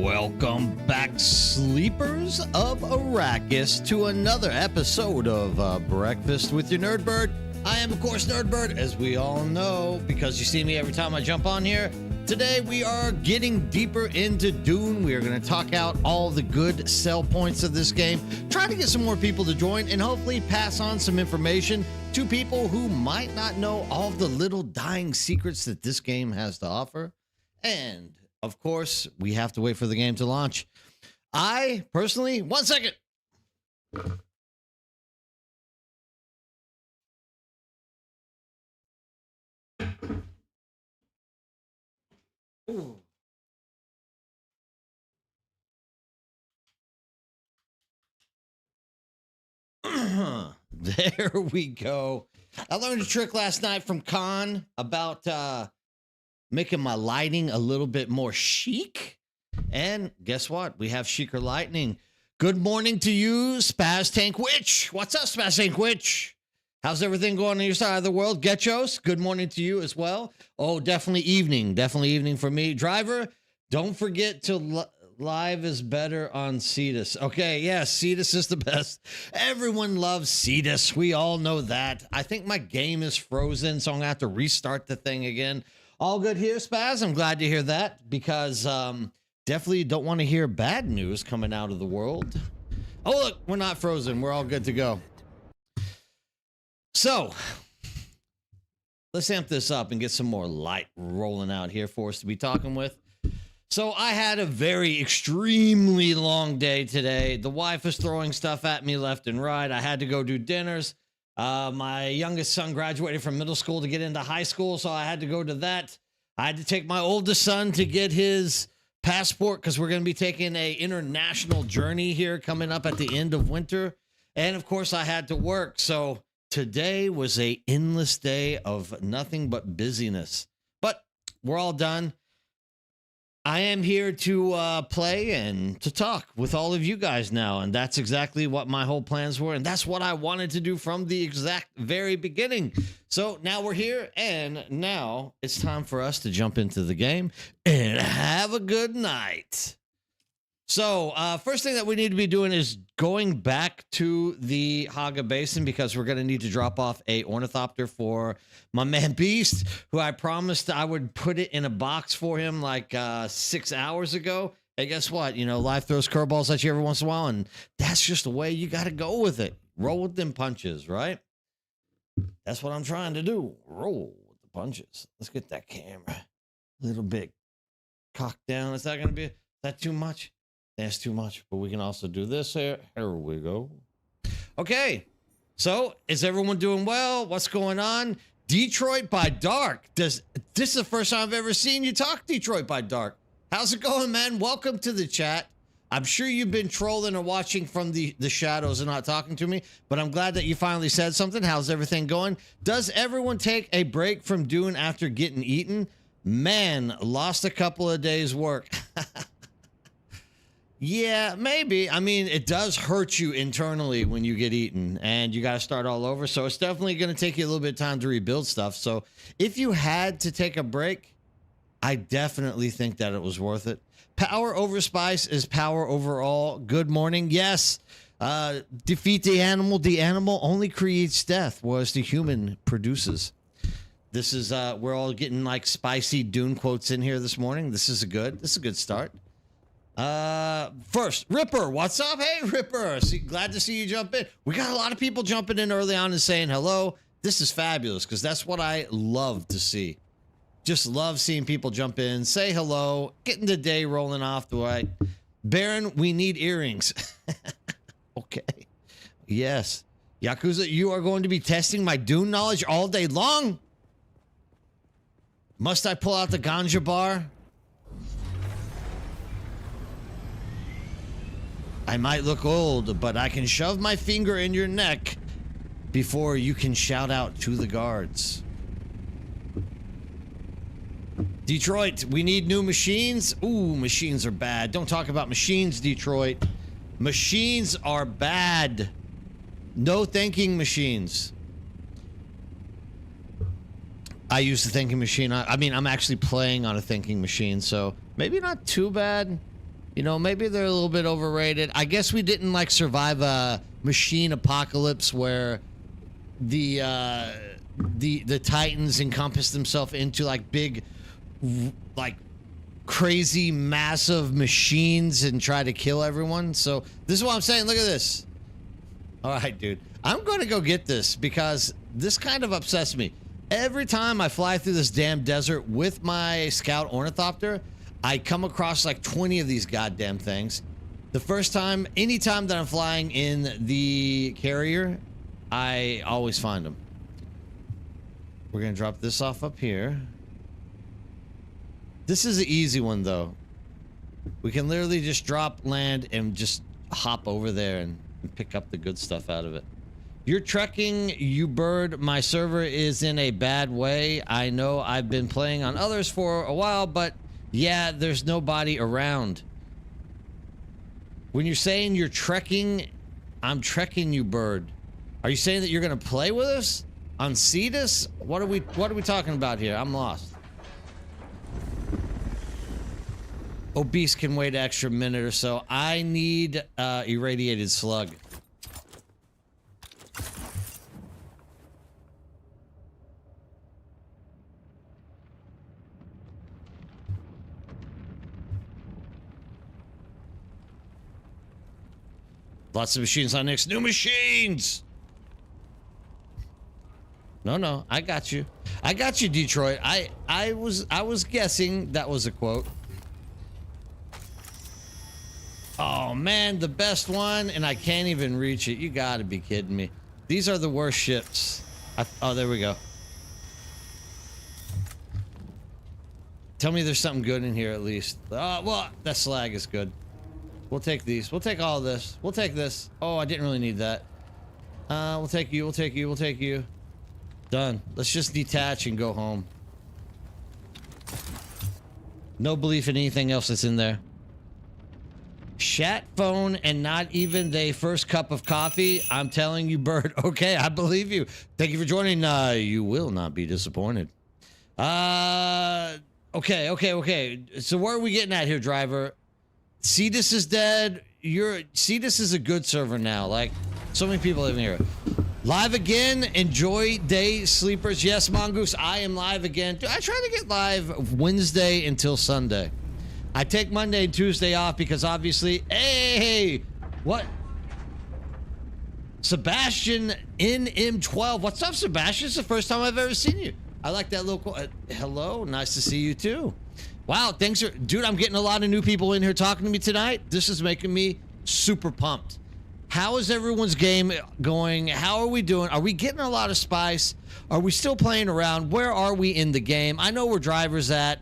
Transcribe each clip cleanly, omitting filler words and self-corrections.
Welcome back, sleepers of Arrakis, to another episode of Breakfast with your Nerdbird. I am, of course, Nerdbird, as we all know, because you see me every time I jump on here. Today, we are getting deeper into Dune. We are going to talk out all the good sell points of this game, try to get some more people to join, and hopefully pass on some information to people who might not know all of the little dying secrets that this game has to offer. And of course, we have to wait for the game to launch. I personally, one second. Ooh. There we go. I learned a trick last night from Khan about making my lighting a little bit more chic. And guess what? We have chicer lighting. Good morning to you, Spaz Tank Witch. What's up, Spaz Tank Witch? How's everything going on your side of the world? Getchos, good morning to you as well. Oh, definitely evening. Definitely evening for me. Driver, don't forget to live is better on Cetus. Okay, yeah, Cetus is the best. Everyone loves Cetus. We all know that. I think my game is frozen, so I'm going to have to restart the thing again. All good here, Spaz. I'm glad to hear that because definitely don't want to hear bad news coming out of the world. Oh, look, we're not frozen. We're all good to go. So let's amp this up and get some more light rolling out here for us to be talking with. So I had a very extremely long day today. The wife was throwing stuff at me left and right. I had to go do dinners. My youngest son graduated from middle school to get into high school, so I had to go to that. I had to take my oldest son to get his passport because we're going to be taking a international journey here coming up at the end of winter. And of course, I had to work. So today was a endless day of nothing but busyness. But we're all done. I am here to play and to talk with all of you guys now, and that's exactly what my whole plans were, and that's what I wanted to do from the exact very beginning. So now we're here, and now it's time for us to jump into the game and have a good night. So first thing that we need to be doing is going back to the Haga Basin because we're going to need to drop off a ornithopter for my man Beast, who I promised I would put it in a box for him like 6 hours ago. And guess what? You know, life throws curveballs at you every once in a while, and that's just the way you got to go with it. Roll with them punches, right? That's what I'm trying to do. Roll with the punches. Let's get that camera a little bit cocked down. Is that going to be, is that too much? That's too much, but we can also do this here. Here we go. Okay, so is everyone doing well? What's going on? Detroit by Dark. This is the first time I've ever seen you talk Detroit by Dark. How's it going, man? Welcome to the chat. I'm sure you've been trolling or watching from the shadows and not talking to me, but I'm glad that you finally said something. How's everything going? Does everyone take a break from Dune after getting eaten? Man, lost a couple of days' work. Yeah, maybe. I mean, it does hurt you internally when you get eaten and you got to start all over. So it's definitely going to take you a little bit of time to rebuild stuff. So if you had to take a break, I definitely think that it was worth it. Power over spice is power over all. Good morning. Yes. Defeat the animal. The animal only creates death, whereas the human produces. This is, we're all getting like spicy Dune quotes in here this morning. This is a good start. First, Ripper, what's up? Hey, Ripper, glad to see you jump in. We got a lot of people jumping in early on and saying hello. This is fabulous because that's what I love to see. Just love seeing people jump in, say hello, getting the day rolling off the way. Baron, we need earrings. Okay. Yes. Yakuza, you are going to be testing my Dune knowledge all day long? Must I pull out the ganja bar? I might look old, but I can shove my finger in your neck before you can shout out to the guards. Detroit, we need new machines. Ooh, machines are bad. Don't talk about machines, Detroit. Machines are bad. No thinking machines. I use the thinking machine. I mean, I'm actually playing on a thinking machine, so maybe not too bad. You know, maybe they're a little bit overrated. I guess we didn't like survive a machine apocalypse where the Titans encompass themselves into like big, like crazy, massive machines and try to kill everyone. So this is what I'm saying. Look at this. All right, dude. I'm going to go get this because this kind of upsets me. Every time I fly through this damn desert with my scout ornithopter, I come across like 20 of these goddamn things. The first time, anytime that I'm flying in the carrier, I always find them. We're going to drop this off up here. This is an easy one, though. We can literally just drop, land, and just hop over there and pick up the good stuff out of it. You're trekking, you bird. My server is in a bad way. I know I've been playing on others for a while, but yeah, there's nobody around. When you're saying you're trekking, I'm trekking, you bird. Are you saying that you're gonna play with us on Cetus? What are we talking about here? I'm lost. Obese can wait an extra minute or so. I need irradiated slug. Lots of machines on next. New machines! No, I got you. I got you, Detroit. I was guessing that was a quote. Oh man, the best one, and I can't even reach it. You gotta be kidding me. These are the worst ships. Oh, there we go. Tell me there's something good in here at least. Well, that slag is good. We'll take these. We'll take all of this. We'll take this. Oh, I didn't really need that. We'll take you. We'll take you. We'll take you. Done. Let's just detach and go home. No belief in anything else that's in there. Chat phone and not even the first cup of coffee. I'm telling you, Bird. Okay, I believe you. Thank you for joining. You will not be disappointed. Okay. So where are we getting at here, driver? Cetus is dead. Cetus is a good server now. Like, so many people live here. Live again. Enjoy day sleepers. Yes, Mongoose, I am live again. Dude, I try to get live Wednesday until Sunday. I take Monday and Tuesday off because obviously, hey, what? Sebastian in M12. What's up, Sebastian? It's the first time I've ever seen you. I like that little hello. Nice to see you too. Wow, thanks for, dude, I'm getting a lot of new people in here talking to me tonight. This is making me super pumped. How is everyone's game going? How are we doing? Are we getting a lot of spice? Are we still playing around? Where are we in the game? I know where driver's at.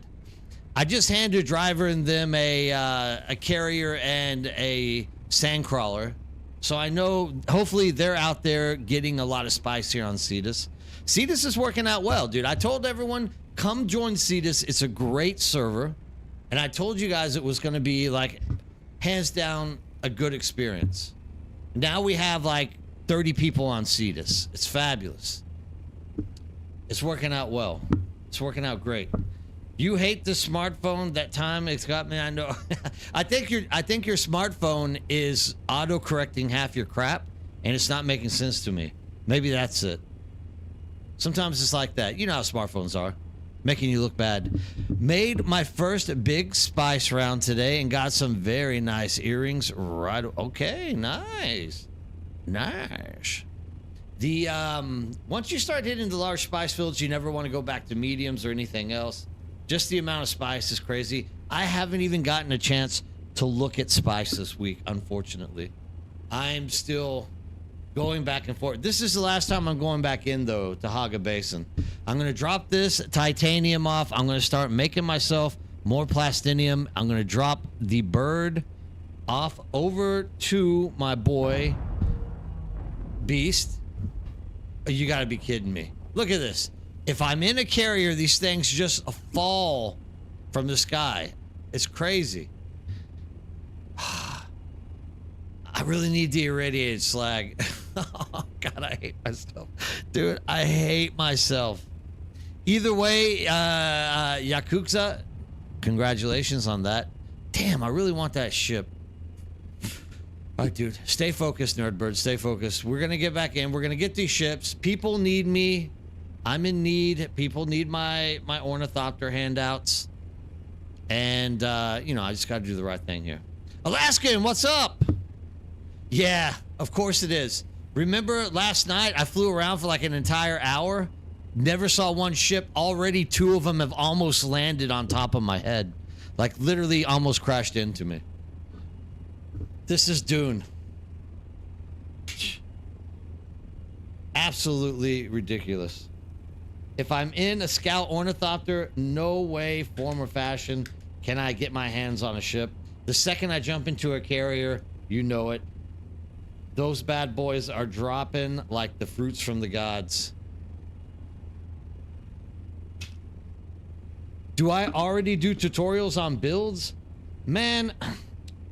I just handed driver and them a carrier and a sandcrawler. So I know hopefully they're out there getting a lot of spice here on Cetus. Cetus is working out well, dude. I told everyone, come join Cetus. It's a great server. And I told you guys it was going to be like hands down a good experience. Now we have like 30 people on Cetus. It's fabulous. It's working out well. It's working out great. You hate the smartphone that time it's got me. I know. I think your smartphone is auto-correcting half your crap and it's not making sense to me. Maybe that's it. Sometimes it's like that. You know how smartphones are. Making you look bad. Made my first big spice round today and got some very nice earrings right. Okay, nice. Nice. The once you start hitting the large spice fields, you never want to go back to mediums or anything else. Just the amount of spice is crazy. I haven't even gotten a chance to look at spice this week, unfortunately. I'm still going back and forth. This is the last time I'm going back in, though, to Haga Basin. I'm going to drop this titanium off. I'm going to start making myself more plastinium. I'm going to drop the bird off over to my boy, Beast. You got to be kidding me. Look at this. If I'm in a carrier, these things just fall from the sky. It's crazy. I really need the irradiated slag. Oh, God, I hate myself. Dude, I hate myself. Either way, Yakuza, congratulations on that. Damn, I really want that ship. All right, dude. Stay focused, Nerdbird. Stay focused. We're going to get back in. We're going to get these ships. People need me. I'm in need. People need my ornithopter handouts. And, you know, I just got to do the right thing here. Alaskan, what's up? Yeah, of course it is. Remember last night I flew around for like an entire hour? Never saw one ship. Already 2 of them have almost landed on top of my head. Like literally almost crashed into me. This is Dune. Absolutely ridiculous. If I'm in a scout ornithopter, no way, form, or fashion can I get my hands on a ship. The second I jump into a carrier, you know it. Those bad boys are dropping like the fruits from the gods. Do I already do tutorials on builds? Man,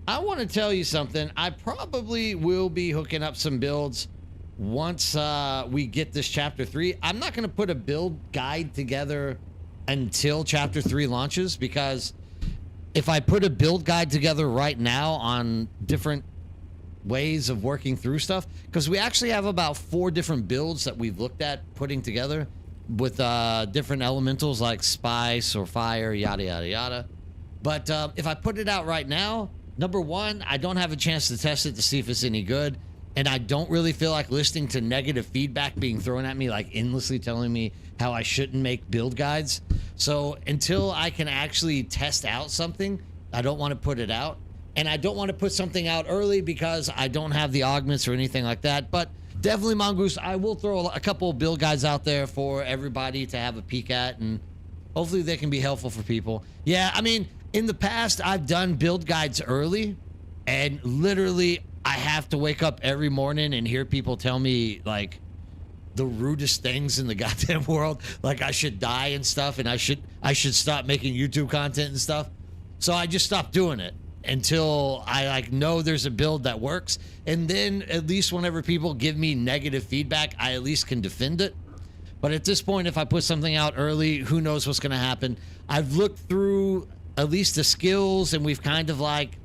I want to tell you something. I probably will be hooking up some builds once we get this chapter 3. I'm not going to put a build guide together until chapter 3 launches, because if I put a build guide together right now on different ways of working through stuff, because we actually have about 4 different builds that we've looked at putting together with different elementals like spice or fire, yada yada yada. But if I put it out right now, number one, I don't have a chance to test it to see if it's any good, and I don't really feel like listening to negative feedback being thrown at me, like endlessly telling me how I shouldn't make build guides. So until I can actually test out something, I don't want to put it out. And I don't want to put something out early because I don't have the augments or anything like that. But definitely, Mongoose, I will throw a couple of build guides out there for everybody to have a peek at, and hopefully they can be helpful for people. Yeah, I mean, in the past, I've done build guides early, and literally I have to wake up every morning and hear people tell me, like, the rudest things in the goddamn world. Like, I should die and stuff, and I should stop making YouTube content and stuff. So I just stopped doing it until I like know there's a build that works, and then at least whenever people give me negative feedback, I at least can defend it. But at this point, if I put something out early, who knows what's going to happen. I've looked through at least the skills, and we've kind of like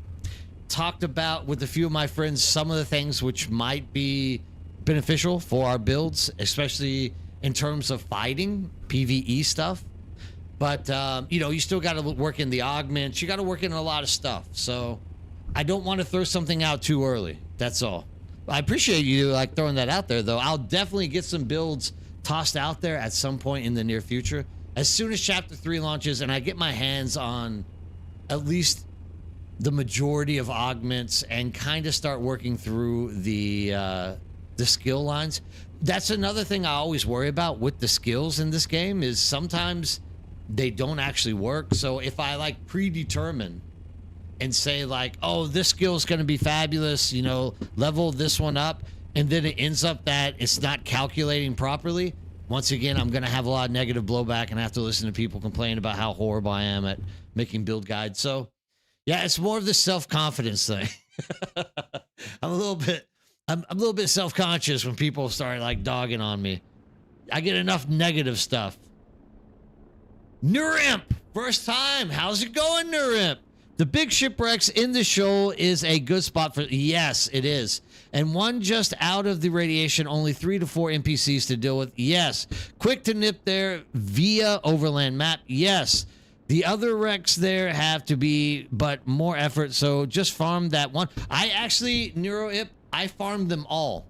talked about with a few of my friends some of the things which might be beneficial for our builds, especially in terms of fighting PvE stuff. But, you know, you still got to work in the augments. You got to work in a lot of stuff. So I don't want to throw something out too early. That's all. I appreciate you like throwing that out there, though. I'll definitely get some builds tossed out there at some point in the near future. As soon as chapter 3 launches and I get my hands on at least the majority of augments and kind of start working through the skill lines. That's another thing I always worry about with the skills in this game, is sometimes they don't actually work. So if I like predetermine and say like, oh, this skill is going to be fabulous, you know, level this one up, and then it ends up that it's not calculating properly, once again, I'm going to have a lot of negative blowback and have to listen to people complain about how horrible I am at making build guides. So yeah, it's more of the self-confidence thing. I'm a little bit self-conscious when people start like dogging on me. I get enough negative stuff. Nurimp, first time. How's it going, Nurimp? The big shipwrecks in the shoal is a good spot for... Yes, it is. And one just out of the radiation, only 3 to 4 NPCs to deal with. Yes. Quick to nip there via overland map. Yes. The other wrecks there have to be, but more effort. So just farm that one. I actually, Neuroip, I farmed them all.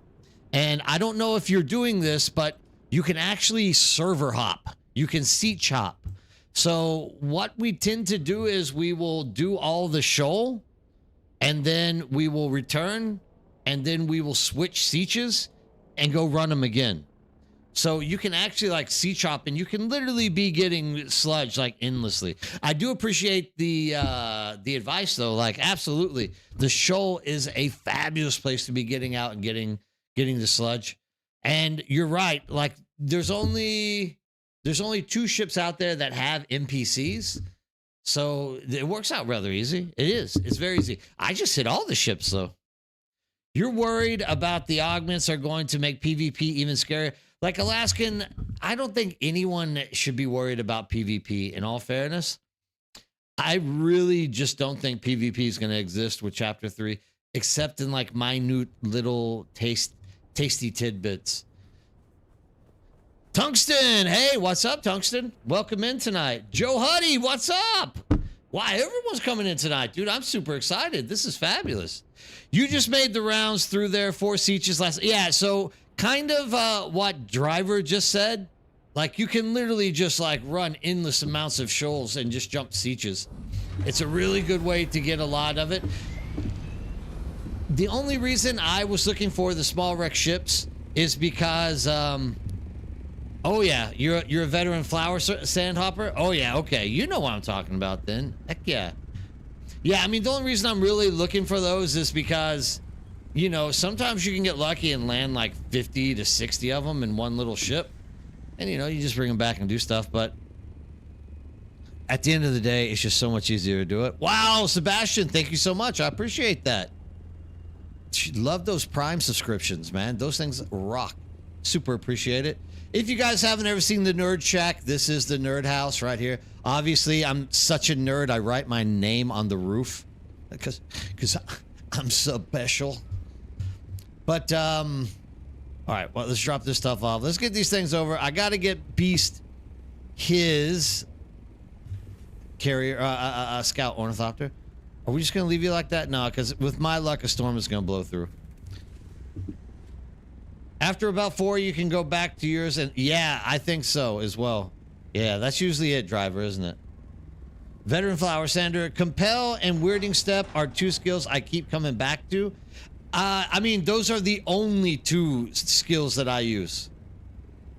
And I don't know if you're doing this, but you can actually server hop. You can seat chop. So what we tend to do is we will do all the shoal, and then we will return, and then we will switch sieges and go run them again. So you can actually like sea chop, and you can literally be getting sludge like endlessly. I do appreciate the advice though. Like absolutely, the shoal is a fabulous place to be getting out and getting the sludge. And you're right. Like there's only 2 ships out there that have NPCs. So it works out rather easy. It is. It's very easy. I just hit all the ships though. You're worried about the augments are going to make PvP even scarier. Like Alaskan, I don't think anyone should be worried about PvP, in all fairness. I really just don't think PvP is going to exist with chapter 3, except in like minute little tasty tidbits. Tungsten, hey, what's up, Tungsten? Welcome in tonight. Joe Huddy, what's up? Why, everyone's coming in tonight, dude. I'm super excited. This is fabulous. You just made the rounds through there 4 sieges last. Yeah, so kind of what Driver just said. Like, you can literally just like run endless amounts of shoals and just jump sieges. It's a really good way to get a lot of it. The only reason I was looking for the small wreck ships is because, oh yeah, you're a veteran flower sandhopper? Oh yeah, okay. You know what I'm talking about then. Heck yeah. Yeah, I mean, the only reason I'm really looking for those is because, you know, sometimes you can get lucky and land like 50 to 60 of them in one little ship. And, you know, you just bring them back and do stuff. But at the end of the day, it's just so much easier to do it. Wow, Sebastian, thank you so much. I appreciate that. Love those Prime subscriptions, man. Those things rock. Super appreciate it. If you guys haven't ever seen the Nerd Shack, this is the Nerd House right here. Obviously, I'm such a nerd. I write my name on the roof because I'm so special. But, all right, well, let's drop this stuff off. Let's get these things over. I got to get Beast his carrier, scout ornithopter. Are we just going to leave you like that? No, because with my luck, a storm is going to blow through. After about 4, you can go back to yours. And yeah, I think so as well. Yeah, that's usually it, Driver, isn't it? Veteran Flower Sander. Compel and Weirding Step are 2 skills I keep coming back to. I mean, those are the only 2 skills that I use.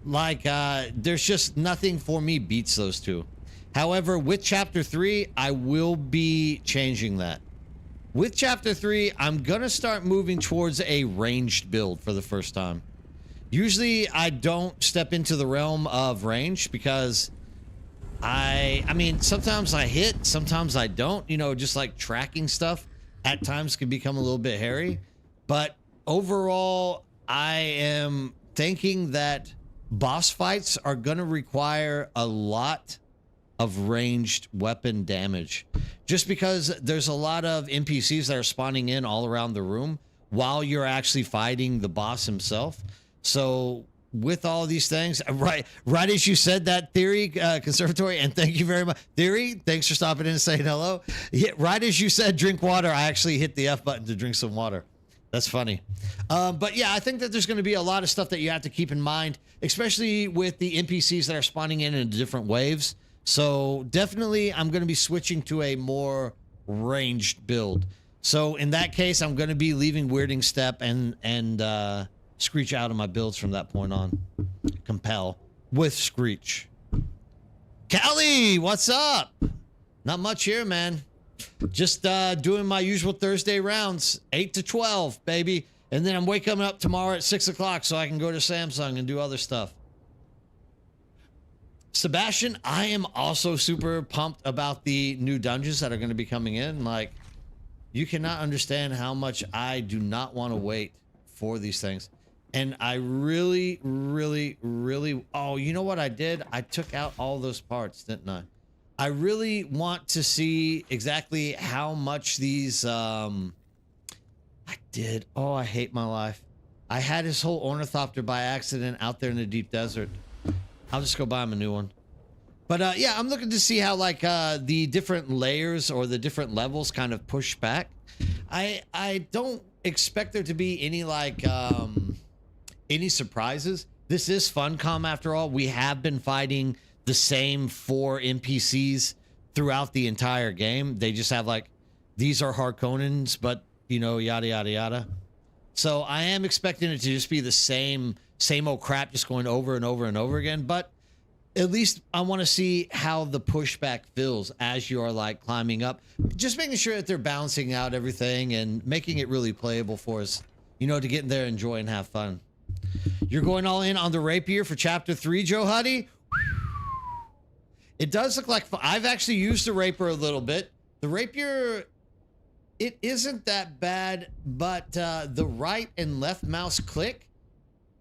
Like, there's just nothing for me beats those 2. However, with Chapter 3, I will be changing that. With Chapter 3, I'm going to start moving towards a ranged build for the first time. Usually, I don't step into the realm of range because I mean, sometimes I hit, sometimes I don't. You know, just like tracking stuff at times can become a little bit hairy. But overall, I am thinking that boss fights are going to require a lot of ranged weapon damage. Just because there's a lot of NPCs that are spawning in all around the room while you're actually fighting the boss himself. So with all these things, right as you said that, Theory, Conservatory, and thank you very much. Theory, thanks for stopping in and saying hello. Yeah, right as you said drink water, I actually hit the F button to drink some water. That's funny. But yeah, I think that there's going to be a lot of stuff that you have to keep in mind, especially with the NPCs that are spawning in different waves. So definitely I'm going to be switching to a more ranged build. So in that case, I'm going to be leaving Weirding Step and Screech out of my builds from that point on. Compel with Screech. Callie, what's up? Not much here, man. Just doing my usual Thursday rounds, 8 to 12, baby. And then I'm waking up tomorrow at 6 o'clock so I can go to Samsung and do other stuff. Sebastian, I am also super pumped about the new dungeons that are going to be coming in. Like, you cannot understand how much I do not want to wait for these things. And I really, oh, you know what I did? I took out all those parts, didn't I? I really want to see exactly how much these, I did. Oh, I hate my life. I had his whole ornithopter by accident out there in the deep desert. I'll just go buy him a new one. But yeah, I'm looking to see how like the different layers or the different levels kind of push back. I don't expect there to be any like any surprises. This is Funcom after all. We have been fighting the same 4 NPCs throughout the entire game. They just have like, these are Harkonnens, but you know, yada, yada, yada. So I am expecting it to just be the same old crap just going over and over and over again. But at least I want to see how the pushback feels as you are like climbing up, just making sure that they're balancing out everything and making it really playable for us, you know, to get in there, enjoy and have fun. You're going all in on the rapier for chapter 3, Joe Huddy? It does look like I've actually used the rapier a little bit. The rapier, it isn't that bad, but the right and left mouse click,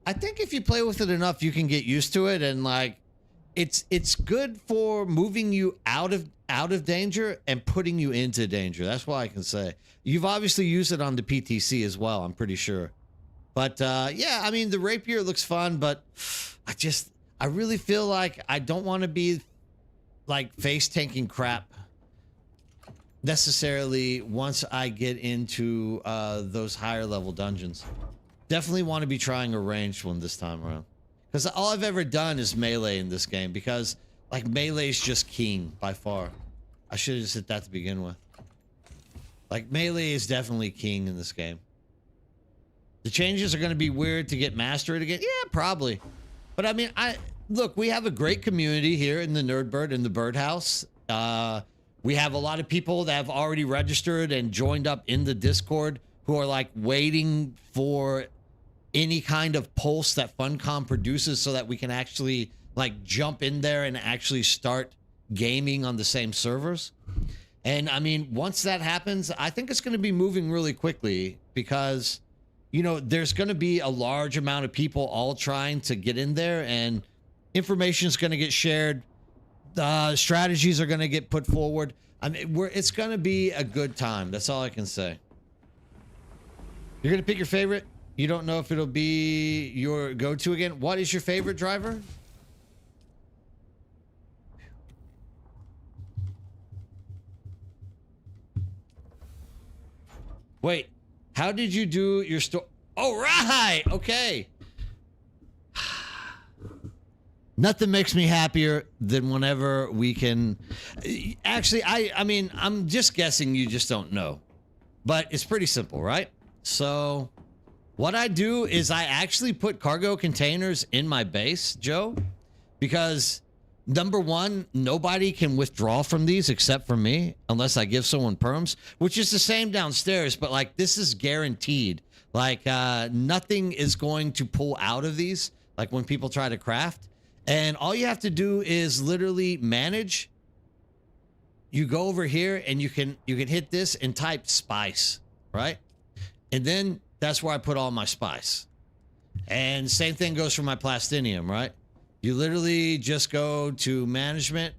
I think if you play with it enough, you can get used to it. And like, it's good for moving you out of danger and putting you into danger. That's what I can say. You've obviously used it on the PTC as well, I'm pretty sure. But yeah, I mean, the rapier looks fun, but I really feel like I don't want to be like face tanking crap necessarily once I get into those higher level dungeons. Definitely want to be trying a ranged one this time around. Because all I've ever done is melee in this game, because like melee is just king by far. I should have just hit that to begin with. Like melee is definitely king in this game. The changes are going to be weird to get mastered again. Yeah, probably. But I mean, look, we have a great community here in the Nerdbird, in the Birdhouse. We have a lot of people that have already registered and joined up in the Discord who are like waiting for any kind of pulse that Funcom produces so that we can actually like jump in there and actually start gaming on the same servers. And I mean, once that happens, I think it's going to be moving really quickly because, you know, there's going to be a large amount of people all trying to get in there, and information is going to get shared. Strategies are going to get put forward. I mean, it's going to be a good time. That's all I can say. You're going to pick your favorite. You don't know if it'll be your go-to again. What is your favorite driver? Wait, how did you do your store? Oh, right. Okay. Nothing makes me happier than whenever we can. Actually, I mean, I'm just guessing you just don't know, but it's pretty simple, right? So what I do is I actually put cargo containers in my base, Joe, because number one, nobody can withdraw from these except for me unless I give someone perms, which is the same downstairs, but like this is guaranteed. Like nothing is going to pull out of these, like when people try to craft. And all you have to do is literally manage. You go over here and you can hit this and type spice, right? And then that's where I put all my spice. And same thing goes for my plastinium, right? You literally just go to management,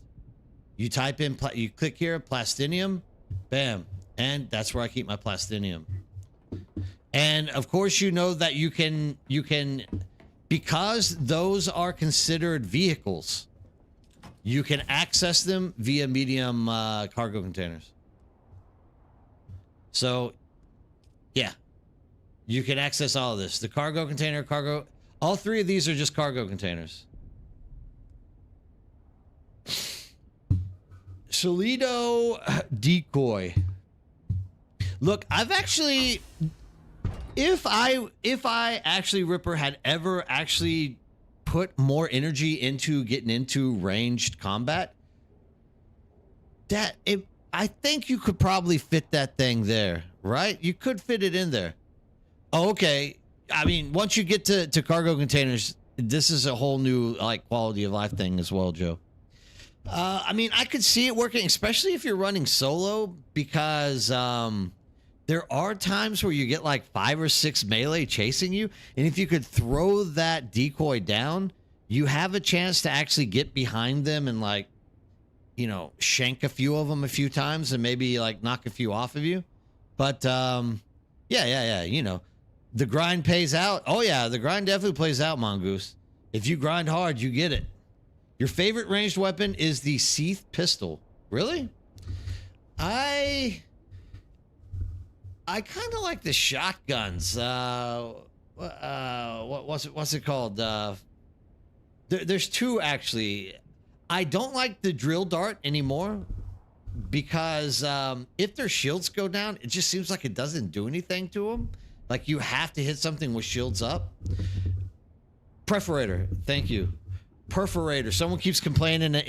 you type in, you click here, plastinium, bam. And that's where I keep my plastinium. And of course, you know that you can, because those are considered vehicles, you can access them via medium cargo containers. So, yeah, you can access all of this. The cargo container, all three of these are just cargo containers. Solido decoy. Look, I've actually... If I actually, Ripper, had ever actually put more energy into getting into ranged combat, I think you could probably fit that thing there, right? You could fit it in there. Oh, okay. I mean, once you get to cargo containers, this is a whole new like quality of life thing as well, Joe. I mean, I could see it working, especially if you're running solo, because there are times where you get like 5 or 6 melee chasing you. And if you could throw that decoy down, you have a chance to actually get behind them and like, you know, shank a few of them a few times and maybe like knock a few off of you. But yeah. You know, the grind pays out. Oh yeah, the grind definitely plays out, Mongoose. If you grind hard, you get it. Your favorite ranged weapon is the Seath pistol. Really? I kind of like the shotguns. What's it called? There's two actually. I don't like the drill dart anymore because if their shields go down, it just seems like it doesn't do anything to them. Like you have to hit something with shields up. Perforator, thank you. Perforator. Someone keeps complaining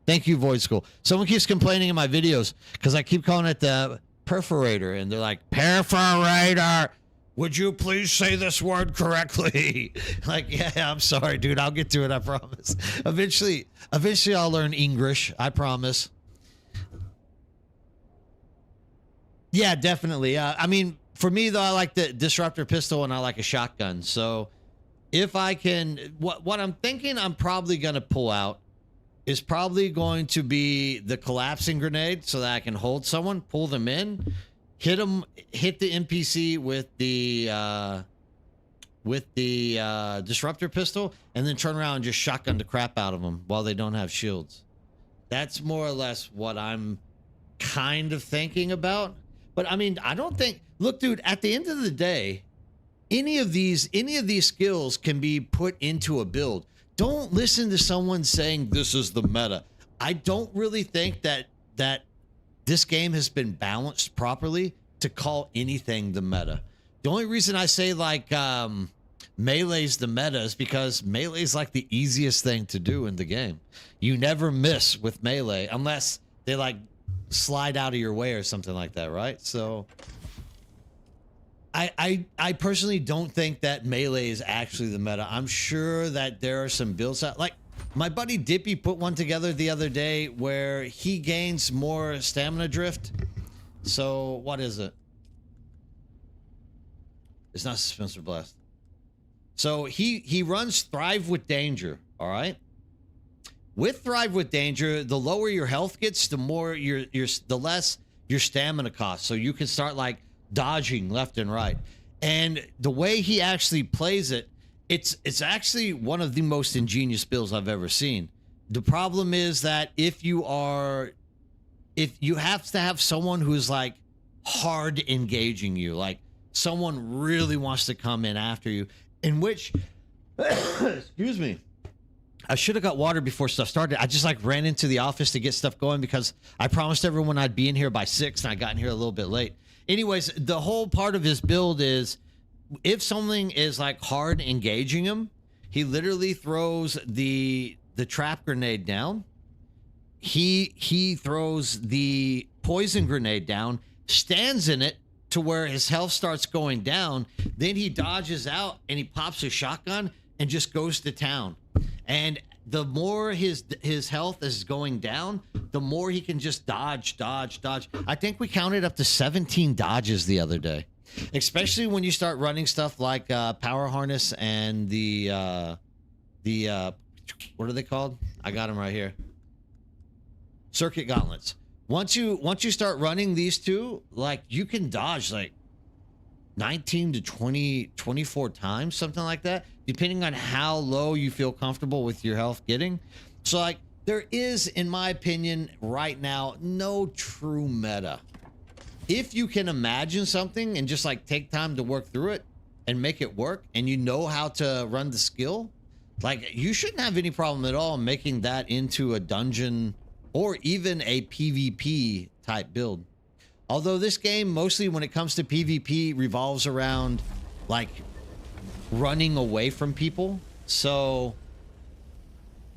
thank you, Void School. Someone keeps complaining in my videos because I keep calling it the perforator, and they're like, perforator, would you please say this word correctly? Like, yeah, I'm sorry, dude. I'll get to it, I promise. Eventually I'll learn English, I promise. Yeah, definitely. I mean, for me, though, I like the disruptor pistol and I like a shotgun. So if I can, what I'm thinking I'm probably going to pull out is probably going to be the collapsing grenade so that I can hold someone, pull them in, hit the NPC with the disruptor pistol, and then turn around and just shotgun the crap out of them while they don't have shields. That's more or less what I'm kind of thinking about. But I mean, I don't think, look, dude, at the end of the day, any of these skills can be put into a build. Don't listen to someone saying this is the meta. I don't really think that this game has been balanced properly to call anything the meta. The only reason I say like Melee's the meta is because Melee's like the easiest thing to do in the game. You never miss with Melee unless they like slide out of your way or something like that, right? So I personally don't think that Melee is actually the meta. I'm sure that there are some builds out, like my buddy Dippy put one together the other day where he gains more stamina drift. So what is it? It's not Suspenser Blast. So he runs Thrive with Danger, all right? With Thrive with Danger, the lower your health gets, the more the less your stamina costs. So you can start like dodging left and right. And the way he actually plays it, it's actually one of the most ingenious builds I've ever seen. The problem is that if you have to have someone who's like hard engaging you, like someone really wants to come in after you, in which excuse me, I should have got water before stuff started. I just like ran into the office to get stuff going because I promised everyone I'd be in here by 6 and I got in here a little bit late. Anyways, the whole part of his build is if something is like hard engaging him, he throws the trap grenade down. He throws the poison grenade down, stands in it to where his health starts going down. Then he dodges out and he pops a shotgun and just goes to town. And the more his health is going down, the more he can just dodge. I think we counted up to 17 dodges the other day, especially when you start running stuff like power harness and the what are they called? I got them right here. Circuit gauntlets. Once you start running these two, like you can dodge like 19 to 24 times, something like that, depending on how low you feel comfortable with your health getting. So like there is, in my opinion, right now, no true meta. If you can imagine something and just like take time to work through it and make it work, and you know how to run the skill, like you shouldn't have any problem at all making that into a dungeon or even a PvP type build. Although this game, mostly when it comes to PvP, revolves around like running away from people. So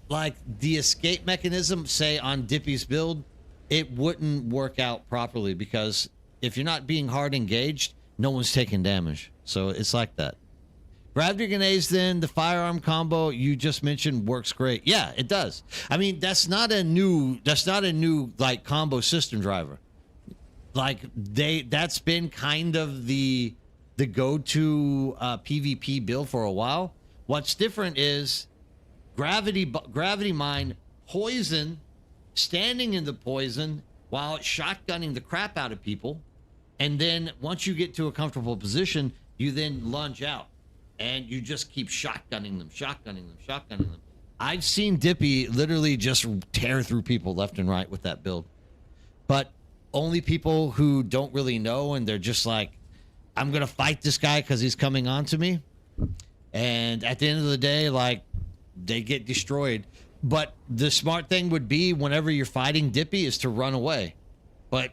like the escape mechanism, say on Dippy's build, it wouldn't work out properly because if you're not being hard engaged, no one's taking damage. So it's like that. Gravity grenades, then the firearm combo you just mentioned works great. Yeah, it does. I mean, that's not a new like combo system driver. Like that's been kind of the go-to PvP build for a while. What's different is gravity mine, poison, standing in the poison while shotgunning the crap out of people, and then once you get to a comfortable position, you then lunge out and you just keep shotgunning them. I've seen Dippy literally just tear through people left and right with that build, but only people who don't really know and they're just like, I'm gonna fight this guy because he's coming on to me, and at the end of the day, like, they get destroyed. But the smart thing would be, whenever you're fighting Dippy, is to run away. But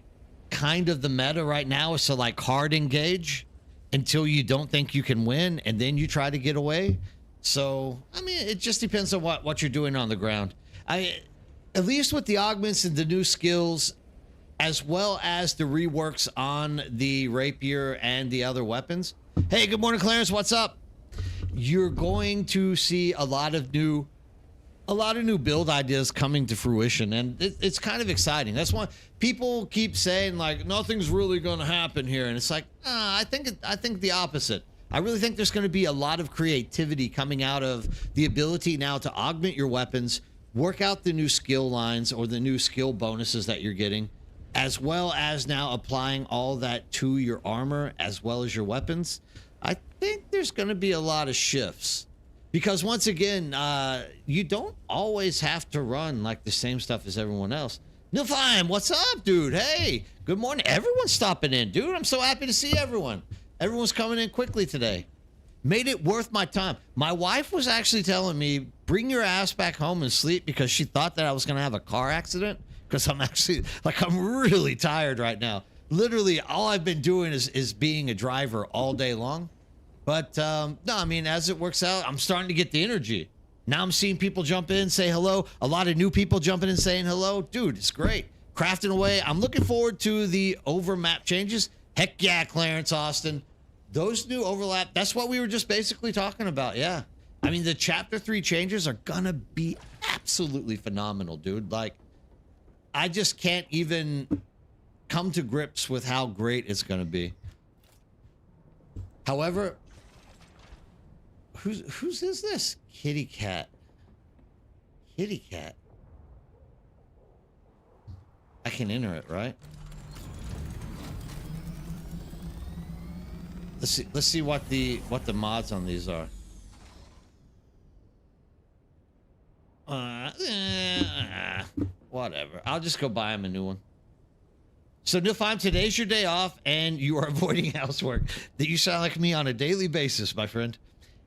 kind of the meta right now is to like hard engage until you don't think you can win, and then you try to get away. So I mean, it just depends on what you're doing on the ground. At least with the augments and the new skills, as well as the reworks on the rapier and the other weapons. Hey, good morning, Clarence. What's up? You're going to see a lot of new build ideas coming to fruition, and it's kind of exciting. That's why people keep saying like nothing's really going to happen here, and it's like I think the opposite. I really think there's going to be a lot of creativity coming out of the ability now to augment your weapons work out the new skill lines or the new skill bonuses that you're getting, as well as now applying all that to your armor as well as your weapons, I think there's going to be a lot of shifts. Because once again, you don't always have to run like the same stuff as everyone else. Nilfheim, what's up, dude? Hey, good morning. Everyone's stopping in, dude. I'm so happy to see everyone. Everyone's coming in quickly today. Made it worth my time. My wife was actually telling me, bring your ass back home and sleep, because she thought that I was going to have a car accident, because I'm actually, like, I'm really tired right now. Literally, all I've been doing is being a driver all day long. But, no, I mean, as it works out, I'm starting to get the energy. Now I'm seeing people jump in, say hello. A lot of new people jumping in, saying hello. Dude, it's great. Crafting away. I'm looking forward to the overmap changes. Heck yeah, Clarence Austin. Those new overlap, that's what we were just basically talking about, yeah. I mean, the Chapter 3 changes are gonna be absolutely phenomenal, dude. Like, I just can't even come to grips with how great it's gonna be. However, whose is this? Kitty cat. Kitty cat. I can enter it, right? Let's see what the mods on these are. Whatever. I'll just go buy him a new one. So Nilfheim, today's your day off and you are avoiding housework. That you sound like me on a daily basis, my friend.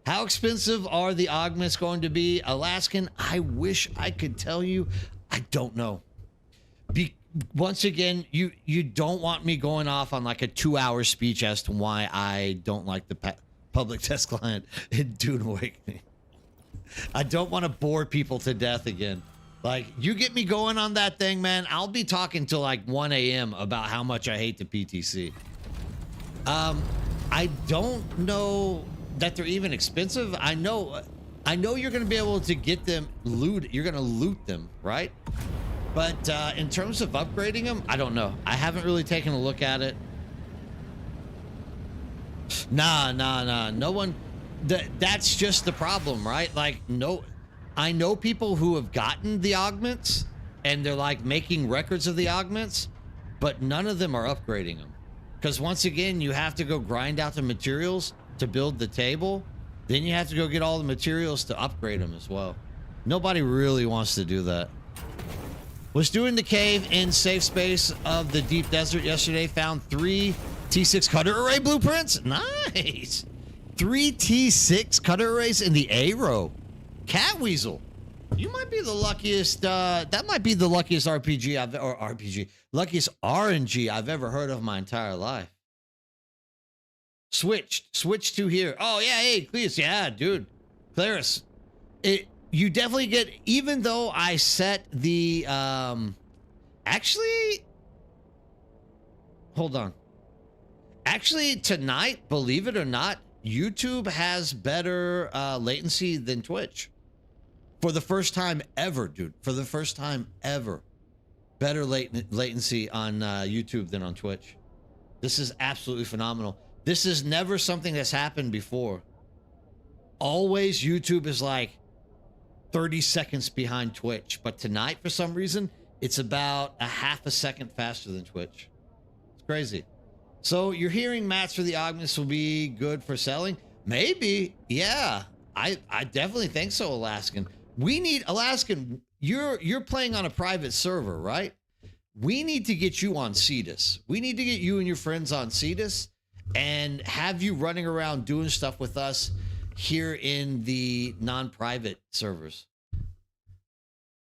How expensive are the augments going to be? Alaskan, I wish I could tell you. I don't know. Once again, you don't want me going off on like a 2-hour speech as to why I don't like the public test client in Dune Awakening. I don't want to bore people to death again. Like, you get me going on that thing, man, I'll be talking till like 1 a.m. about how much I hate the PTC. I don't know that they're even expensive. I know you're going to be able to get them you're going to loot them, right? But in terms of upgrading them, I don't know. I haven't really taken a look at it. Nah. No one. That's just the problem, right? Like, no. I know people who have gotten the augments, and they're like making records of the augments, but none of them are upgrading them. Because once again, you have to go grind out the materials to build the table. Then you have to go get all the materials to upgrade them as well. Nobody really wants to do that. Was doing the cave in safe space of the deep desert yesterday. Found 3 T6 cutter array blueprints. Nice. 3 T6 cutter arrays in the A row. Catweasel. You might be the luckiest. That might be the luckiest luckiest RNG I've ever heard of my entire life. Switch to here. Oh yeah, hey, Cleus. Yeah, dude. Claris. You definitely get, even though I set the, actually, hold on. Actually, tonight, believe it or not, YouTube has better latency than Twitch. For the first time ever, dude. For the first time ever. Better latency on YouTube than on Twitch. This is absolutely phenomenal. This is never something that's happened before. Always YouTube is like 30 seconds behind Twitch, but tonight for some reason it's about a half a second faster than Twitch. It's crazy. So you're hearing mats for the augments will be good for selling? Maybe. Yeah, I definitely think so. Alaskan, we need Alaskan. You're playing on a private server, right? We need to get you on Cetus. We need to get you and your friends on Cetus and have you running around doing stuff with us here in the non-private servers.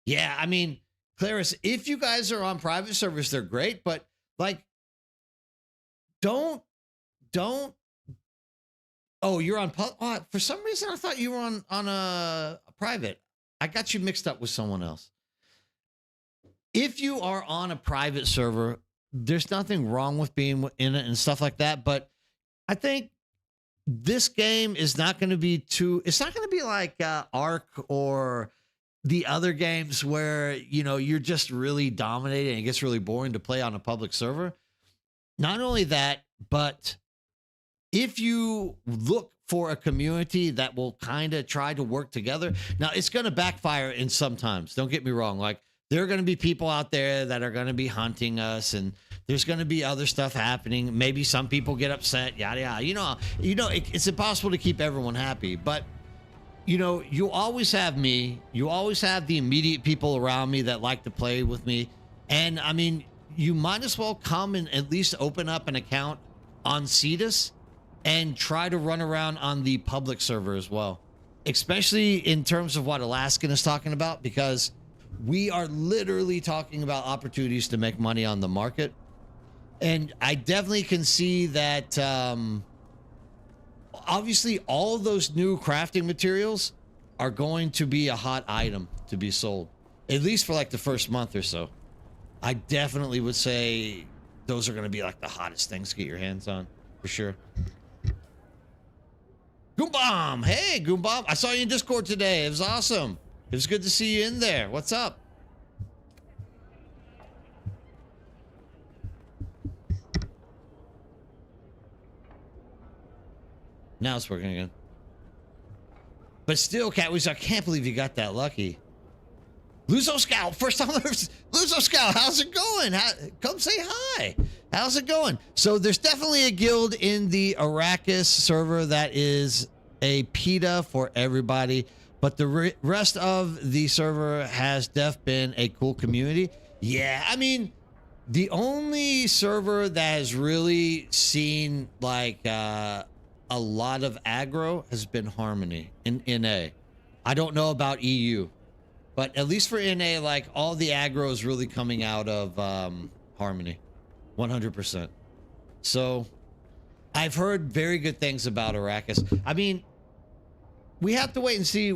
Yeah, I mean, Claris, if you guys are on private servers, they're great, but like, don't. Oh, you're on. For some reason, I thought you were on a private. I got you mixed up with someone else. If you are on a private server, there's nothing wrong with being in it and stuff like that, but I think this game is not going to be it's not going to be like Ark or the other games where, you know, you're just really dominating and it gets really boring to play on a public server. Not only that, but if you look for a community that will kind of try to work together. Now, it's going to backfire in sometimes. Don't get me wrong. Like, there are going to be people out there that are going to be hunting us, and there's going to be other stuff happening. Maybe some people get upset, yada yada. It's impossible to keep everyone happy. But you always have me. You always have the immediate people around me that like to play with me. And I mean, you might as well come and at least open up an account on Cetus and try to run around on the public server as well, especially in terms of what Alaskan is talking about, because we are literally talking about opportunities to make money on the market. And I definitely can see that obviously all of those new crafting materials are going to be a hot item to be sold, at least for like the first month or so. I definitely would say those are going to be like the hottest things to get your hands on, for sure. Goombomb! Hey, Goombomb! I saw you in Discord today. It was awesome. It was good to see you in there. What's up? Now it's working again. But still, Catwiz, I can't believe you got that lucky. Luzo Scout, first time ever. Luzo Scout, how's it going? Come say hi. How's it going? So there's definitely a guild in the Arrakis server that is a PETA for everybody, but the rest of the server has been a cool community. Yeah, I mean, the only server that has really seen like a lot of aggro has been Harmony in NA. I don't know about EU. But at least for NA, like, all the aggro is really coming out of Harmony. 100%. So, I've heard very good things about Arrakis. I mean, we have to wait and see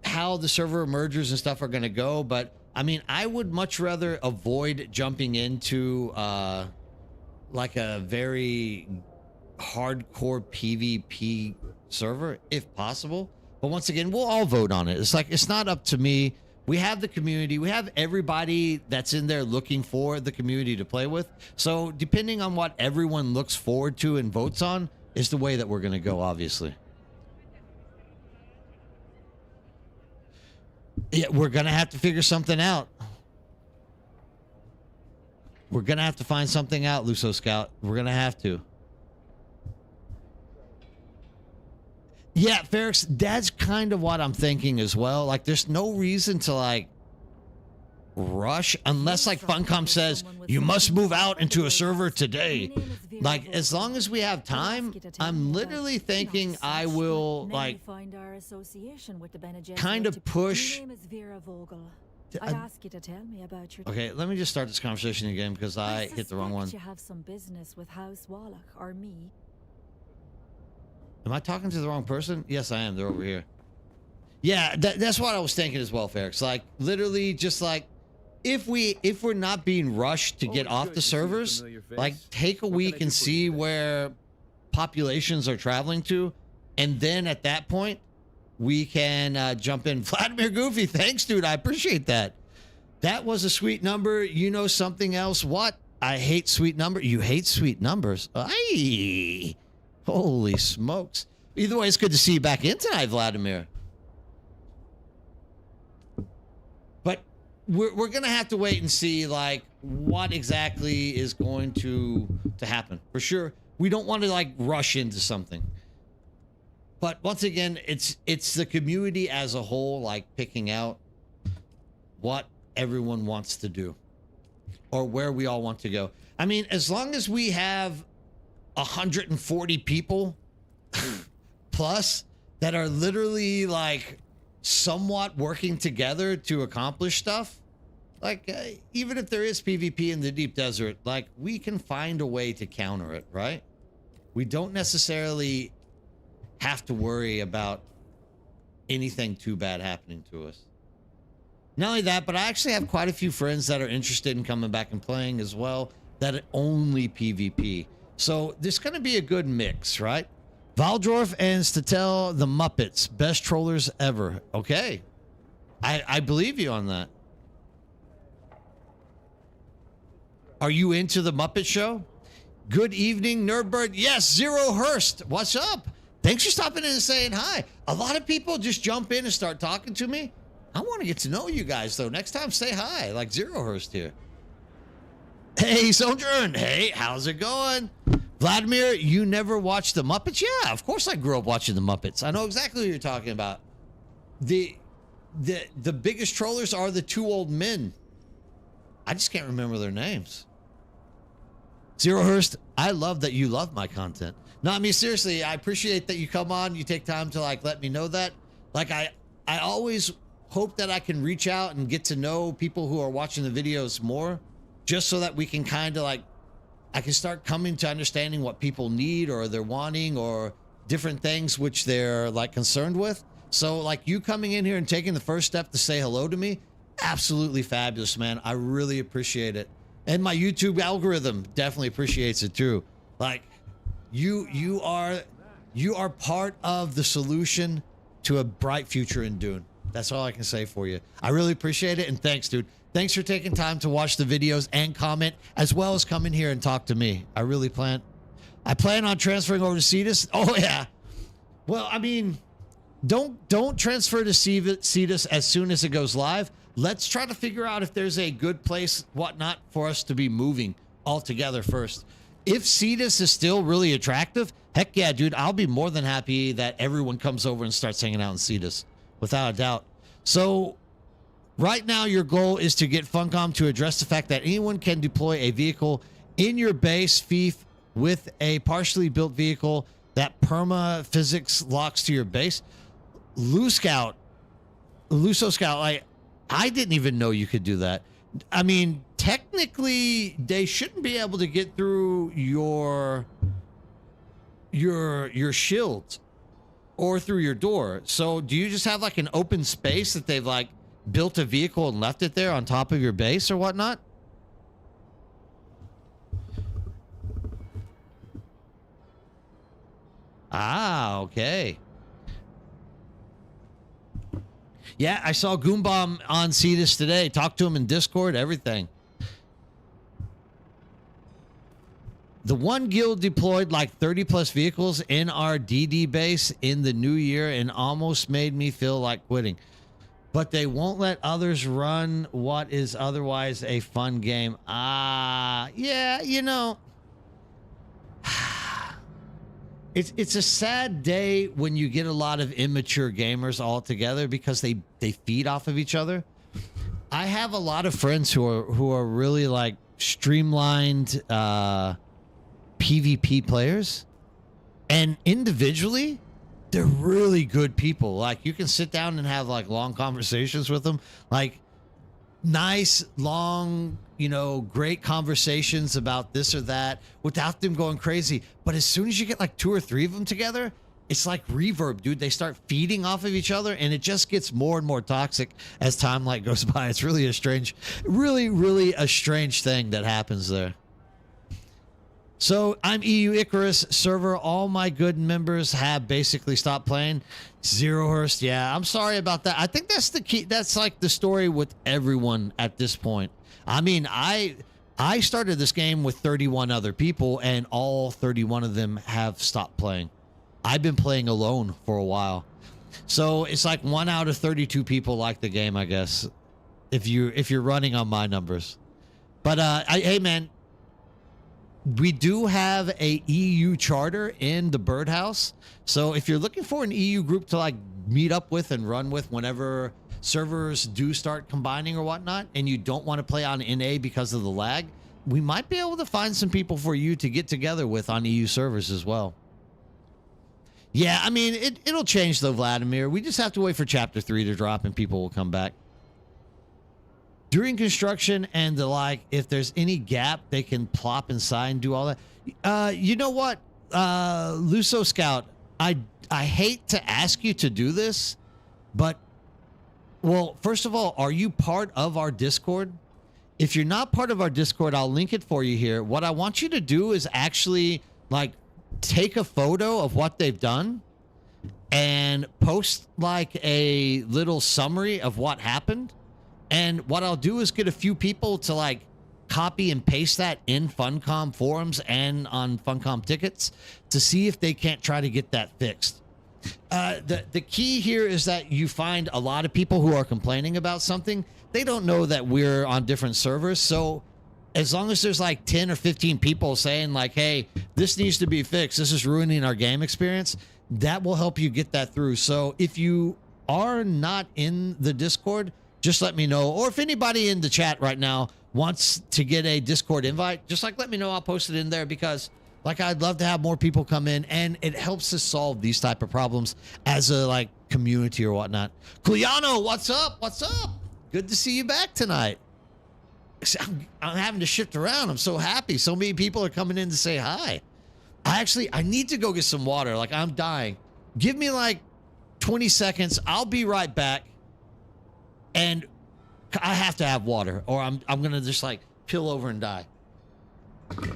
how the server mergers and stuff are going to go. But, I mean, I would much rather avoid jumping into, like, a very hardcore PvP server, if possible. But once again, we'll all vote on it. It's like, it's not up to me. We have the community. We have everybody that's in there looking for the community to play with. So depending on what everyone looks forward to and votes on is the way that we're going to go, obviously. Yeah, we're going to have to figure something out. We're going to have to find something out, Luso Scout. We're going to have to. Yeah, Ferrex, that's kind of what I'm thinking as well. Like, there's no reason to, like, rush unless, like, Funcom says, you must move out into a server today. Like, as long as we have time, I'm literally thinking I will, like, kind of push. Okay, let me just start this conversation again because I hit the wrong one. You have some business with House Wallach or me. Am I talking to the wrong person? Yes, I am. They're over here. Yeah, that's what I was thinking as well, Ferrex. Like, literally, just like, if we're not being rushed to get off the servers, like, take a week and see where populations are traveling to, and then at that point, we can jump in. Vladimir Goofy, thanks, dude. I appreciate that. That was a sweet number. You know something else? What? I hate sweet number. You hate sweet numbers. Aye. Holy smokes. Either way, it's good to see you back in tonight, Vladimir. But we're going to have to wait and see, like, what exactly is going to happen. For sure, we don't want to, like, rush into something. But once again, it's the community as a whole, like, picking out what everyone wants to do or where we all want to go. I mean, as long as we have 140 people plus that are literally like somewhat working together to accomplish stuff, like even if there is PvP in the deep desert, like we can find a way to counter it, right? We don't necessarily have to worry about anything too bad happening to us. Not only that, but I actually have quite a few friends that are interested in coming back and playing as well, that are only PvP. So there's going to be a good mix, right? Valdorf and Statel, the Muppets, best trollers ever. Okay. I believe you on that. Are you into the Muppet Show? Good evening, Nerdbird. Yes, Zero Hurst. What's up? Thanks for stopping in and saying hi. A lot of people just jump in and start talking to me. I want to get to know you guys, though. Next time, say hi, like Zerohurst here. Hey, Sojourn. Hey, how's it going? Vladimir, you never watched the Muppets? Yeah, of course I grew up watching the Muppets. I know exactly what you're talking about. The biggest trollers are the two old men. I just can't remember their names. Zerohurst, I love that you love my content. No, I mean, seriously, I appreciate that you come on. You take time to, like, let me know that. Like, I always hope that I can reach out and get to know people who are watching the videos more, just so that we can kind of, like, I can start coming to understanding what people need or they're wanting or different things which they're, like, concerned with. So, like, you coming in here and taking the first step to say hello to me, absolutely fabulous, man. I really appreciate it. And my YouTube algorithm definitely appreciates it too. Like, you are part of the solution to a bright future in Dune. That's all I can say for you. I really appreciate it, and thanks, dude. Thanks for taking time to watch the videos and comment, as well as come in here and talk to me. I plan on transferring over to Cetus. Oh yeah. Well, I mean, don't transfer to Cetus as soon as it goes live. Let's try to figure out if there's a good place, whatnot, for us to be moving all together first. If Cetus is still really attractive, heck yeah, dude, I'll be more than happy that everyone comes over and starts hanging out in Cetus, without a doubt. So right now, your goal is to get Funcom to address the fact that anyone can deploy a vehicle in your base, Fief, with a partially built vehicle that perma physics locks to your base. Luso Scout, I didn't even know you could do that. I mean, technically, they shouldn't be able to get through your shield or through your door. So do you just have like an open space that they've like built a vehicle and left it there on top of your base or whatnot? Ah, okay. Yeah, I saw Goombomb on Cetus today. Talked to him in Discord, everything. The one guild deployed like 30 plus vehicles in our DD base in the new year and almost made me feel like quitting. But they won't let others run what is otherwise a fun game. Yeah, you know. It's a sad day when you get a lot of immature gamers all together because they feed off of each other. I have a lot of friends who are really like streamlined PvP players, and individually they're really good people. Like, you can sit down and have like long conversations with them, like nice long, you know, great conversations about this or that without them going crazy. But as soon as you get like 2 or 3 of them together, it's like reverb, dude. They start feeding off of each other, and it just gets more and more toxic as time like goes by. It's really a strange, really a strange thing that happens there. So I'm EU Icarus server. All my good members have basically stopped playing. Zerohurst, yeah, I'm sorry about that. I think that's the key. That's like the story with everyone at this point. I mean, I started this game with 31 other people, and all 31 of them have stopped playing. I've been playing alone for a while. So it's like 1 out of 32 people like the game, I guess, if you're running on my numbers. But hey man, we do have a EU charter in the Birdhouse. So if you're looking for an EU group to like meet up with and run with whenever servers do start combining or whatnot, and you don't want to play on NA because of the lag, we might be able to find some people for you to get together with on EU servers as well. Yeah, I mean, it'll change though, Vladimir. We just have to wait for Chapter 3 to drop and people will come back. During construction and the like, if there's any gap, they can plop inside and do all that. You know what, Luso Scout, I hate to ask you to do this, but, well, first of all, are you part of our Discord? If you're not part of our Discord, I'll link it for you here. What I want you to do is actually, like, take a photo of what they've done and post, like, a little summary of what happened. And what I'll do is get a few people to like copy and paste that in Funcom forums and on Funcom tickets to see if they can't try to get that fixed. The key here is that you find a lot of people who are complaining about something. They don't know that we're on different servers. So as long as there's like 10 or 15 people saying like, hey, this needs to be fixed, this is ruining our game experience, that will help you get that through. So if you are not in the Discord, just let me know. Or if anybody in the chat right now wants to get a Discord invite, just like let me know. I'll post it in there, because like I'd love to have more people come in, and it helps us solve these type of problems as a like community or whatnot. Culiano, what's up? What's up? Good to see you back tonight. I'm having to shift around. I'm so happy. So many people are coming in to say hi. I need to go get some water. Like, I'm dying. Give me like 20 seconds. I'll be right back. And I have to have water, or I'm going to just like pill over and die. Okay.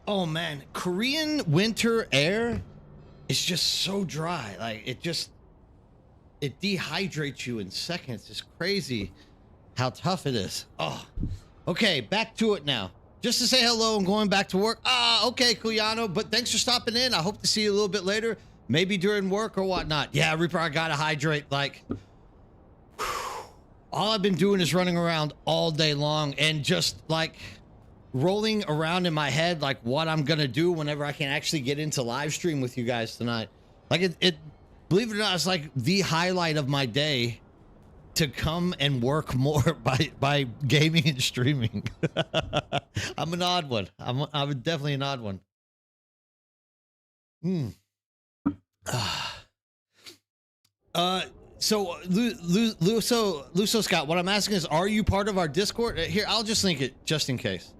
Oh man, Korean winter air is just so dry. Like it dehydrates you in seconds. It's crazy how tough it is. Oh, okay, back to it now. Just to say hello and going back to work. Okay, Cuyano, but thanks for stopping in. I hope to see you a little bit later, maybe during work or whatnot. Yeah, Reaper, I gotta hydrate. Like, all I've been doing is running around all day long and just like rolling around in my head like what I'm gonna do whenever I can actually get into live stream with you guys tonight. Like it believe it or not, it's like the highlight of my day to come and work more by gaming and streaming. I'm an odd one. I'm definitely an odd one. So Luso Scott, what I'm asking is, are you part of our Discord? Here, I'll just link it just in case.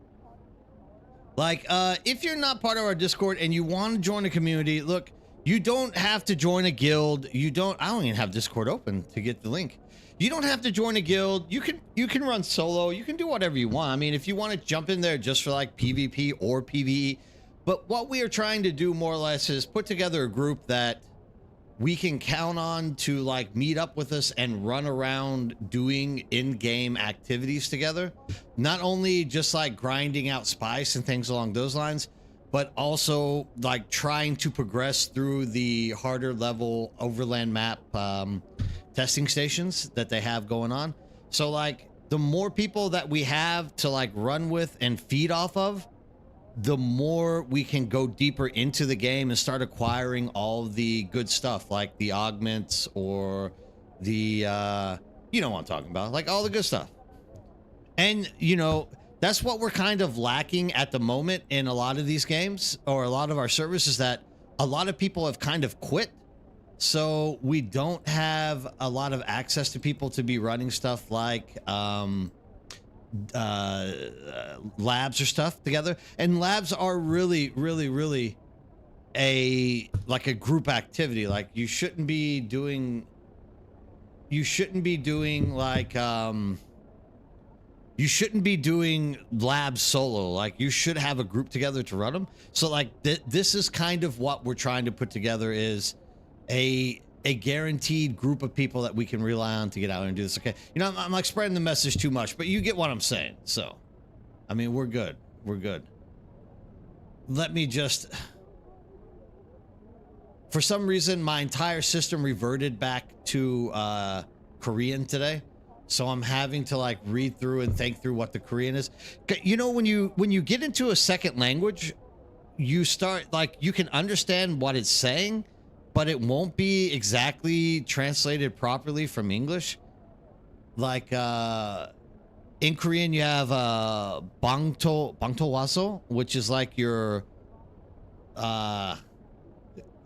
Like, if you're not part of our Discord and you want to join a community, look, you don't have to join a guild. I don't even have Discord open to get the link. You don't have to join a guild. You can run solo. You can do whatever you want. I mean, if you want to jump in there just for like PvP or PvE, but what we are trying to do more or less is put together a group that we can count on to like meet up with us and run around doing in-game activities together. Not only just like grinding out spice and things along those lines, but also like trying to progress through the harder level overland map testing stations that they have going on. So like the more people that we have to like run with and feed off of, the more we can go deeper into the game and start acquiring all the good stuff, like the augments or the you know what I'm talking about, like all the good stuff. And you know, that's what we're kind of lacking at the moment in a lot of these games, or a lot of our servers, is that a lot of people have kind of quit. So we don't have a lot of access to people to be running stuff like labs or stuff together. And labs are really a group activity. Like you shouldn't be doing labs solo. Like you should have a group together to run them. So like this is kind of what we're trying to put together, is a guaranteed group of people that we can rely on to get out and do this. Okay, you know, I'm like spreading the message too much, but you get what I'm saying. So I mean, we're good. Let me just, for some reason my entire system reverted back to Korean today. So I'm having to like read through and think through what the Korean is. You know, when you get into a second language, you start like you can understand what it's saying, but it won't be exactly translated properly from English. Like in Korean, you have bangto waso, which is like your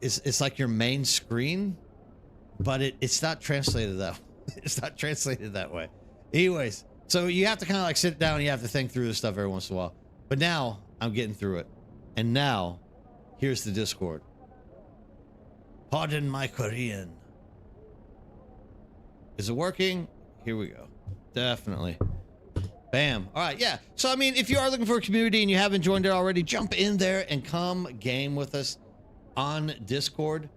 it's like your main screen, but it's not translated that it's not translated that way. Anyways, so you have to kind of like sit down and you have to think through this stuff every once in a while. But now I'm getting through it. And now here's the Discord. Pardon my Korean. Is it working? Here we go. Definitely. Bam. All right, yeah. So, I mean, if you are looking for a community and you haven't joined it already, jump in there and come game with us on Discord.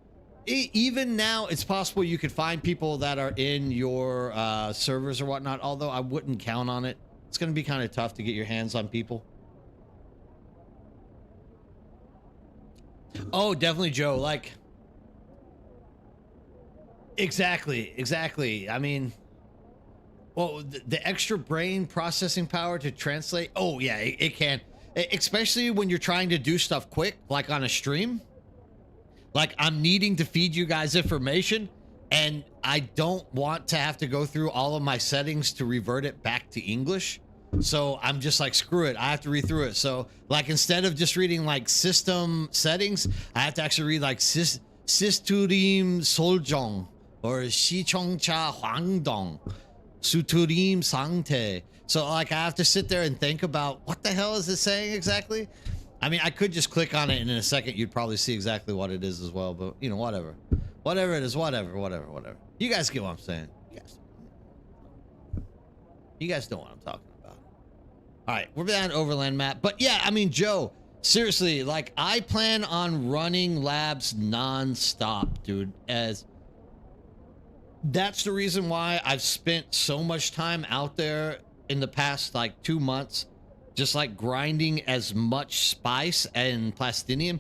Even now, it's possible you could find people that are in your servers or whatnot, although I wouldn't count on it. It's going to be kind of tough to get your hands on people. Oh, definitely, Joe. Like, exactly. I mean, well, the extra brain processing power to translate. Oh, yeah, it can. Especially when you're trying to do stuff quick, like on a stream. Like, I'm needing to feed you guys information, and I don't want to have to go through all of my settings to revert it back to English. So I'm just like, screw it. I have to read through it. So, like, instead of just reading, like, system settings, I have to actually read, like, Sisturim Soljong or Shichongcha Huangdong, Suturim Sangte. So, like, I have to sit there and think about what the hell is it saying exactly? I mean, I could just click on it, and in a second, you'd probably see exactly what it is as well. But, you know, whatever. Whatever it is, whatever. You guys get what I'm saying. You guys know what I'm talking about. All right, we're down overland map. But, yeah, I mean, Joe, seriously, like, I plan on running labs non-stop, dude. As that's the reason why I've spent so much time out there in the past, like, 2 months. Just like grinding as much spice and plastinium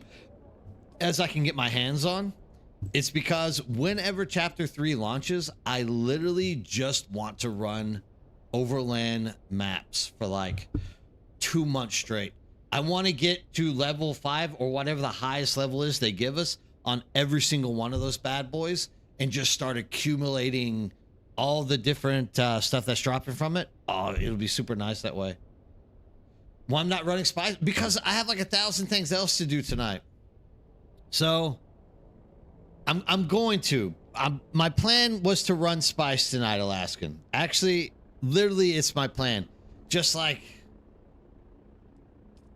as I can get my hands on. It's because whenever chapter 3 launches, I literally just want to run overland maps for like 2 months straight. I want to get to level 5 or whatever the highest level is they give us on every single one of those bad boys and just start accumulating all the different stuff that's dropping from it. Oh, it'll be super nice that way. Well, I'm not running spice because I have like 1,000 things else to do tonight. So I'm going to. My plan was to run spice tonight, Alaskan. Actually, literally, it's my plan. Just like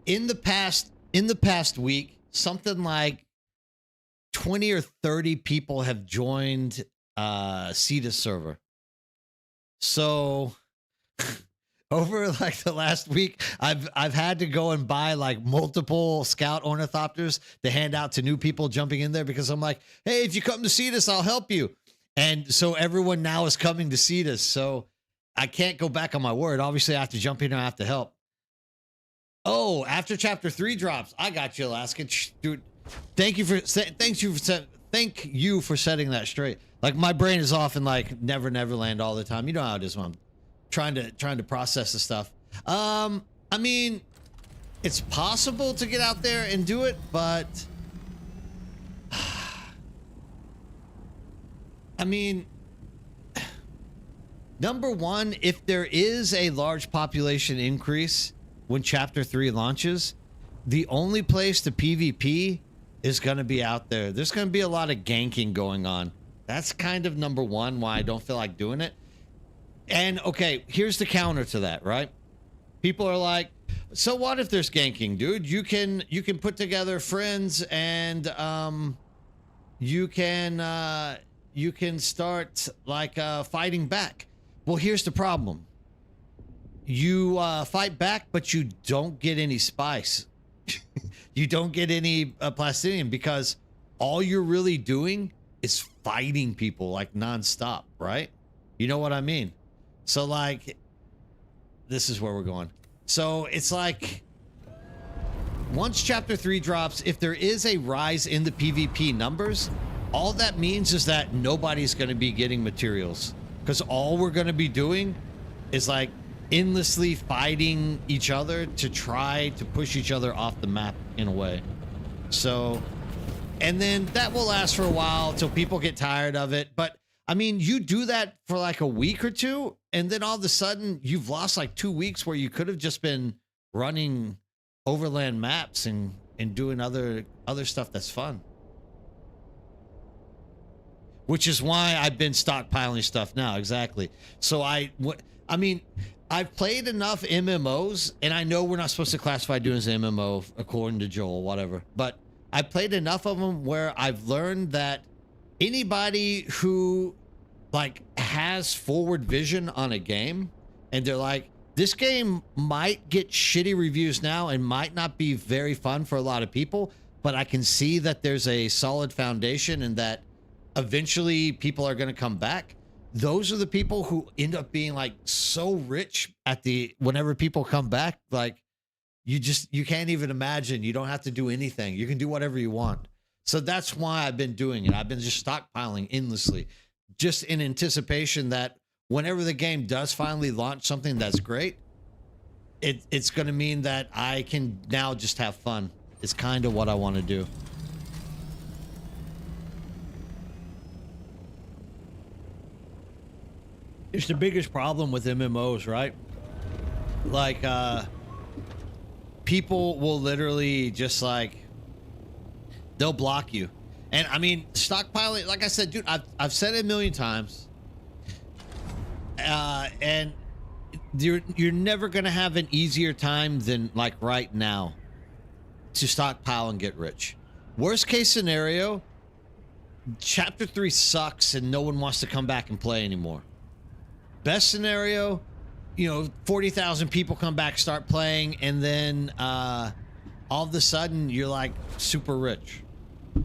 in the past week, something like 20 or 30 people have joined CETA server. So over like the last week, I've had to go and buy like multiple scout ornithopters to hand out to new people jumping in there because I'm like, hey, if you come to see this, I'll help you. And so everyone now is coming to see this. So I can't go back on my word. Obviously, I have to jump in and I have to help. Oh, after chapter 3 drops, I got you, Alaska. Dude, thank you for setting that straight. Like my brain is off in like Never Neverland all the time. You know how it is when I'm trying to process the stuff. I mean, it's possible to get out there and do it, but I mean, number one, if there is a large population increase when chapter 3 launches, the only place to PvP is going to be out there. There's going to be a lot of ganking going on. That's kind of number one why I don't feel like doing it. And okay, here's the counter to that, right? People are like, so what if there's ganking, dude? You can put together friends and you can start like fighting back. Well, here's the problem. You fight back, but you don't get any spice. You don't get any plastinium because all you're really doing is fighting people like nonstop, right? You know what I mean? So like, this is where we're going. So it's like, once chapter 3 drops, if there is a rise in the PvP numbers, all that means is that nobody's going to be getting materials. because all we're going to be doing is like endlessly fighting each other to try to push each other off the map in a way. So, and then that will last for a while till people get tired of it. But I mean, you do that for like a week or two, and then all of a sudden you've lost like 2 weeks where you could have just been running overland maps and doing other stuff that's fun. Which is why I've been stockpiling stuff now. Exactly. So I mean, I've played enough MMOs, and I know we're not supposed to classify Dune as an MMO according to Joel, whatever. But I played enough of them where I've learned that anybody who like has forward vision on a game, and they're like, this game might get shitty reviews now and might not be very fun for a lot of people, but I can see that there's a solid foundation and that eventually people are going to come back. Those are the people who end up being like so rich at the whenever people come back. Like you can't even imagine. You don't have to do anything. You can do whatever you want. So that's why I've been doing it. I've been just stockpiling endlessly, just in anticipation that whenever the game does finally launch something that's great, it's going to mean that I can now just have fun. It's kind of what I want to do. It's the biggest problem with MMOs, right? Like, people will literally just like, they'll block you. And I mean, stockpiling, like I said, dude, I've said it a million times. And you're never going to have an easier time than like right now to stockpile and get rich. Worst case scenario, chapter 3 sucks and no one wants to come back and play anymore. Best scenario, 40,000 people come back, start playing, and then all of a sudden you're like super rich.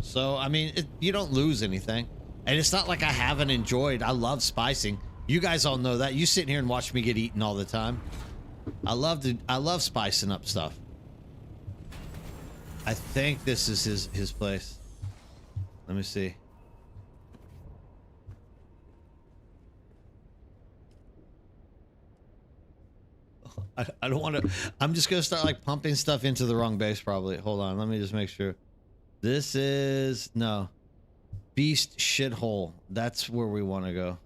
So, I mean, you don't lose anything. And it's not like I haven't enjoyed. I love spicing. You guys all know that. You sit here and watch me get eaten all the time. I love spicing up stuff. I think this is his place. Let me see. I don't want to. I'm just going to start like pumping stuff into the wrong base probably. Hold on. Let me just make sure. This is no Beast shithole. That's where we want to go.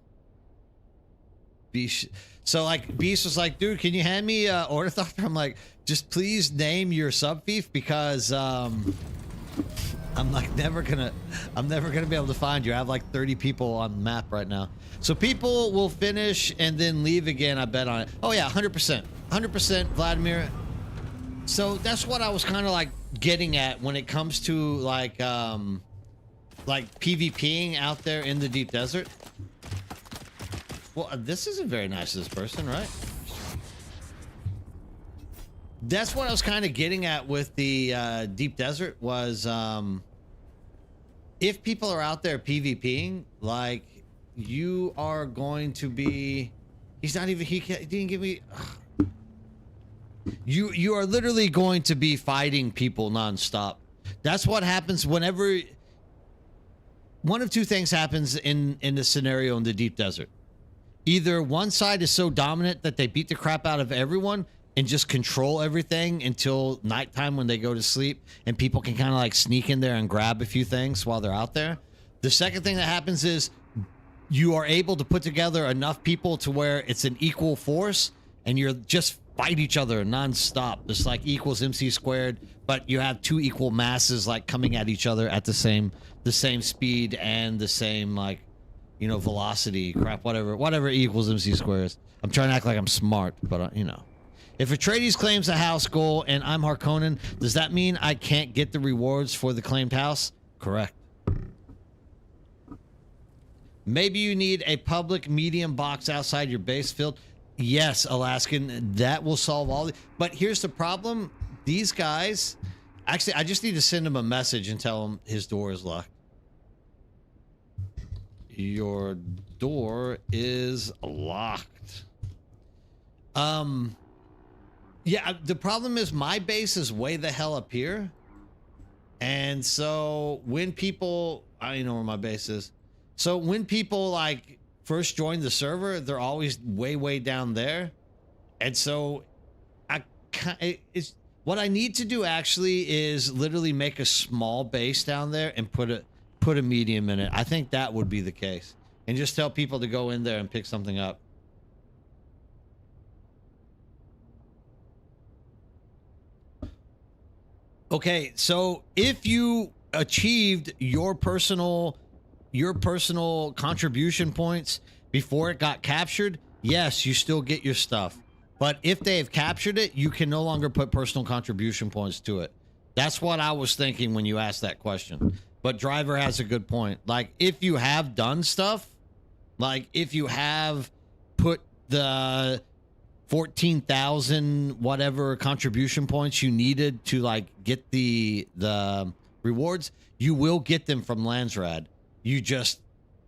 Beast. So like Beast was like, dude, can you hand me Ornithopter? I'm like, just please name your sub thief because I'm like never gonna be able to find you. I have like 30 people on the map right now. So people will finish and then leave again. I bet on it. Oh yeah, 100%, Vladimir. So that's what I was kind of like getting at when it comes to like PvPing out there in the deep desert. Well, this isn't very nice of this person, right? That's what I was kind of getting at with the deep desert was if people are out there PvPing, like you are going to be. He's not even. He didn't give me. You are literally going to be fighting people nonstop. That's what happens whenever. One of two things happens in the scenario in the deep desert. Either one side is so dominant that they beat the crap out of everyone and just control everything until nighttime when they go to sleep, and people can kind of like sneak in there and grab a few things while they're out there. The second thing that happens is you are able to put together enough people to where it's an equal force and you're just fight each other nonstop. It's like equals MC squared, but you have two equal masses like coming at each other at the same speed and the same like, velocity, crap, whatever equals MC squares. I'm trying to act like I'm smart, but If Atreides claims a house goal and I'm Harkonnen, does that mean I can't get the rewards for the claimed house? Correct. Maybe you need a public medium box outside your base filled. Yes, Alaskan, that will solve all the. But here's the problem. These guys, actually, I just need to send him a message and tell him his door is locked. Your door is locked. Yeah, the problem is my base is way the hell up here. And so when people, I don't know where my base is. So when people like first join the server, they're always way down there. And so it's what I need to do actually is literally make a small base down there and put a medium in it. I think that would be the case. And just tell people to go in there and pick something up. Okay, so if you achieved your personal contribution points before it got captured, yes, you still get your stuff. But if they have captured it, you can no longer put personal contribution points to it. That's what I was thinking when you asked that question. But Driver has a good point. Like, if you have done stuff, like if you have put the 14,000 whatever contribution points you needed to like get the rewards, you will get them from Landsrad. You just,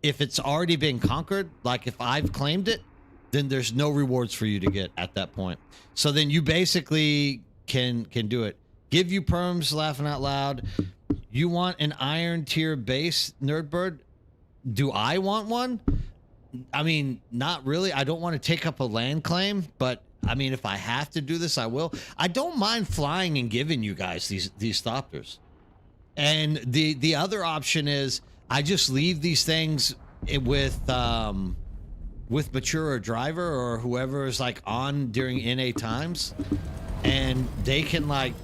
if it's already been conquered, like if I've claimed it, then there's no rewards for you to get at that point. So then you basically can do it. Give you perms, laughing out loud. You want an iron tier base, Nerdbird? Do I want one? I mean, not really. I don't want to take up a land claim, but I mean, if I have to do this, I will. I don't mind flying and giving you guys these Thopters. And the other option is I just leave these things with Mature or Driver or whoever is like on during NA times, and they can like,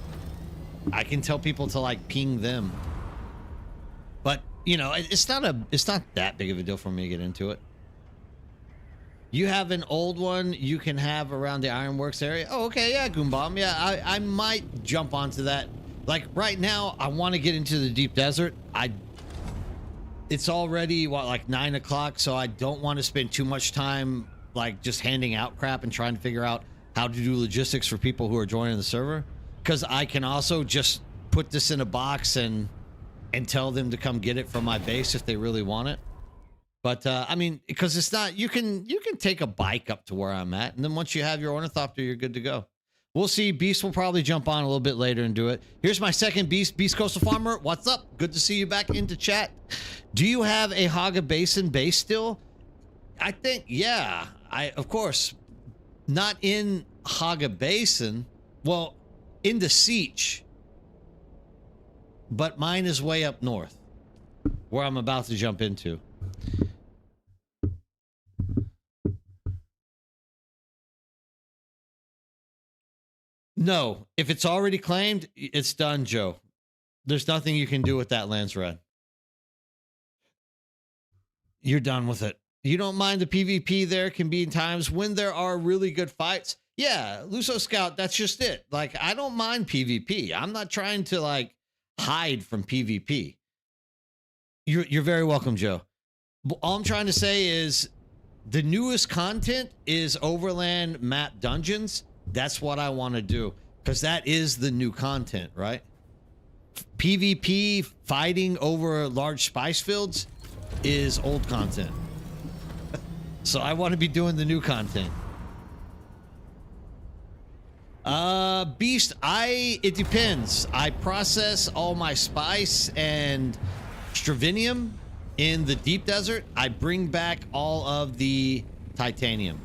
I can tell people to like ping them. But you know, it's not that big of a deal for me to get into it. You have an old one you can have around the Ironworks area. Oh, okay, yeah, Goombomb. Yeah, I might jump onto that. Like right now, I want to get into the deep desert. It's already what, like 9 o'clock, so I don't want to spend too much time like just handing out crap and trying to figure out how to do logistics for people who are joining the server. Because I can also just put this in a box and tell them to come get it from my base if they really want it. But I mean, because it's not, you can take a bike up to where I'm at, and then once you have your ornithopter, you're good to go. We'll see. Beast will probably jump on a little bit later and do it. Here's my second Beast Coastal Farmer. What's up? Good to see you back into chat. Do you have a Haga Basin base still? I think, yeah. Of course, not in Haga Basin. Well, in the Siege. But mine is way up north, where I'm about to jump into. No, if it's already claimed, it's done, Joe. There's nothing you can do with that Landsrad. You're done with it. You don't mind the PvP. There can be times when there are really good fights. Yeah, Luso Scout, that's just it. Like, I don't mind PvP. I'm not trying to, like, hide from PvP. You're very welcome, Joe. All I'm trying to say is the newest content is Overland Map Dungeons. That's what I want to do, because that is the new content, right? PvP fighting over large spice fields is old content. So I want to be doing the new content. Beast, it depends. I process all my spice and stravinium in the deep desert. I bring back all of the titanium.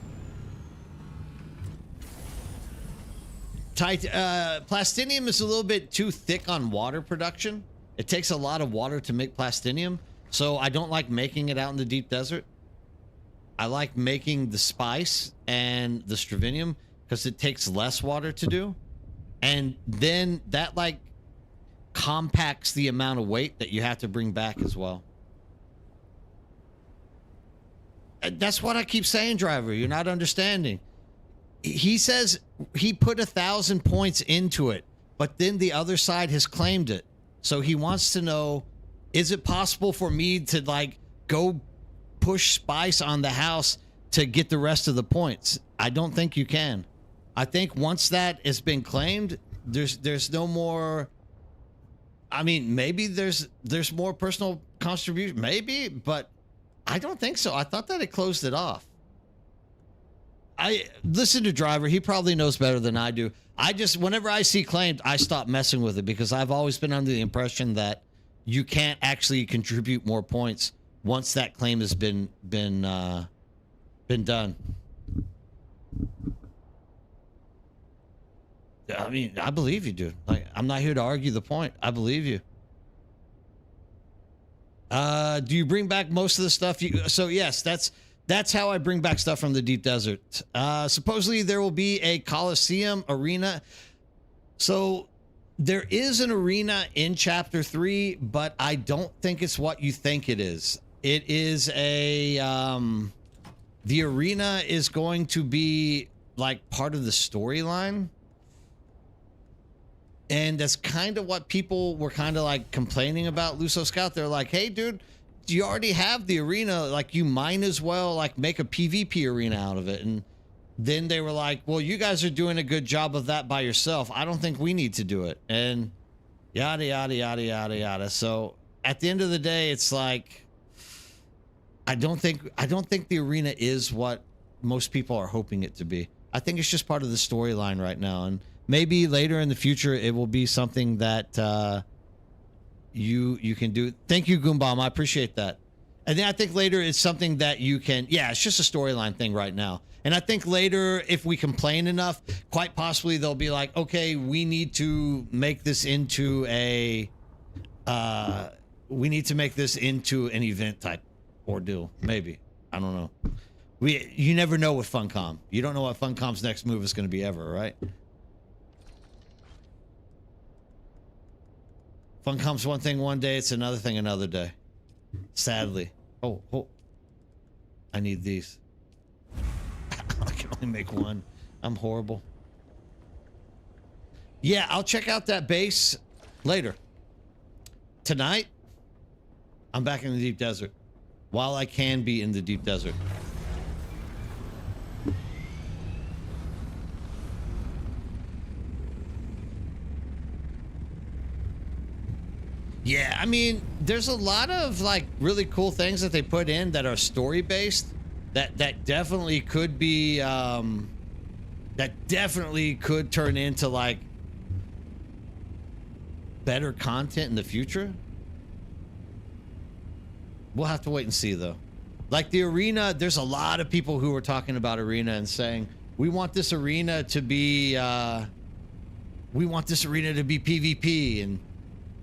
Plastinium is a little bit too thick on water production. It takes a lot of water to make plastinium, so I don't like making it out in the deep desert. I like making the spice and the stravinium because it takes less water to do, and then that like compacts the amount of weight that you have to bring back as well. That's what I keep saying, Driver. You're not understanding. He says he put 1,000 points into it, but then the other side has claimed it. So he wants to know, is it possible for me to like go push spice on the house to get the rest of the points? I don't think you can. I think once that has been claimed, there's no more. I mean, maybe there's more personal contribution, maybe, but I don't think so. I thought that it closed it off. I listen to Driver. He probably knows better than I do. I just, whenever I see claimed, I stop messing with it because I've always been under the impression that you can't actually contribute more points once that claim has been Been done. I mean, I believe you, dude. Like, I'm not here to argue the point. I believe you. Do you bring back most of the stuff? So yes, that's how I bring back stuff from the deep desert. Supposedly there will be a Coliseum arena. So there is an arena in chapter 3, but I don't think it's what you think it is. It is a, the arena is going to be like part of the storyline. And that's kind of what people were kind of like complaining about Luso Scout. They're like, hey, dude, you already have the arena. Like, you might as well like make a PvP arena out of it. And then they were like, well, you guys are doing a good job of that by yourself. I don't think we need to do it. And yada, yada, yada, yada, yada. So at the end of the day, it's like, I don't think the arena is what most people are hoping it to be. I think it's just part of the storyline right now. And maybe later in the future, it will be something that you can do. Thank you, Goombomb. I appreciate that. And then I think later it's something that you can, yeah, it's just a storyline thing right now. And I think later, if we complain enough, quite possibly they'll be like, okay, we need to make this into a, we need to make this into an event type ordeal. Maybe. I don't know. You never know with Funcom. You don't know what Funcom's next move is going to be ever, right? Funcom's one thing one day, it's another thing another day. Sadly. Oh. I need these. I can only make one. I'm horrible. Yeah, I'll check out that base later. Tonight, I'm back in the deep desert. While I can be in the deep desert. Yeah, I mean, there's a lot of like really cool things that they put in that are story based that definitely could be that definitely could turn into like better content in the future. We'll have to wait and see though. Like the arena, there's a lot of people who are talking about arena and saying, we want this arena to be PvP, and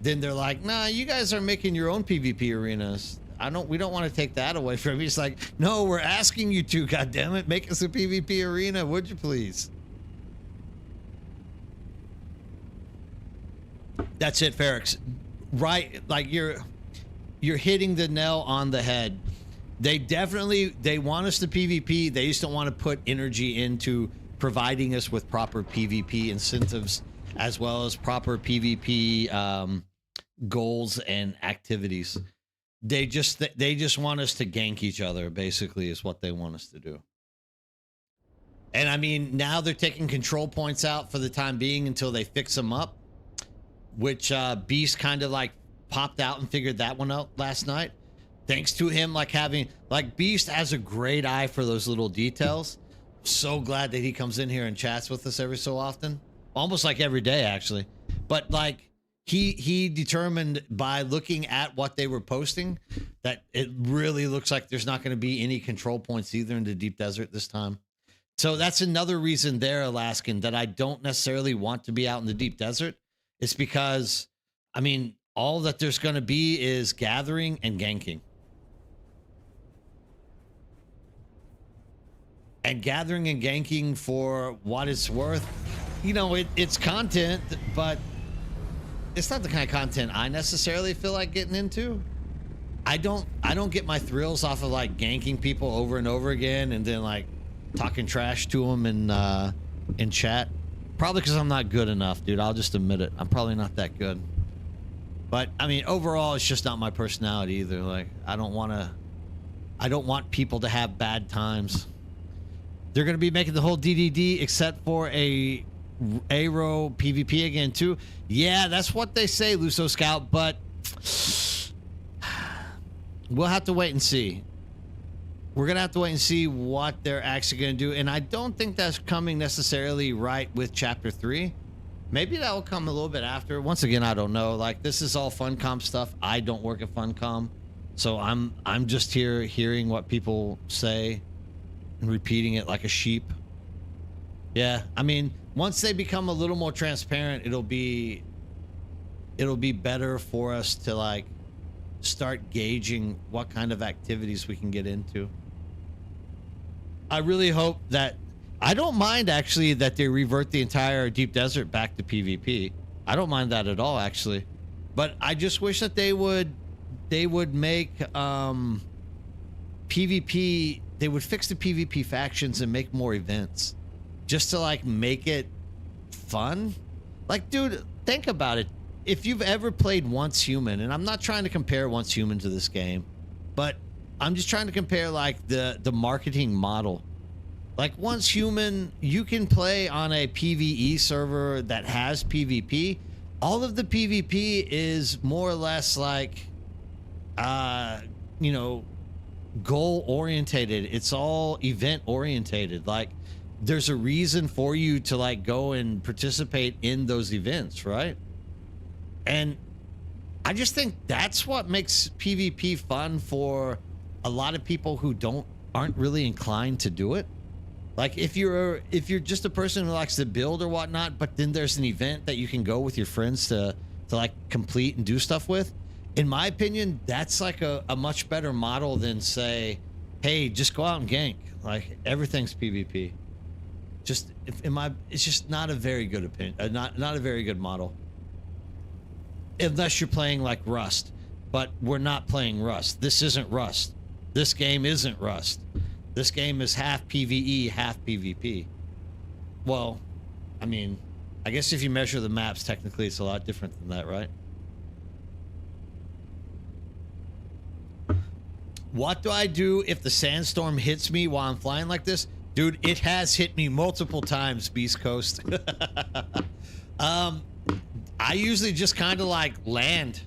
then they're like, nah, you guys are making your own PvP arenas. We don't want to take that away from you. It's like, no, we're asking you to, goddammit, make us a PvP arena, would you please? That's it, Ferrex. Right, like you're hitting the nail on the head. They want us to PvP. They just don't want to put energy into providing us with proper PvP incentives as well as proper PvP goals and activities. They just want us to gank each other, basically, is what they want us to do. And I mean, now they're taking control points out for the time being until they fix them up, which Beast kind of like popped out and figured that one out last night. Thanks to him like Beast has a great eye for those little details. So glad that he comes in here and chats with us every so often. Almost like every day, actually. But like he determined by looking at what they were posting that it really looks like there's not going to be any control points either in the deep desert this time. So that's another reason there, Alaskan, that I don't necessarily want to be out in the deep desert. It's because, I mean, all that there's going to be is gathering and ganking. And gathering and ganking, for what it's worth, you know, it's content, but it's not the kind of content I necessarily feel like getting into. I don't get my thrills off of like ganking people over and over again and then like talking trash to them in chat. Probably because I'm not good enough, dude. I'll just admit it. I'm probably not that good. But I mean, overall, it's just not my personality either. Like, I don't want people to have bad times. They're going to be making the whole DDD except for a Aero PvP again too. Yeah, that's what they say, Luso Scout, but we'll have to wait and see. We're going to have to wait and see what they're actually going to do. And I don't think that's coming necessarily right with Chapter 3. Maybe that will come a little bit after. Once again, I don't know. Like, this is all Funcom stuff. I don't work at Funcom. So I'm just here hearing what people say and repeating it like a sheep. Yeah, I mean, once they become a little more transparent, it'll be better for us to like start gauging what kind of activities we can get into. I really hope that I don't mind actually that they revert the entire deep desert back to PvP. I don't mind that at all actually. But I just wish that they would make PvP, they would fix the PvP factions and make more events just to like make it fun. Like, dude, think about it. If you've ever played Once Human, and I'm not trying to compare Once Human to this game, but I'm just trying to compare like the marketing model. Like Once Human, you can play on a PvE server that has PvP. All of the PvP is more or less like, you know, goal orientated. It's all event orientated. Like there's a reason for you to like go and participate in those events, right? And I just think that's what makes PvP fun for a lot of people who aren't really inclined to do it. Like if you're just a person who likes to build or whatnot, but then there's an event that you can go with your friends to like complete and do stuff with. In my opinion, that's like a much better model than say, hey, just go out and gank. Like everything's PvP. It's just not a very good opinion. Not a very good model. Unless you're playing like Rust, but we're not playing Rust. This isn't Rust. This game isn't Rust. This game is half PvE, half PvP. Well, I mean, I guess if you measure the maps, technically it's a lot different than that, right? What do I do if the sandstorm hits me while I'm flying like this? Dude, it has hit me multiple times, Beast Coast. I usually just kind of like land.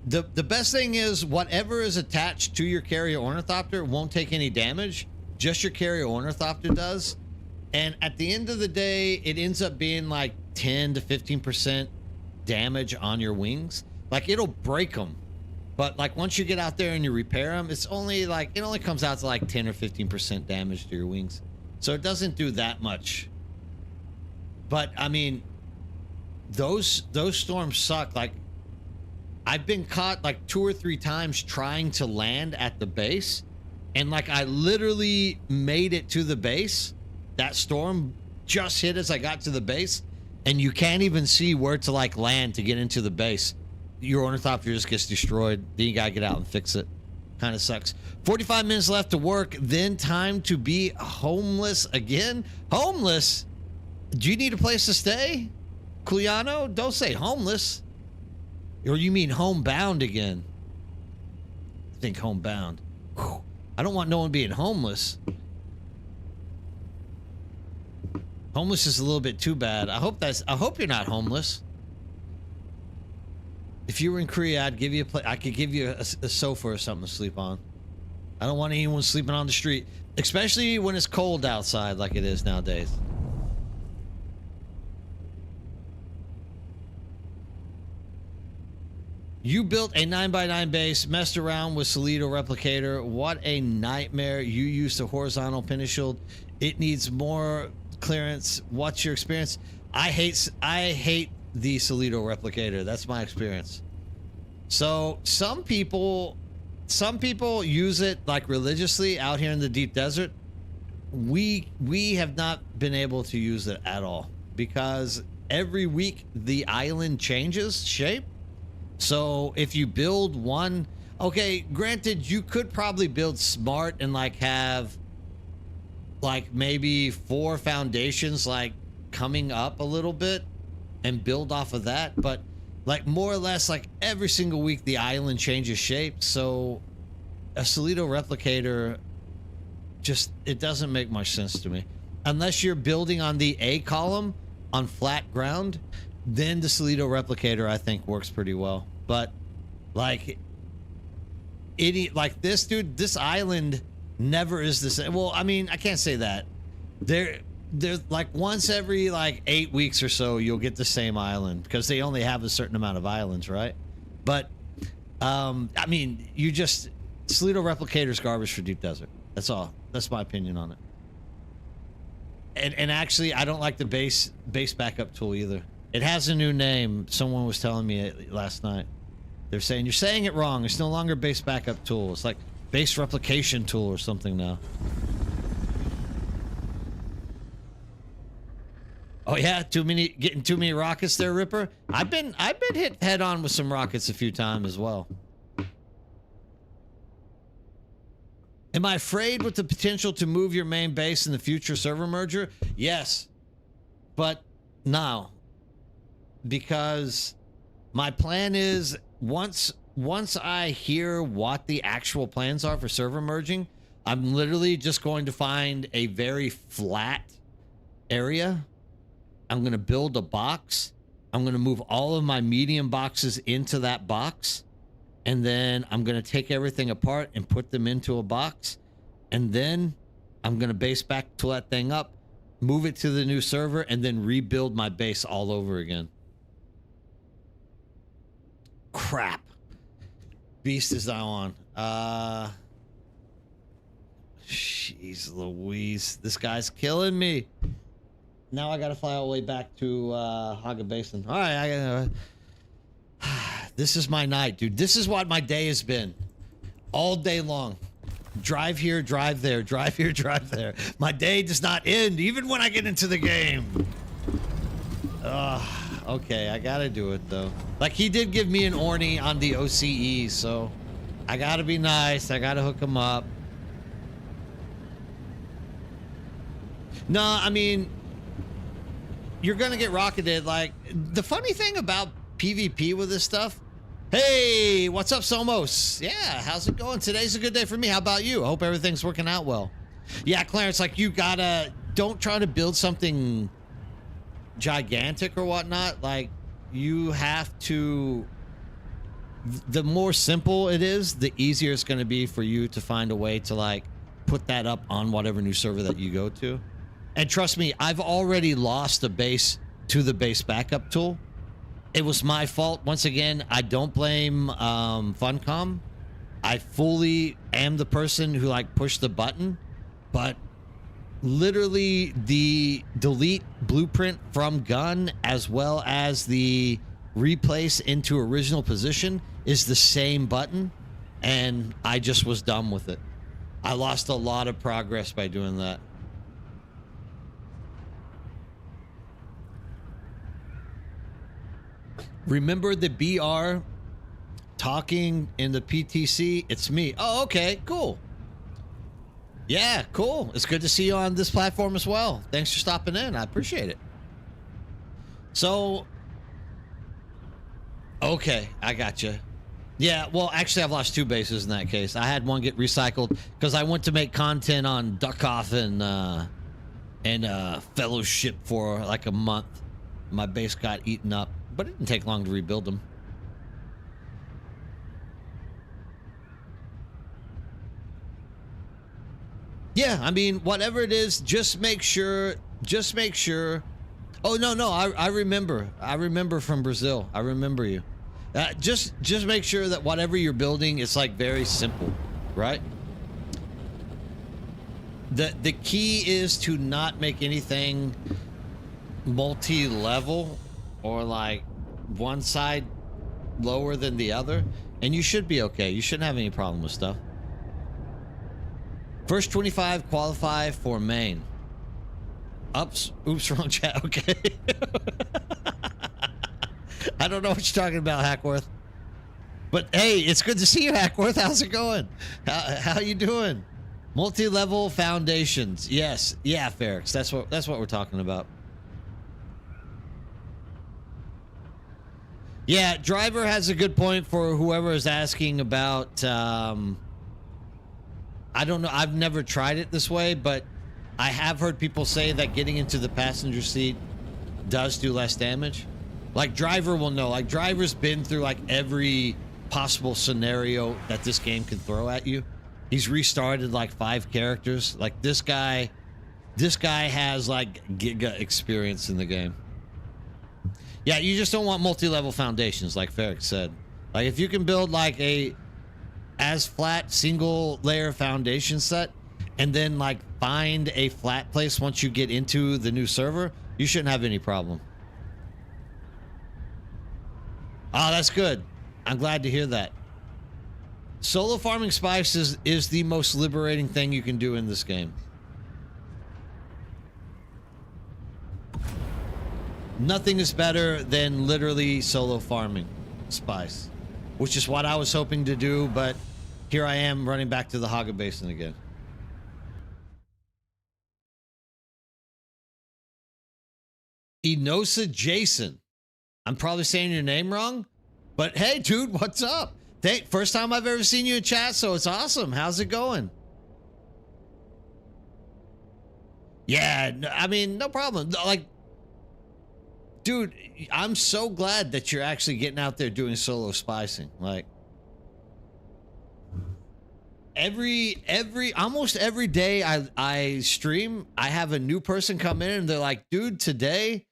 The best thing is whatever is attached to your carrier ornithopter won't take any damage. Just your carrier ornithopter does. And at the end of the day, it ends up being like 10 to 15% damage on your wings. Like it'll break them. But like once you get out there and you repair them, it only comes out to like 10 or 15% damage to your wings. So it doesn't do that much. But I mean, those storms suck. Like I've been caught like 2 or 3 times trying to land at the base, and like I literally made it to the base. That storm just hit as I got to the base, and you can't even see where to like land to get into the base. Your ornithopter just gets destroyed. Then you gotta get out and fix it. Kind of sucks. 45 minutes left to work, then time to be homeless again. Homeless? Do you need a place to stay? Culiano, don't say homeless. Or you mean homebound again? I think homebound. Whew. I don't want no one being homeless. Homeless is a little bit too bad. I hope you're not homeless. If you were in Korea, I could give you a sofa or something to sleep on. I don't want anyone sleeping on the street, especially when it's cold outside like it is nowadays. You built a 9x9 base, messed around with Solido Replicator. What a nightmare. You used a horizontal pin shield. It needs more clearance. What's your experience? I hate the Solido Replicator. That's my experience. So some people use it like religiously out here in the deep desert. We have not been able to use it at all because every week the island changes shape. So if you build one, okay, granted, you could probably build smart and like have like maybe 4 foundations like coming up a little bit and build off of that. But like more or less like every single week the island changes shape. So a Solido Replicator it doesn't make much sense to me. Unless you're building on the A column on flat ground, then the Solido Replicator I think works pretty well. But like this dude, this island never is the same. Well, I mean, I can't say that. There's like once every like 8 weeks or so you'll get the same island because they only have a certain amount of islands, right? But I mean, Solido Replicator's garbage for deep desert. That's all. That's my opinion on it. And actually, I don't like the base backup tool either. It has a new name. Someone was telling me it last night. They're saying, you're saying it wrong. It's no longer base backup tool. It's like base replication tool or something now. Oh yeah, getting too many rockets there, Ripper. I've been hit head on with some rockets a few times as well. Am I afraid with the potential to move your main base in the future server merger? Yes, but no, because my plan is once I hear what the actual plans are for server merging, I'm literally just going to find a very flat area. I'm going to build a box. I'm going to move all of my medium boxes into that box. And then I'm going to take everything apart and put them into a box. And then I'm going to base back to that thing up, move it to the new server, and then rebuild my base all over again. Crap. Beast is now on. Jeez Louise. This guy's killing me. Now I got to fly all the way back to Haga Basin. All right, this is my night, dude. This is what my day has been. All day long. Drive here, drive there, drive here, drive there. My day does not end, even when I get into the game. Okay, I gotta do it, though. Like, he did give me an Orny on the OCE, so I gotta be nice. I gotta hook him up. No, I mean, you're gonna get rocketed. Like, the funny thing about PvP with this stuff, hey, what's up, Somos? Yeah, how's it going? Today's a good day for me. How about you? I hope everything's working out well. Yeah, Clarence, like, you gotta, don't try to build something gigantic or whatnot. Like, you have to, the more simple it is, the easier it's going to be for you to find a way to, like, put that up on whatever new server that you go to. And trust me, I've already lost a base to the base backup tool. It was my fault. Once again, I don't blame Funcom. I fully am the person who, like, pushed the button, but literally the delete blueprint from gun as well as the replace into original position is the same button, and I just was dumb with it. I lost a lot of progress by doing that. Remember the BR talking in the PTC? It's me. Oh, okay, cool. Yeah, cool. It's good to see you on this platform as well. Thanks for stopping in. I appreciate it. So, okay, I got you. Yeah, well, actually, I've lost two bases in that case. I had one get recycled because I went to make content on Duck Off and Fellowship for like a month. My base got eaten up, but it didn't take long to rebuild them. Yeah, I mean, whatever it is, just make sure. Oh, no, I remember from Brazil. I remember you. Just make sure that whatever you're building is, like, very simple, right? The key is to not make anything multi-level or, like, one side lower than the other, and you should be okay. You shouldn't have any problem with stuff. First 25 qualify for main. Oops, wrong chat. Okay. I don't know what you're talking about, Hackworth. But hey, it's good to see you, Hackworth. How's it going? How you doing? Multi-level foundations. Yes. Yeah, Ferrix. That's what we're talking about. Yeah, Driver has a good point for whoever is asking about I don't know. I've never tried it this way, but I have heard people say that getting into the passenger seat does do less damage. Like, Driver will know. Like, Driver's been through, like, every possible scenario that this game can throw at you. He's restarted, like, 5 characters. Like, this guy has, like, giga experience in the game. Yeah, you just don't want multi-level foundations, like Ferric said. Like, if you can build, like, a as flat single layer foundation set, and then like find a flat place once you get into the new server, you shouldn't have any problem. Oh, that's good. I'm glad to hear that. Solo farming spices is the most liberating thing you can do in this game. Nothing is better than literally solo farming spice, which is what I was hoping to do, but here I am running back to the Haga Basin again. Enosa Jason. I'm probably saying your name wrong, but hey, dude, what's up? First time I've ever seen you in chat, so it's awesome. How's it going? Yeah, I mean, no problem. Like, dude, I'm so glad that you're actually getting out there doing solo spicing. Like, almost every day I stream, I have a new person come in and they're like, dude, today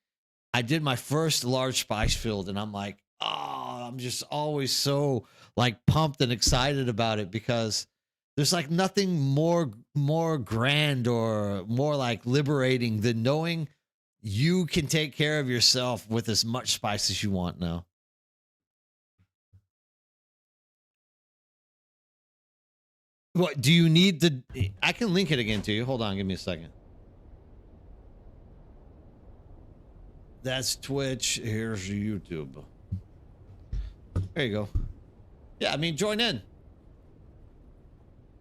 I did my first large spice field, and I'm like, oh, I'm just always so like pumped and excited about it, because there's like nothing more grand or more like liberating than knowing you can take care of yourself with as much spice as you want now. What do you need? I can link it again to you. Hold on, give me a second. That's Twitch. Here's YouTube. There you go. Yeah, I mean, join in.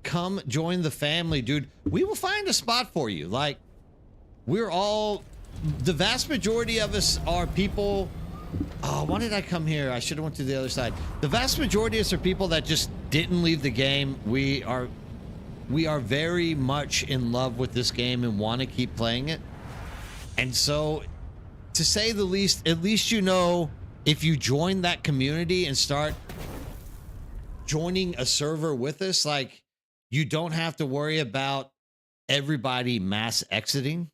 Come join the family, dude. We will find a spot for you. Like, we're all, the vast majority of us are people. Oh, why did I come here? I should have went to the other side. The vast majority of us are people that just didn't leave the game. We are very much in love with this game and want to keep playing it. And so, to say the least, at least you know, if you join that community and start joining a server with us, like, you don't have to worry about everybody mass exiting.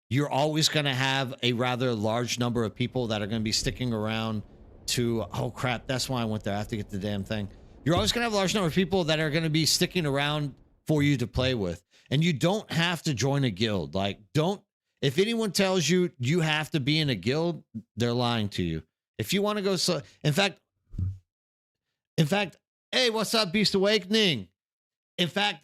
You're always going to have a rather large number of people that are going to be sticking around to, oh crap, that's why I went there. I have to get the damn thing. You're always going to have a large number of people that are going to be sticking around for you to play with. And you don't have to join a guild. Like, if anyone tells you you have to be in a guild, they're lying to you. If you want to go, so in fact, hey, what's up, Beast Awakening? In fact,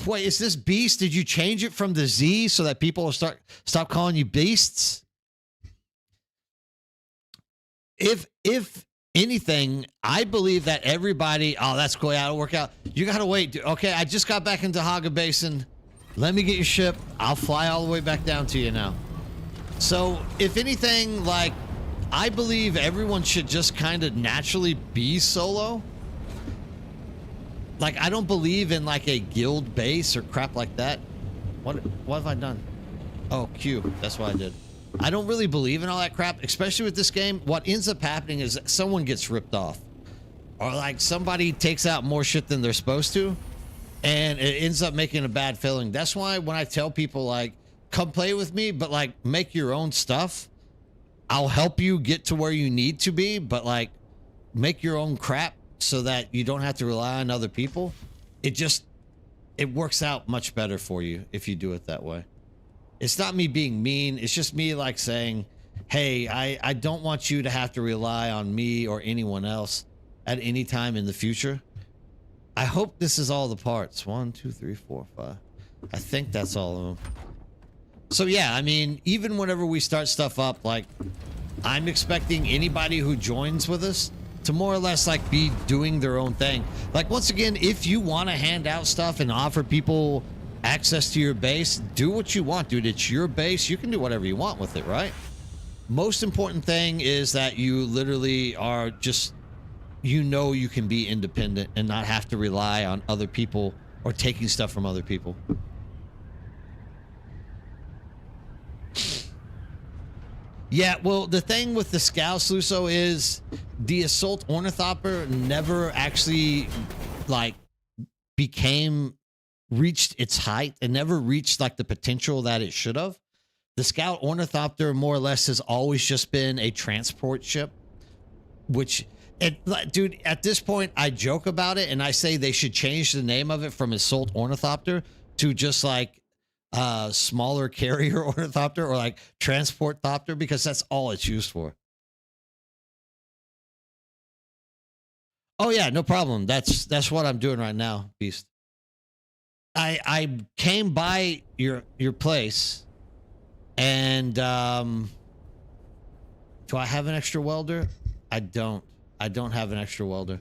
wait, is this Beast? Did you change it from the Z so that people will stop calling you beasts? If anything, I believe that everybody, oh, that's cool. Yeah, it'll work out. You got to wait. Okay, I just got back into Haga Basin. Let me get your ship. I'll fly all the way back down to you now. So if anything, like, I believe everyone should just kind of naturally be solo. Like, I don't believe in like a guild base or crap like that. What have I done? Oh, Q. That's what I did. I don't really believe in all that crap, especially with this game. What ends up happening is someone gets ripped off, or like somebody takes out more shit than they're supposed to, and it ends up making a bad feeling. That's why when I tell people, like, come play with me, but like make your own stuff, I'll help you get to where you need to be, but like make your own crap so that you don't have to rely on other people. It works out much better for you if you do it that way. It's not me being mean. It's just me like saying, hey, I don't want you to have to rely on me or anyone else at any time in the future. I hope this is all the parts. 1, 2, 3, 4, 5. I think that's all of them. So yeah, I mean, even whenever we start stuff up, like, I'm expecting anybody who joins with us to more or less like be doing their own thing. Like, once again, if you want to hand out stuff and offer people access to your base, do what you want, dude. It's your base. You can do whatever you want with it, right? Most important thing is that you literally are just, you know, you can be independent and not have to rely on other people or taking stuff from other people. Yeah, well, the thing with the Scouse, Luso, is the Assault Ornithopter never actually, like, reached its height. It never reached, like, the potential that it should have. The Scout Ornithopter, more or less, has always just been a transport ship, which, dude, at this point, I joke about it, and I say they should change the name of it from Assault Ornithopter to just like smaller carrier ornithopter or like transport thopter, because that's all it's used for. Oh yeah, no problem. That's what I'm doing right now, Beast. I came by your place, and do I have an extra welder? I don't have an extra welder.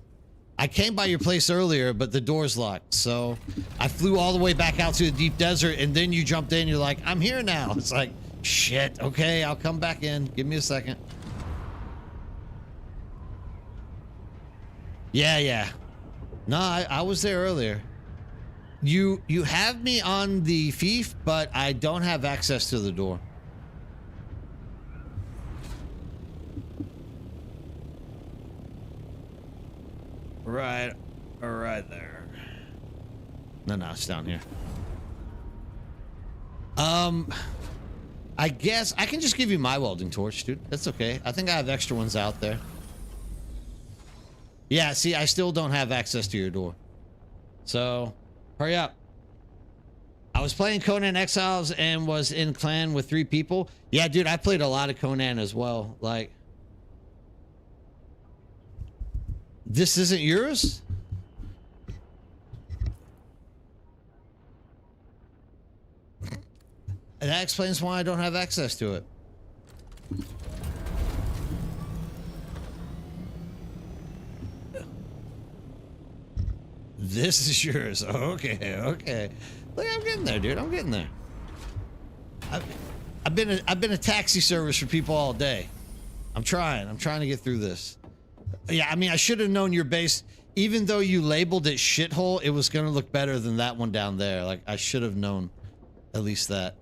I came by your place earlier, but the door's locked, so I flew all the way back out to the deep desert, and then you jumped in. You're like, I'm here now. It's like, shit. Okay, I'll come back in. Give me a second. Yeah. No, I was there earlier. You have me on the fief, but I don't have access to the door. Right there. No, it's down here. I guess I can just give you my welding torch, dude. That's okay. I think I have extra ones out there. Yeah, see, I still don't have access to your door. So, hurry up. I was playing Conan Exiles and was in clan with 3 people. Yeah, dude, I played a lot of Conan as well. Like, this isn't yours? That explains why I don't have access to it. This is yours. Okay. Look, I'm getting there, dude. I'm getting there. I've been a taxi service for people all day. I'm trying to get through this. Yeah, I mean, I should have known your base. Even though you labeled it shithole, it was gonna look better than that one down there. Like, I should have known at least that.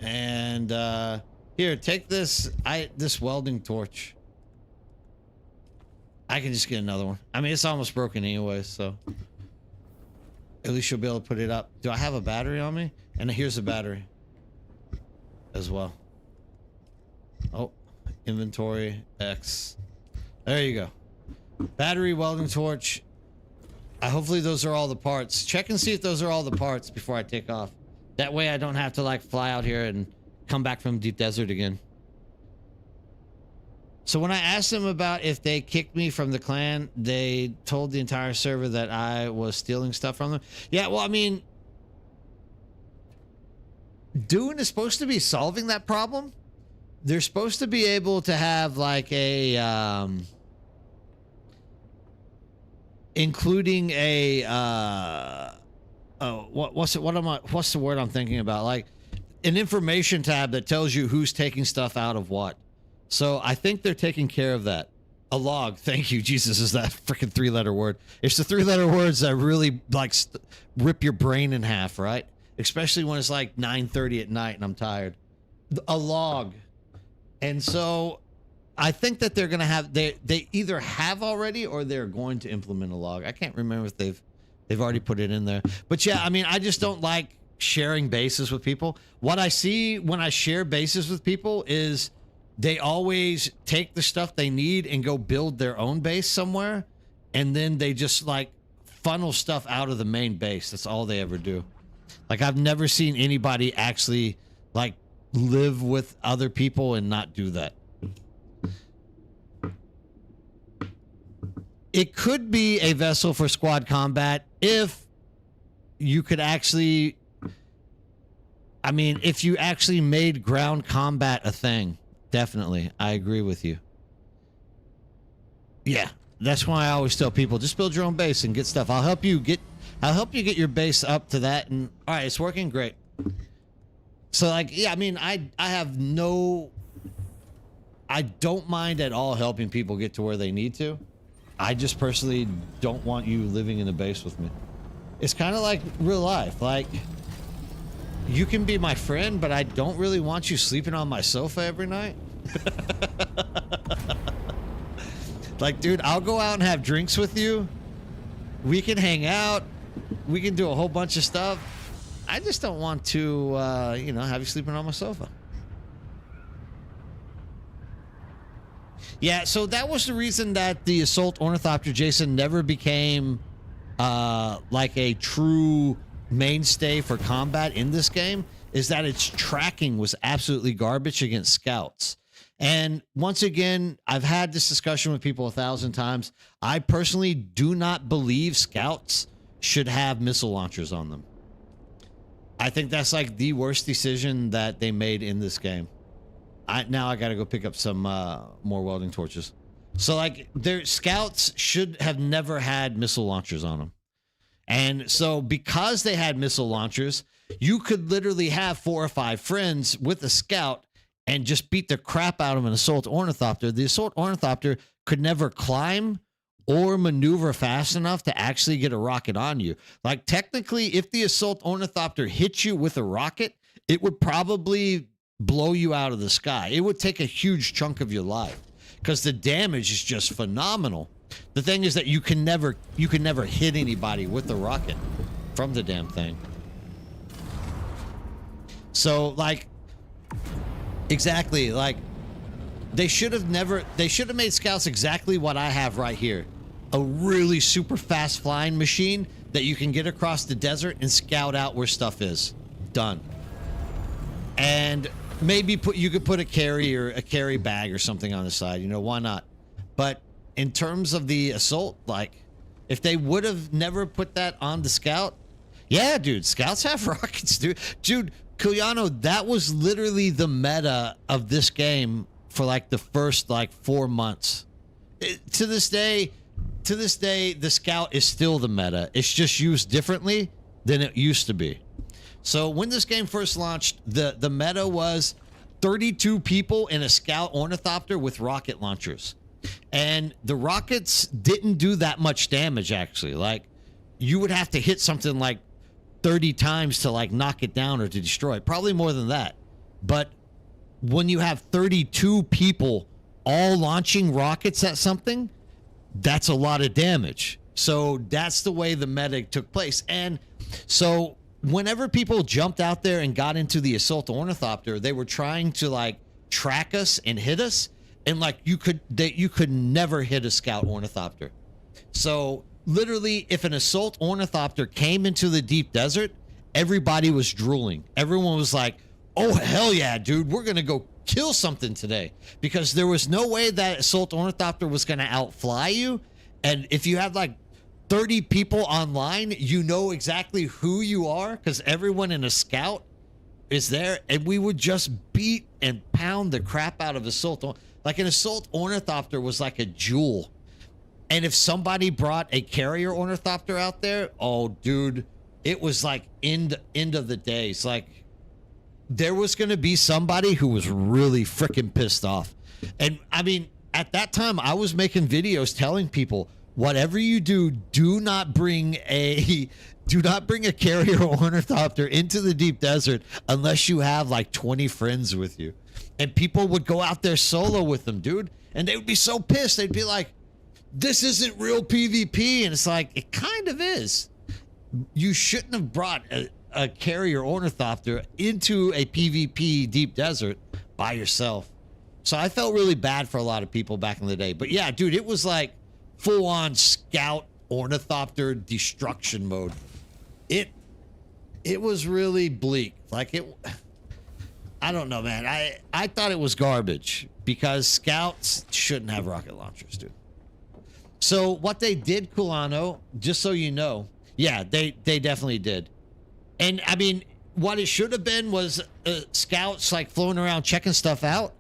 And here, take this welding torch. I can just get another one. I mean, it's almost broken anyway, so at least you'll be able to put it up. Do I have a battery on me? And here's a battery as well. Oh, inventory X. There you go. Battery, welding torch. Hopefully those are all the parts. Check and see if those are all the parts before I take off. That way I don't have to like fly out here and come back from deep desert again. So when I asked them about if they kicked me from the clan, they told the entire server that I was stealing stuff from them. Yeah, well, I mean, Dune is supposed to be solving that problem. They're supposed to be able to have like a, including a, what's the word I'm thinking about? Like an information tab that tells you who's taking stuff out of what. So I think they're taking care of that. A log. Thank you. Jesus, is that freaking 3-letter word. It's the 3-letter words that really like rip your brain in half, right? Especially when it's like 9:30 at night and I'm tired. A log. And so I think that they're going to have, they either have already or they're going to implement a log. I can't remember if they've already put it in there. But yeah, I mean, I just don't like sharing bases with people. What I see when I share bases with people is they always take the stuff they need and go build their own base somewhere. And then they just like funnel stuff out of the main base. That's all they ever do. Like, I've never seen anybody actually like live with other people and not do that. It could be a vessel for squad combat if you could actually, I mean, if you actually made ground combat a thing. Definitely. I agree with you. Yeah. That's why I always tell people, just build your own base and get stuff. I'll help you get your base up to that. And all right, it's working great. So like, yeah, I mean, I don't mind at all helping people get to where they need to. I just personally don't want you living in a base with me. It's kind of like real life. Like, you can be my friend, but I don't really want you sleeping on my sofa every night. Like, dude, I'll go out and have drinks with you. We can hang out. We can do a whole bunch of stuff. I just don't want to, have you sleeping on my sofa. Yeah, so that was the reason that the Assault Ornithopter Jason never became like a true mainstay for combat in this game is that its tracking was absolutely garbage against scouts. And once again, I've had this discussion with people 1,000 times. I personally do not believe scouts should have missile launchers on them. I think that's like the worst decision that they made in this game. Now I got to go pick up some more welding torches. So like their scouts should have never had missile launchers on them. And so because they had missile launchers, you could literally have 4 or 5 friends with a scout and just beat the crap out of an assault ornithopter. The assault ornithopter could never climb or maneuver fast enough to actually get a rocket on you. Like technically, if the assault ornithopter hit you with a rocket, it would probably blow you out of the sky. It would take a huge chunk of your life because the damage is just phenomenal. The thing is that you can never hit anybody with the rocket from the damn thing. So like, exactly, like they should have made scouts exactly what I have right here. A really super fast flying machine that you can get across the desert and scout out where stuff is. Done. And maybe you could put a carry bag or something on the side, you know, why not? But in terms of the assault, like if they would have never put that on the scout, yeah, dude, scouts have rockets, dude. Dude, Kuliano, that was literally the meta of this game for like the first like 4 months. To this day, the scout is still the meta. It's just used differently than it used to be. So when this game first launched, the meta was 32 people in a scout ornithopter with rocket launchers. And the rockets didn't do that much damage, actually. Like, you would have to hit something like 30 times to like knock it down or to destroy it. Probably more than that. But when you have 32 people all launching rockets at something, that's a lot of damage. So that's the way the meta took place. And so whenever people jumped out there and got into the assault ornithopter, they were trying to like track us and hit us. And like you could never hit a scout ornithopter. So literally, if an assault ornithopter came into the deep desert, everybody was drooling. Everyone was like, oh, hell yeah, dude, we're going to go kill something today. Because there was no way that assault ornithopter was going to outfly you. And if you had like 30 people online, you know exactly who you are because everyone in a scout is there. And we would just beat and pound the crap out of assault. Like an assault ornithopter was like a jewel. And if somebody brought a carrier ornithopter out there, oh, dude, it was like end of the days. Like there was going to be somebody who was really freaking pissed off. And I mean, at that time, I was making videos telling people, whatever you do, do not bring a carrier ornithopter into the deep desert unless you have like 20 friends with you. And people would go out there solo with them, dude. And they would be so pissed. They'd be like, this isn't real PvP. And it's like, it kind of is. You shouldn't have brought a carrier ornithopter into a PvP deep desert by yourself. So I felt really bad for a lot of people back in the day. But yeah, dude, it was like full-on scout ornithopter destruction mode. It was really bleak. Like it... I don't know, man. I thought it was garbage because scouts shouldn't have rocket launchers, dude. So what they did, Kulano, just so you know, yeah, they definitely did. And I mean, what it should have been was scouts like floating around checking stuff out.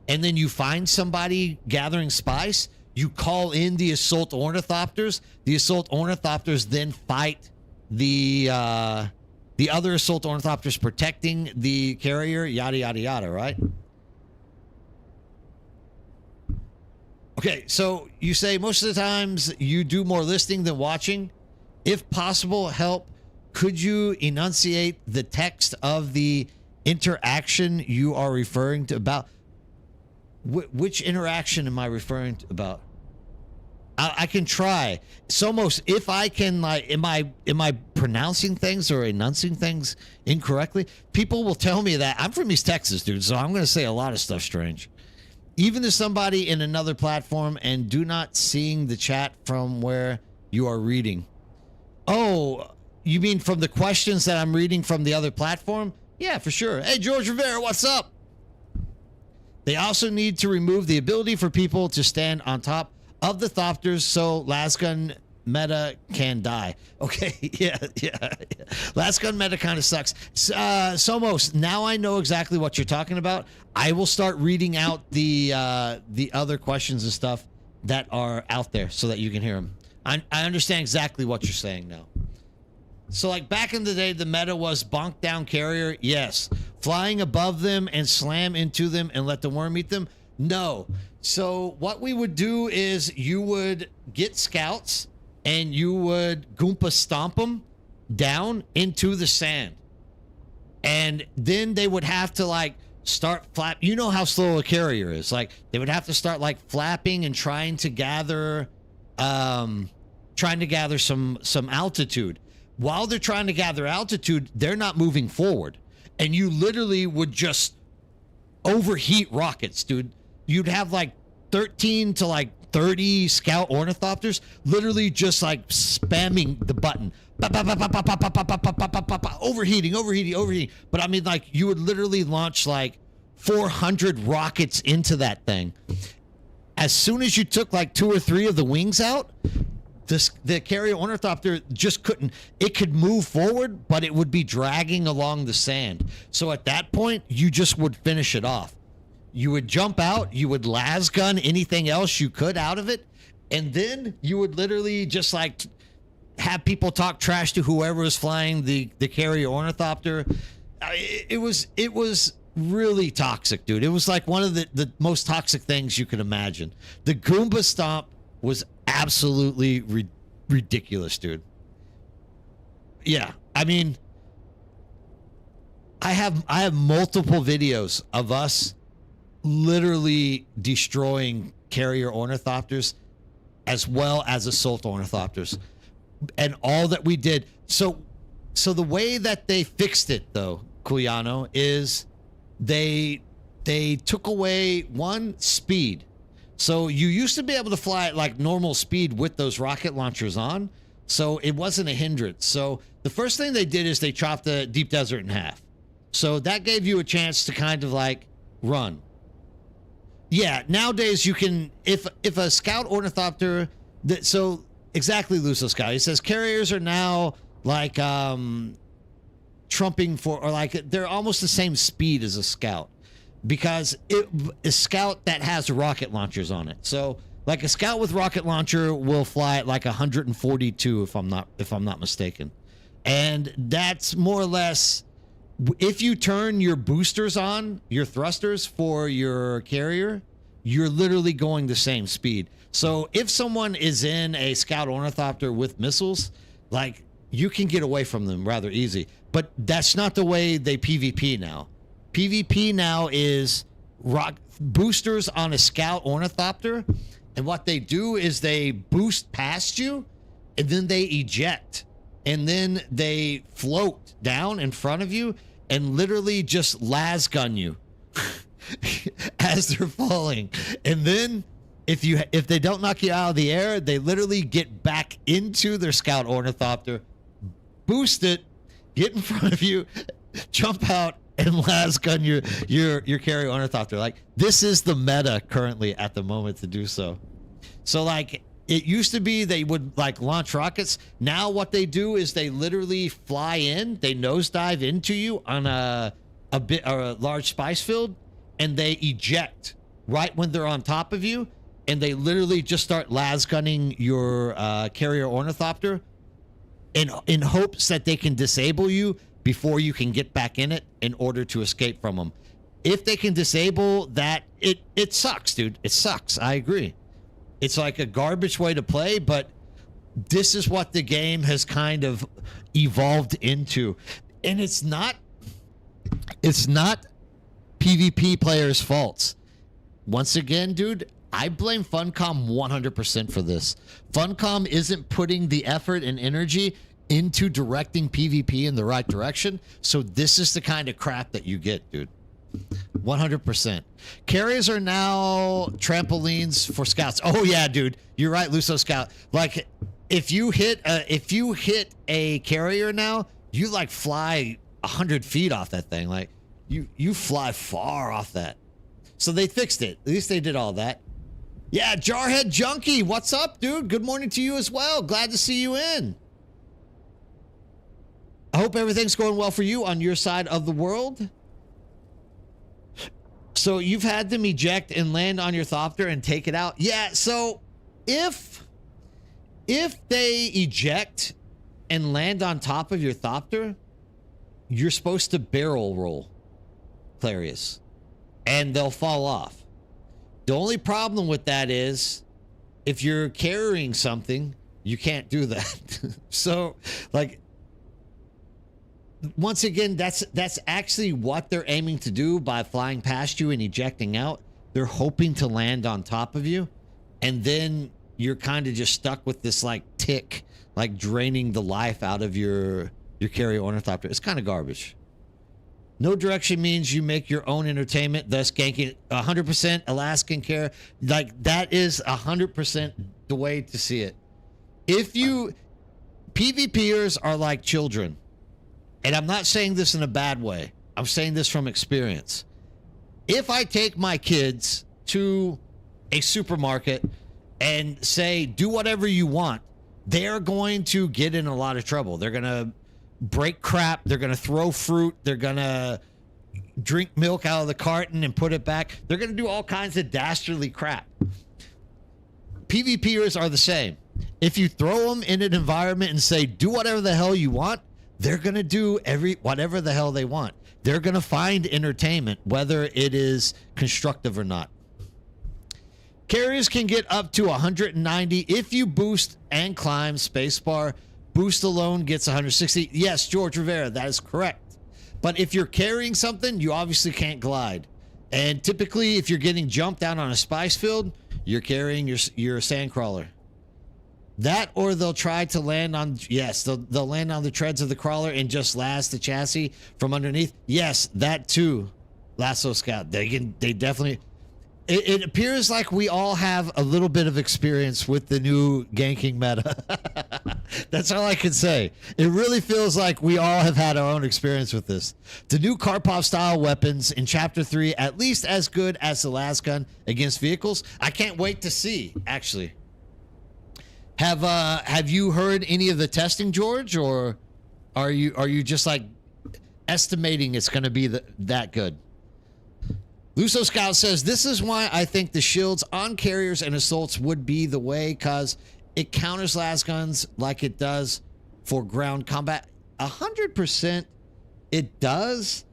And then you find somebody gathering spice. You call in the assault ornithopters. The assault ornithopters then fight the other assault ornithopters protecting the carrier, yada, yada, yada, right? Okay, so you say most of the times you do more listening than watching. If possible, help. Could you enunciate the text of the interaction you are referring to about? Which interaction am I referring to about? I can try. It's almost, if I can, like, am I pronouncing things or enunciating things incorrectly? People will tell me that. I'm from East Texas, dude, so I'm going to say a lot of stuff strange. Even to somebody in another platform, and do not seeing the chat from where you are reading. Oh, you mean from the questions that I'm reading from the other platform? Yeah, for sure. Hey, George Rivera, what's up? They also need to remove the ability for people to stand on top of the Thopters so Lasgun meta can die. Okay, yeah. Lasgun meta kind of sucks. Somos, now I know exactly what you're talking about. I will start reading out the other questions and stuff that are out there so that you can hear them. I understand exactly what you're saying now. So, like, back in the day, the meta was bonk down carrier. Yes. Flying above them and slam into them and let the worm eat them. No. So what we would do is you would get scouts and you would Goomba stomp them down into the sand. And then they would have to, like, start flap. You know how slow a carrier is. Like, they would have to start, like, flapping and trying to gather some altitude. While they're trying to gather altitude, they're not moving forward. And you literally would just overheat rockets, dude. You'd have like 13 to like 30 scout ornithopters literally just like spamming the button. Overheating. But I mean, like, you would literally launch like 400 rockets into that thing. As soon as you took like 2 or 3 of the wings out, the carrier ornithopter just couldn't. It could move forward, but it would be dragging along the sand. So at that point, you just would finish it off. You would jump out, you would lasgun anything else you could out of it, and then you would literally just like have people talk trash to whoever was flying the carrier ornithopter. It was really toxic, dude. It was like one of the most toxic things you could imagine. The Goomba Stomp was absolutely ridiculous, dude. Yeah, I mean, I have multiple videos of us literally destroying carrier ornithopters as well as assault ornithopters, and all that we did. So the way that they fixed it, though, Cuyano, is they took away one, speed. So you used to be able to fly at like normal speed with those rocket launchers on, so it wasn't a hindrance. So the first thing they did is they chopped the deep desert in half. So that gave you a chance to kind of like run. Yeah, nowadays you can, if a scout ornithopter, so exactly, Luso Scout, he says carriers are now like trumping for, or like they're almost the same speed as a scout. Because it a scout that has rocket launchers on it. So like a scout with rocket launcher will fly at like 142 if I'm not mistaken. And that's more or less, if you turn your boosters on, your thrusters for your carrier, you're literally going the same speed. So if someone is in a scout ornithopter with missiles, like, you can get away from them rather easy. But that's not the way they PvP now. PvP now is boosters on a scout ornithopter, and what they do is they boost past you, and then they eject, and then they float down in front of you and literally just lasgun you as they're falling. And then if they don't knock you out of the air, they literally get back into their scout ornithopter, boost it, get in front of you, jump out, and lasgun your carrier ornithopter. Like, this is the meta currently at the moment to do so. So like, it used to be they would like launch rockets. Now what they do is they literally fly in, they nosedive into you on a large spice field, and they eject right when they're on top of you, and they literally just start lasgunning your carrier ornithopter in hopes that they can disable you before you can get back in it in order to escape from them. If they can disable that, it sucks, dude. It sucks. I agree. It's like a garbage way to play, but this is what the game has kind of evolved into. And it's not PvP players' faults. Once again, dude, I blame Funcom 100% for this. Funcom isn't putting the effort and energy into directing PvP in the right direction, so this is the kind of crap that you get, dude. 100%. Carriers are now trampolines for scouts. Oh yeah, dude, you're right, Luso Scout. Like, if you hit a carrier now, you like fly 100 feet off that thing. Like you fly far off that. So they fixed it. At least they did all that. Yeah, Jarhead Junkie, what's up, dude? Good morning to you as well. Glad to see you in. I hope everything's going well for you on your side of the world. So you've had them eject and land on your Thopter and take it out. Yeah, so if they eject and land on top of your Thopter, you're supposed to barrel roll Clarius and they'll fall off. The only problem with that is if you're carrying something, you can't do that. So like, once again, that's actually what they're aiming to do by flying past you and ejecting out. They're hoping to land on top of you, and then you're kind of just stuck with this like tick, like draining the life out of your carrier ornithopter. It's kind of garbage. No direction means you make your own entertainment, thus ganking 100% Alaskan care. Like that is 100% the way to see it. If you PvPers are like children. And I'm not saying this in a bad way. I'm saying this from experience. If I take my kids to a supermarket and say, do whatever you want, they're going to get in a lot of trouble. They're going to break crap. They're going to throw fruit. They're going to drink milk out of the carton and put it back. They're going to do all kinds of dastardly crap. PvPers are the same. If you throw them in an environment and say, do whatever the hell you want, they're going to do whatever the hell they want. They're going to find entertainment, whether it is constructive or not. Carriers can get up to 190 if you boost and climb spacebar. Boost alone gets 160. Yes, George Rivera, that is correct. But if you're carrying something, you obviously can't glide. And typically, if you're getting jumped out on a spice field, you're carrying your sand crawler. That, or they'll try to land on, yes, they'll land on the treads of the crawler and just last the chassis from underneath. Yes, that too. Lasso Scout, they definitely, it appears like we all have a little bit of experience with the new ganking meta. That's all I can say. It really feels like we all have had our own experience with this. The new Karpov style weapons in Chapter 3, at least as good as the last gun against vehicles. I can't wait to see, actually. Have you heard any of the testing, George, or are you just like estimating it's going to be that good? Luso Scout says, this is why I think the shields on carriers and assaults would be the way, because it counters las guns like it does for ground combat. 100% it does,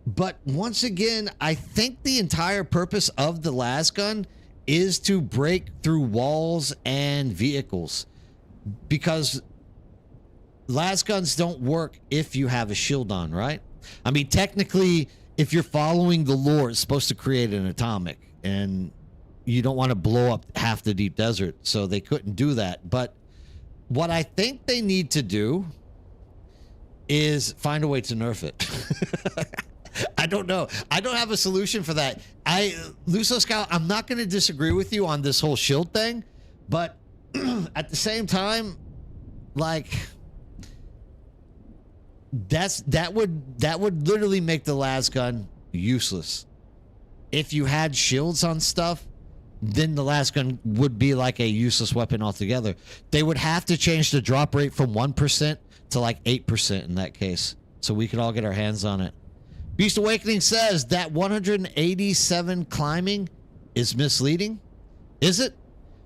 but once again, I think the entire purpose of the las gun is to break through walls and vehicles, because las guns don't work if you have a shield on, right? I mean, technically, if you're following the lore, it's supposed to create an atomic, and you don't want to blow up half the deep desert, so they couldn't do that. But what I think they need to do is find a way to nerf it. I don't know. I don't have a solution for that. Luso Scout, I'm not going to disagree with you on this whole shield thing, but at the same time, like that would literally make the las gun useless. If you had shields on stuff, then the las gun would be like a useless weapon altogether. They would have to change the drop rate from 1% to like 8% in that case, so we could all get our hands on it. Beast Awakening says that 187 climbing is misleading. Is it?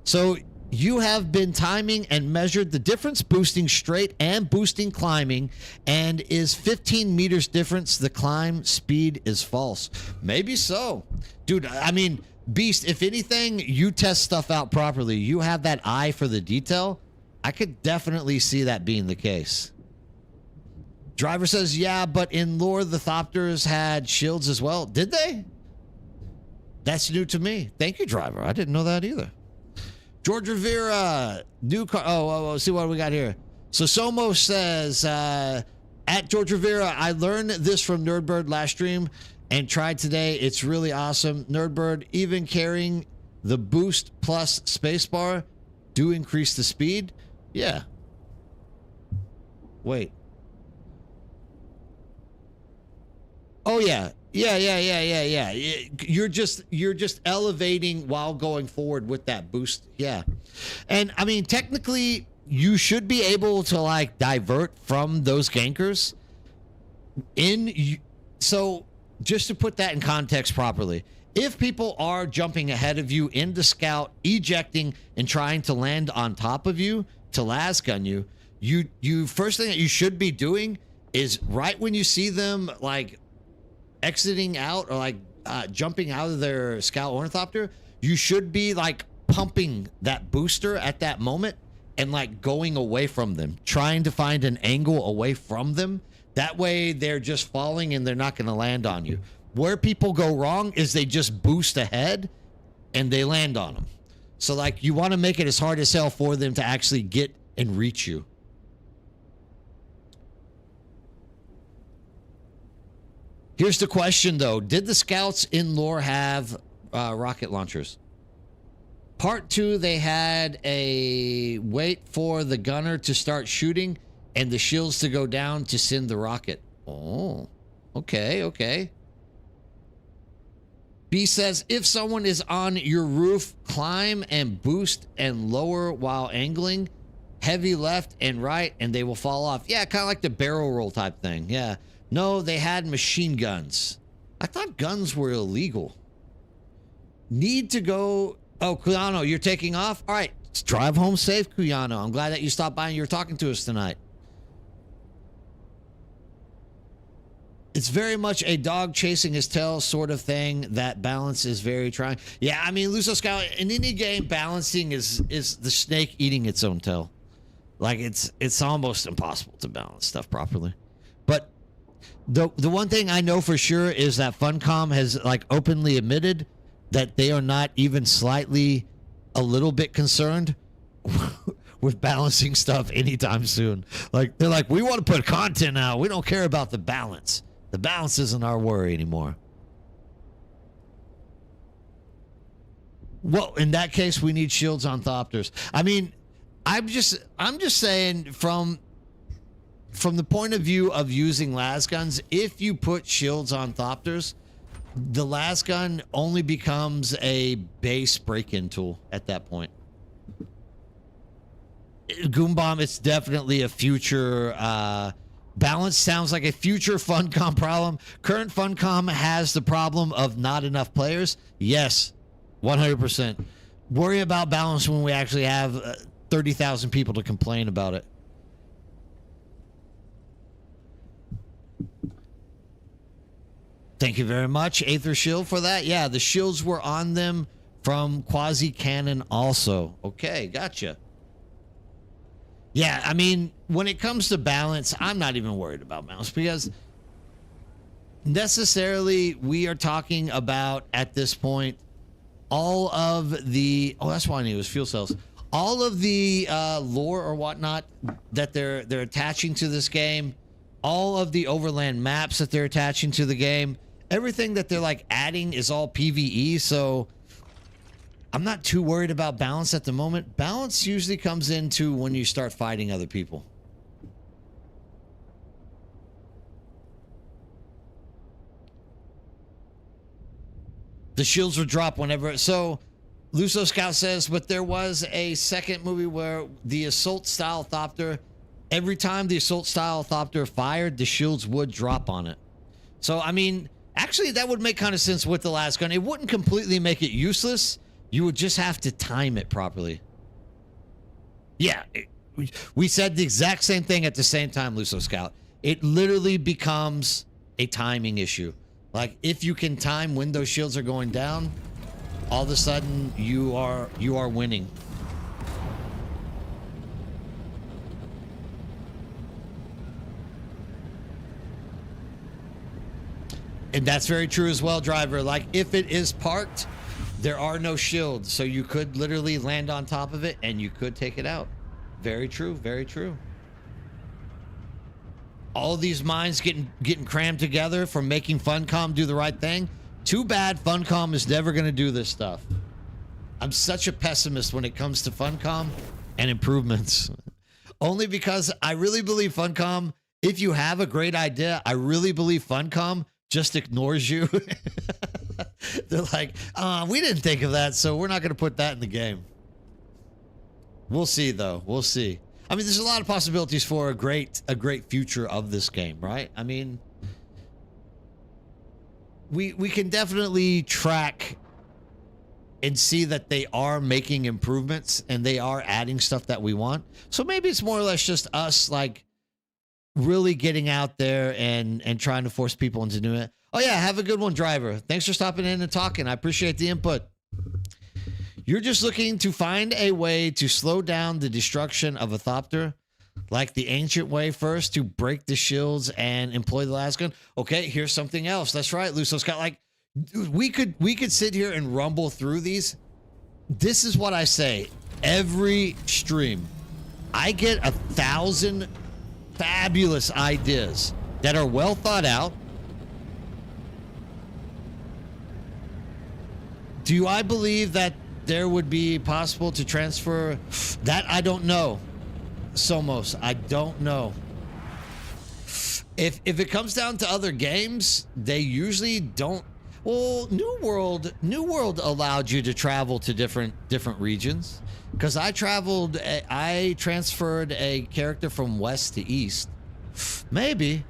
So you have been timing and measured the difference boosting straight and boosting climbing, and is 15 meters difference the climb speed is false. Maybe so. Dude, I mean, Beast, if anything, you test stuff out properly. You have that eye for the detail. I could definitely see that being the case. Driver says, yeah, but in lore, the Thopters had shields as well. Did they? That's new to me. Thank you, Driver. I didn't know that either. George Rivera, new car. Oh, see what we got here. So Somo says, at George Rivera, I learned this from Nerdbird last stream and tried today. It's really awesome. Nerdbird, even carrying the boost plus spacebar do increase the speed. Yeah. Wait. Oh yeah. Yeah. You're just elevating while going forward with that boost. Yeah. And I mean, technically you should be able to like divert from those gankers so just to put that in context properly, if people are jumping ahead of you into scout, ejecting and trying to land on top of you to lasgun you first thing that you should be doing is right when you see them like exiting out or like jumping out of their scout ornithopter, you should be like pumping that booster at that moment and like going away from them, trying to find an angle away from them. That way they're just falling and they're not going to land on you. Where people go wrong is they just boost ahead and they land on them. So like you want to make it as hard as hell for them to actually get and reach you. Here's the question though. Did the scouts in lore have rocket launchers? Part 2, they had a wait for the gunner to start shooting and the shields to go down to send the rocket. Oh, okay. B says, if someone is on your roof, climb and boost and lower while angling, heavy left and right, and they will fall off. Yeah, kind of like the barrel roll type thing. Yeah. No, they had machine guns. I thought guns were illegal. Need to go. Oh, Kuyano, you're taking off? All right, let's drive home safe, Kuyano. I'm glad that you stopped by and you're talking to us tonight. It's very much a dog chasing his tail sort of thing. That balance is very trying. Yeah, I mean, Luso Scout, in any game, balancing is the snake eating its own tail. Like, it's almost impossible to balance stuff properly. But the one thing I know for sure is that Funcom has, like, openly admitted that they are not even slightly a little bit concerned with balancing stuff anytime soon. Like, they're like, we want to put content out. We don't care about the balance. The balance isn't our worry anymore. Well, in that case, we need shields on Thopters. I mean, I'm just saying from the point of view of using lasguns, if you put shields on Thopters, the lasgun only becomes a base break-in tool at that point. Goom Bomb, it's definitely a future balance. Sounds like a future Funcom problem. Current Funcom has the problem of not enough players. Yes, 100%. Worry about balance when we actually have 30,000 people to complain about it. Thank you very much, Aether Shield, for that. Yeah, the shields were on them from Quasi Cannon also. Okay, gotcha. Yeah, I mean, when it comes to balance, I'm not even worried about balance because necessarily we are talking about, at this point, all of the... Oh, that's why I knew it was fuel cells. All of the lore or whatnot that they're attaching to this game, all of the overland maps that they're attaching to the game, everything that they're like adding is all PvE, so I'm not too worried about balance at the moment. Balance usually comes into when you start fighting other people. The shields would drop whenever. So Luso Scout says, but there was a second movie where the assault style Thopter, every time the assault style Thopter fired, the shields would drop on it. So, I mean, actually that would make kind of sense with the last gun. It wouldn't completely make it useless. You would just have to time it properly. Yeah, we said the exact same thing at the same time, Luso Scout. It literally becomes a timing issue. Like, if you can time when those shields are going down, all of a sudden you are winning. And that's very true as well, driver. Like, if it is parked, there are no shields, so you could literally land on top of it and you could take it out. Very true, very true. All these mines getting crammed together from making Funcom do the right thing. Too bad Funcom is never going to do this stuff. I'm such a pessimist when it comes to Funcom and improvements. Only because I really believe Funcom, if you have a great idea, I really believe Funcom just ignores you. They're like, we didn't think of that, so we're not going to put that in the game. We'll see, though. We'll see. I mean, there's a lot of possibilities for a great future of this game, right? I mean, we can definitely track and see that they are making improvements and they are adding stuff that we want. So maybe it's more or less just us, like, really getting out there and trying to force people into doing it. Oh yeah, have a good one, driver. Thanks for stopping in and talking. I appreciate the input. You're just looking to find a way to slow down the destruction of a thopter, like the ancient way first, to break the shields and employ the last gun. Okay, here's something else. That's right, Luso Scott. Like, we could sit here and rumble through these. This is what I say every stream. I get 1,000 fabulous ideas that are well thought out. Do I believe that there would be possible to transfer that? I don't know. Somos, I don't know. If it comes down to other games, they usually don't. Well, New World allowed you to travel to different regions, because I transferred a character from west to east. Maybe.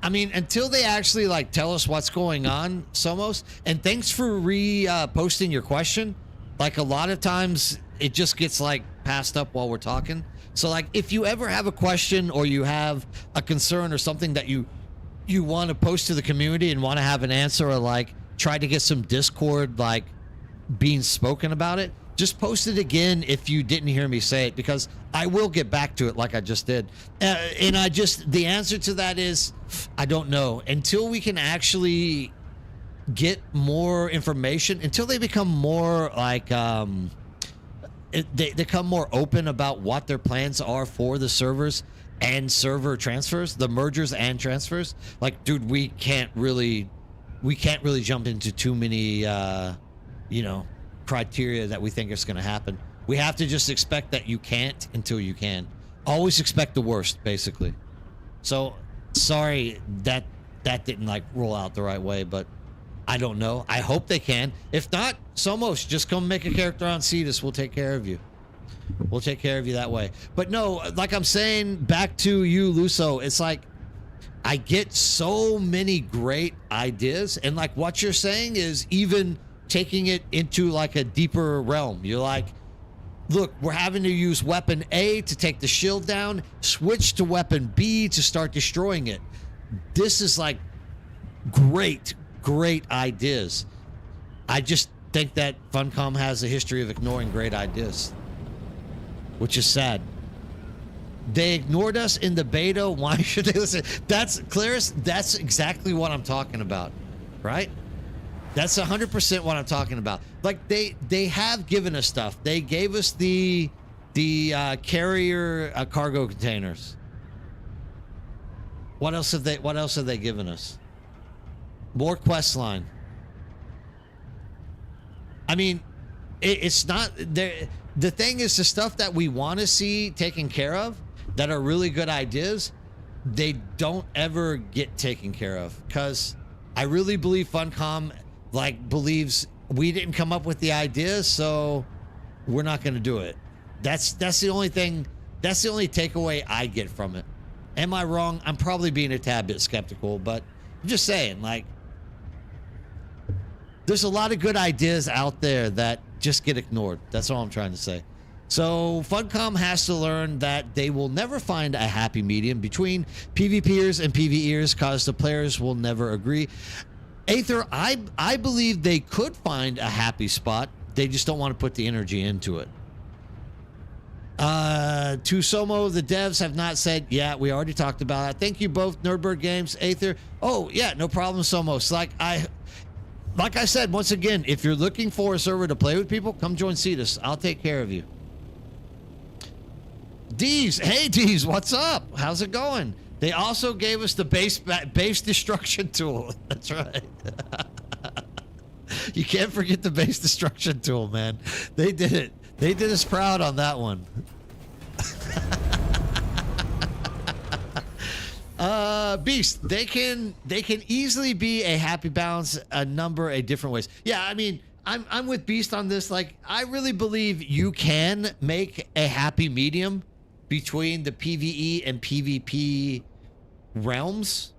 I mean, until they actually like tell us what's going on, Somos. And thanks for posting your question. Like, a lot of times it just gets like passed up while we're talking. So like, if you ever have a question or you have a concern or something that you want to post to the community and want to have an answer, or like try to get some Discord like being spoken about it, just post it again if you didn't hear me say it, because I will get back to it like I just did. And the answer to that is, I don't know. Until we can actually get more information, until they become more like, they become more open about what their plans are for the servers and server transfers, the mergers and transfers. Like, dude, we can't really jump into too many, criteria that we think is going to happen. We have to just expect that you can't until you can. Always expect the worst, basically. So sorry that didn't like roll out the right way, but I don't know. I hope they can. If not, Somos, just come make a character on Cetus. We'll take care of you. We'll take care of you that way. But no, like I'm saying, back to you, Luso, it's like, I get so many great ideas, and like what you're saying is even taking it into like a deeper realm. You're like, look, we're having to use weapon A to take the shield down, switch to weapon B to start destroying it. This is like great ideas. I just think that Funcom has a history of ignoring great ideas, which is sad. They ignored us in the beta. Why should they listen? That's Clarice. That's exactly what I'm talking about, right? That's 100% what I'm talking about. Like, they have given us stuff. They gave us the carrier cargo containers. What else have they given us? More quest line. I mean, it's not there. The thing is, the stuff that we want to see taken care of, that are really good ideas, they don't ever get taken care of, because I really believe Funcom like believes we didn't come up with the ideas, so we're not going to do it. That's the only thing. That's the only takeaway I get from it. Am I wrong? I'm probably being a tad bit skeptical, but I'm just saying, like, there's a lot of good ideas out there that just get ignored. That's all I'm trying to say. So Funcom has to learn that they will never find a happy medium between PvPers and PvEers, because the players will never agree. Aether, I believe they could find a happy spot. They just don't want to put the energy into it. To Somo, the devs have not said, yeah, we already talked about it. Thank you both, Nerdbird Games, Aether. Oh, yeah, no problem, Somos. Like I said, once again, if you're looking for a server to play with people, come join Cetus. I'll take care of you. Deez, hey Deez, what's up? How's it going? They also gave us the base destruction tool. That's right. You can't forget the base destruction tool, man. They did it. They did us proud on that one. Beast, they can easily be a happy balance a number of different ways. Yeah, I mean, I'm with Beast on this. Like, I really believe you can make a happy medium between the PvE and PvP realms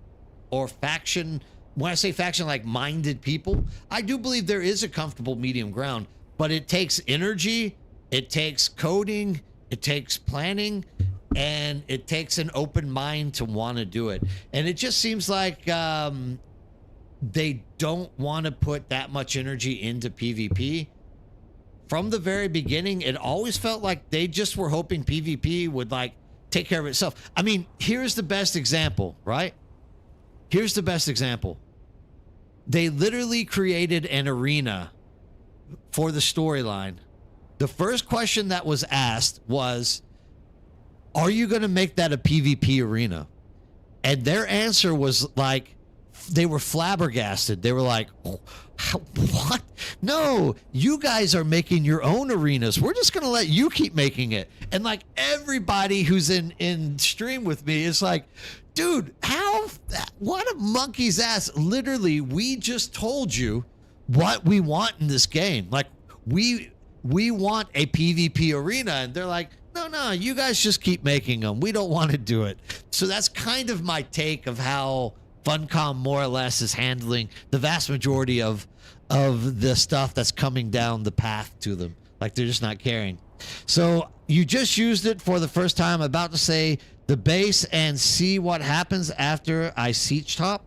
or faction. When I say faction, like minded people, I do believe there is a comfortable medium ground, but it takes energy, it takes coding, it takes planning, and it takes an open mind to want to do it. And it just seems like they don't want to put that much energy into PvP. From the very beginning, it always felt like they just were hoping PvP would like take care of itself. I mean, here's the best example, right? Here's the best example. They literally created an arena for the storyline. The first question that was asked was, are you going to make that a PvP arena? And their answer was like, they were flabbergasted. They were like, what? No, you guys are making your own arenas. We're just going to let you keep making it. And like everybody who's in stream with me is like, dude, what a monkey's ass. Literally, we just told you what we want in this game. Like, we want a PvP arena. And they're like, no, you guys just keep making them. We don't want to do it. So that's kind of my take of how Funcom more or less is handling the vast majority of the stuff that's coming down the path to them. Like, they're just not caring. So you just used it for the first time. I'm about to say the base and see what happens after I siege top.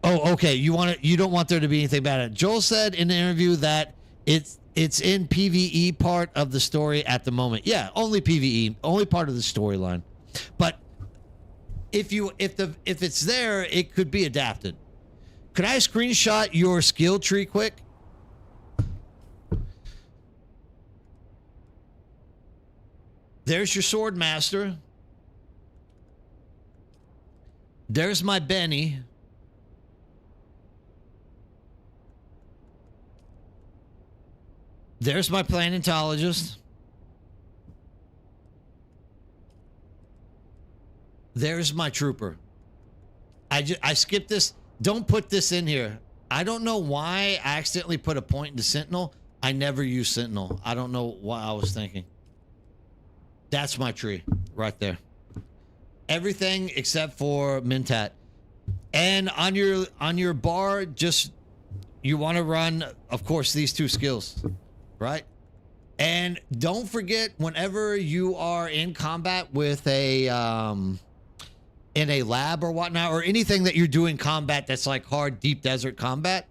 Oh, okay. You don't want there to be anything bad at it. Joel said in the interview that it's in PvE part of the story at the moment. Yeah, only PvE, only part of the storyline. But if it's there, it could be adapted. Could I screenshot your skill tree quick? There's your sword master. There's my Benny. There's my planetologist. There's my trooper. I skipped this. Don't put this in here. I don't know why I accidentally put a point into Sentinel. I never use Sentinel. I don't know what I was thinking. That's my tree right there. Everything except for Mentat. And on your bar, just you want to run, of course, these two skills, right? And don't forget, whenever you are in combat with a in a lab or whatnot, or anything that you're doing combat that's like hard, deep desert combat,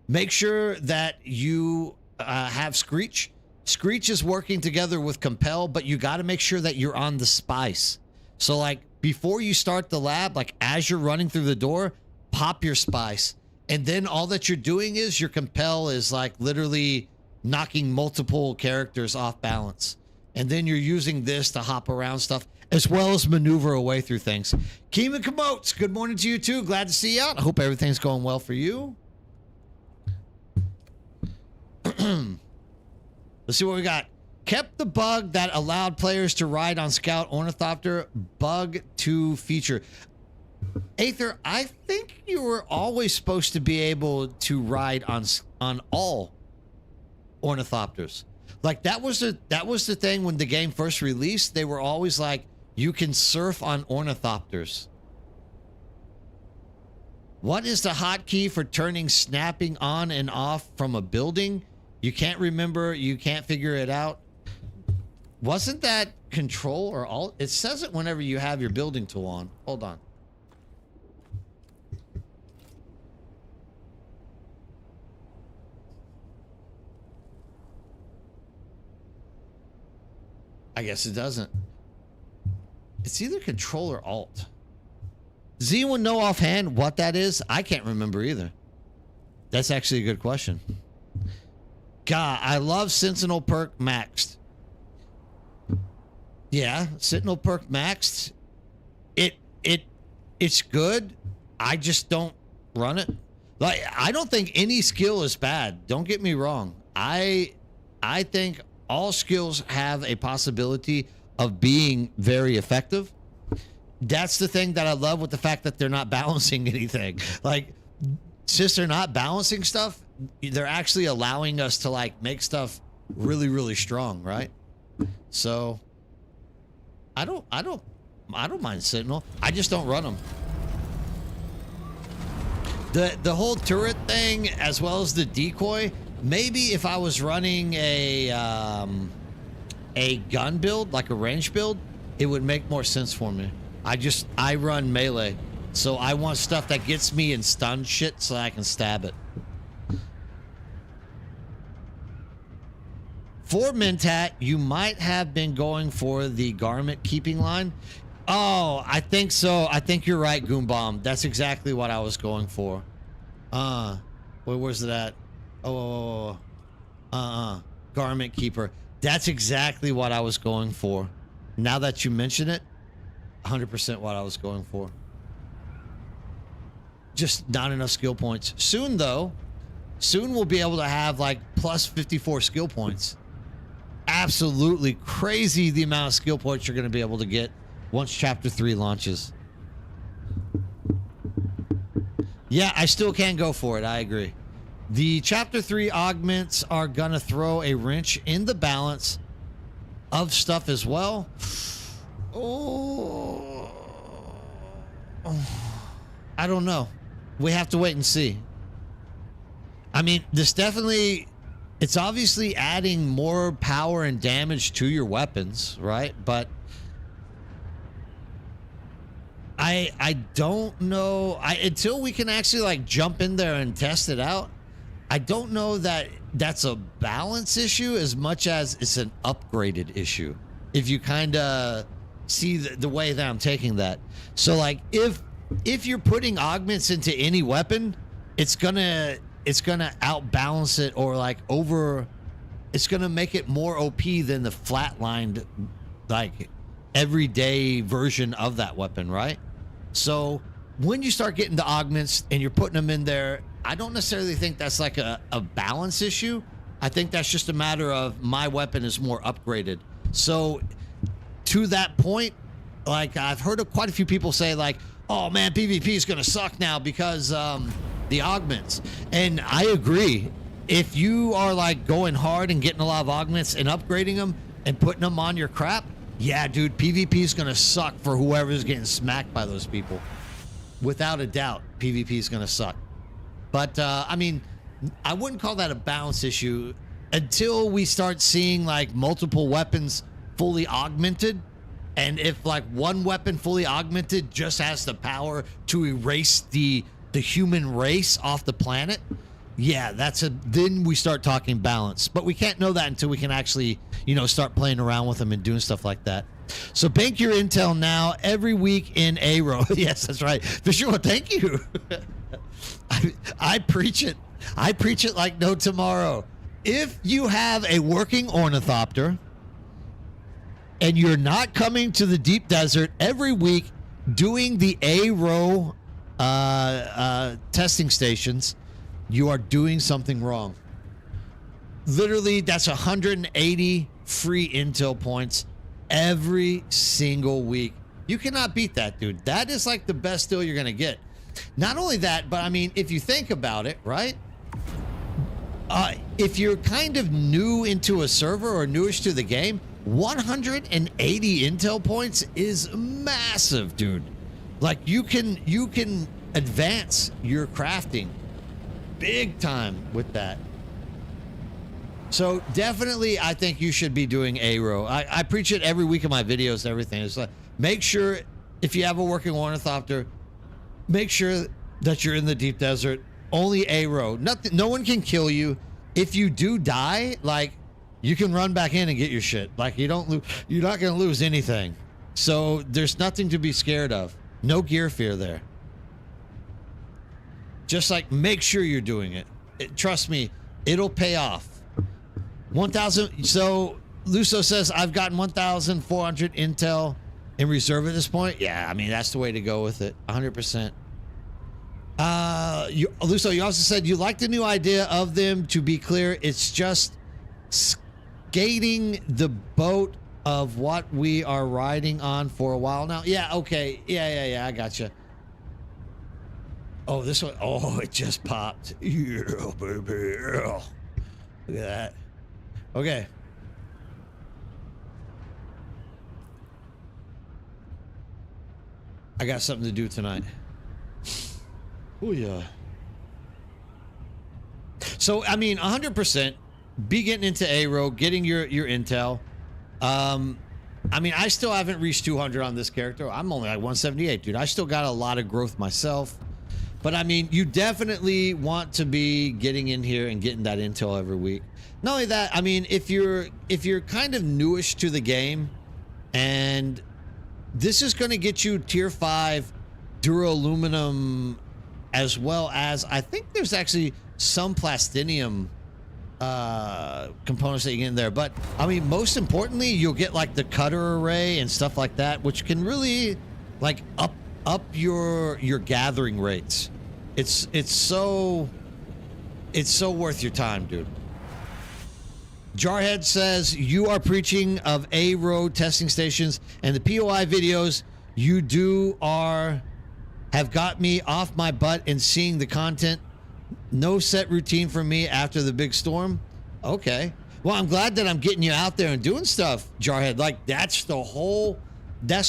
make sure that you have Screech. Screech is working together with Compel, but you got to make sure that you're on the Spice. So like before you start the lab, like as you're running through the door, pop your Spice. And then all that you're doing is your Compel is like literally knocking multiple characters off balance. And then you're using this to hop around stuff, as well as maneuver away through things. Keeman Kamotes, good morning to you too. Glad to see you out. I hope everything's going well for you. Let's see what we got. Kept the bug that allowed players to ride on Scout Ornithopter bug to feature. Aether, I think you were always supposed to be able to ride on all Ornithopters. Like that was the thing when the game first released. They were always like, you can surf on Ornithopters. What is the hotkey for turning snapping on and off from a building? You can't remember, you can't figure it out. Wasn't that control or alt? It says it whenever you have your building tool on. Hold on. I guess it doesn't. It's either control or alt. Does anyone know offhand what that is? I can't remember either. That's actually a good question. God, I love Sentinel perk maxed. Yeah, Sentinel perk maxed. It's good. I just don't run it. Like, I don't think any skill is bad. Don't get me wrong. I think all skills have a possibility of being very effective. that's the thing that I love with the fact that they're not balancing anything. Like, since they're not balancing stuff, they're actually allowing us to like make stuff really, really strong, right? So I don't mind Sentinel. I just don't run them. The whole turret thing, as well as the decoy, maybe if I was running a gun build, like a range build, it would make more sense for me. I run melee, so I want stuff that gets me in stun shit so I can stab it. For Mentat, you might have been going for the garment keeping line. Oh, I think so. I think you're right, Goombomb. That's exactly what I was going for. Where's it at? Garment keeper. That's exactly what I was going for. Now that you mention it, 100% what I was going for. Just not enough skill points. Soon, though, we'll be able to have like plus 54 skill points. Absolutely crazy the amount of skill points you're going to be able to get once Chapter 3 launches. Yeah, I still can't go for it. I agree. The Chapter 3 augments are going to throw a wrench in the balance of stuff as well. Oh, I don't know. We have to wait and see. I mean, this definitely... It's obviously adding more power and damage to your weapons, right? But I don't know. Until we can actually like jump in there and test it out, I don't know that that's a balance issue as much as it's an upgraded issue. If you kind of see the way that I'm taking that. So like if you're putting augments into any weapon, it's gonna outbalance it, or like it's gonna make it more OP than the flatlined like everyday version of that weapon, right? So when you start getting the augments and you're putting them in there, I don't necessarily think that's like a balance issue. I think that's just a matter of my weapon is more upgraded. So to that point, like I've heard of quite a few people say like, oh man, PvP is gonna suck now because the augments. And I agree. If you are like going hard and getting a lot of augments and upgrading them and putting them on your crap, yeah, dude, PvP is gonna suck for whoever's getting smacked by those people. Without a doubt, PvP is gonna suck. But I mean, I wouldn't call that a balance issue until we start seeing like multiple weapons fully augmented. And if like one weapon fully augmented just has the power to erase the human race off the planet, yeah, then we start talking balance. But we can't know that until we can actually, start playing around with them and doing stuff like that. So bank your intel now every week in A-Row. Yes, that's right. For sure. Thank you. I preach it. I preach it like no tomorrow. If you have a working ornithopter and you're not coming to the deep desert every week doing the A-Row testing stations, you are doing something wrong. Literally, that's 180 free intel points every single week. You cannot beat that, dude. That is like the best deal you're gonna get. Not only that, but I mean, if you think about it, right? If you're kind of new into a server or newish to the game, 180 intel points is massive, dude. Like you can advance your crafting big time with that. So definitely, I think you should be doing A-Row. I preach it every week in my videos and everything. It's like, make sure if you have a working ornithopter, make sure that you're in the deep desert. Only A-Row. Nothing. No one can kill you. If you do die, like you can run back in and get your shit. Like you're not gonna lose anything. So there's nothing to be scared of. No gear fear there. Just like make sure you're doing it. Trust me, it'll pay off. 1,000. So Luso says I've gotten 1,400 intel in reserve at this point. Yeah, I mean that's the way to go with it. 100%. Luso, you also said you like the new idea of them. To be clear, it's just skating the boat of what we are riding on for a while now. Yeah, okay. Yeah, I gotcha. Oh, this one. Oh, it just popped. Yeah, baby. Yeah. Look at that. Okay. I got something to do tonight. Oh, yeah. So, I mean, 100% be getting into A-Row, getting your intel. I mean, I still haven't reached 200 on this character. I'm only like 178, dude. I still got a lot of growth myself. But, I mean, you definitely want to be getting in here and getting that intel every week. Not only that, I mean, if you're kind of newish to the game, and this is going to get you tier 5 duraluminum, as well as I think there's actually some plastinium components that you get in there. But I mean, most importantly, you'll get like the cutter array and stuff like that, which can really like up your gathering rates. It's so worth your time, dude. Jarhead says you are preaching of A-Road testing stations, and the POI videos you do have got me off my butt and seeing the content. No set routine for me after the big storm. Okay. Well, I'm glad that I'm getting you out there and doing stuff, Jarhead. Like, that's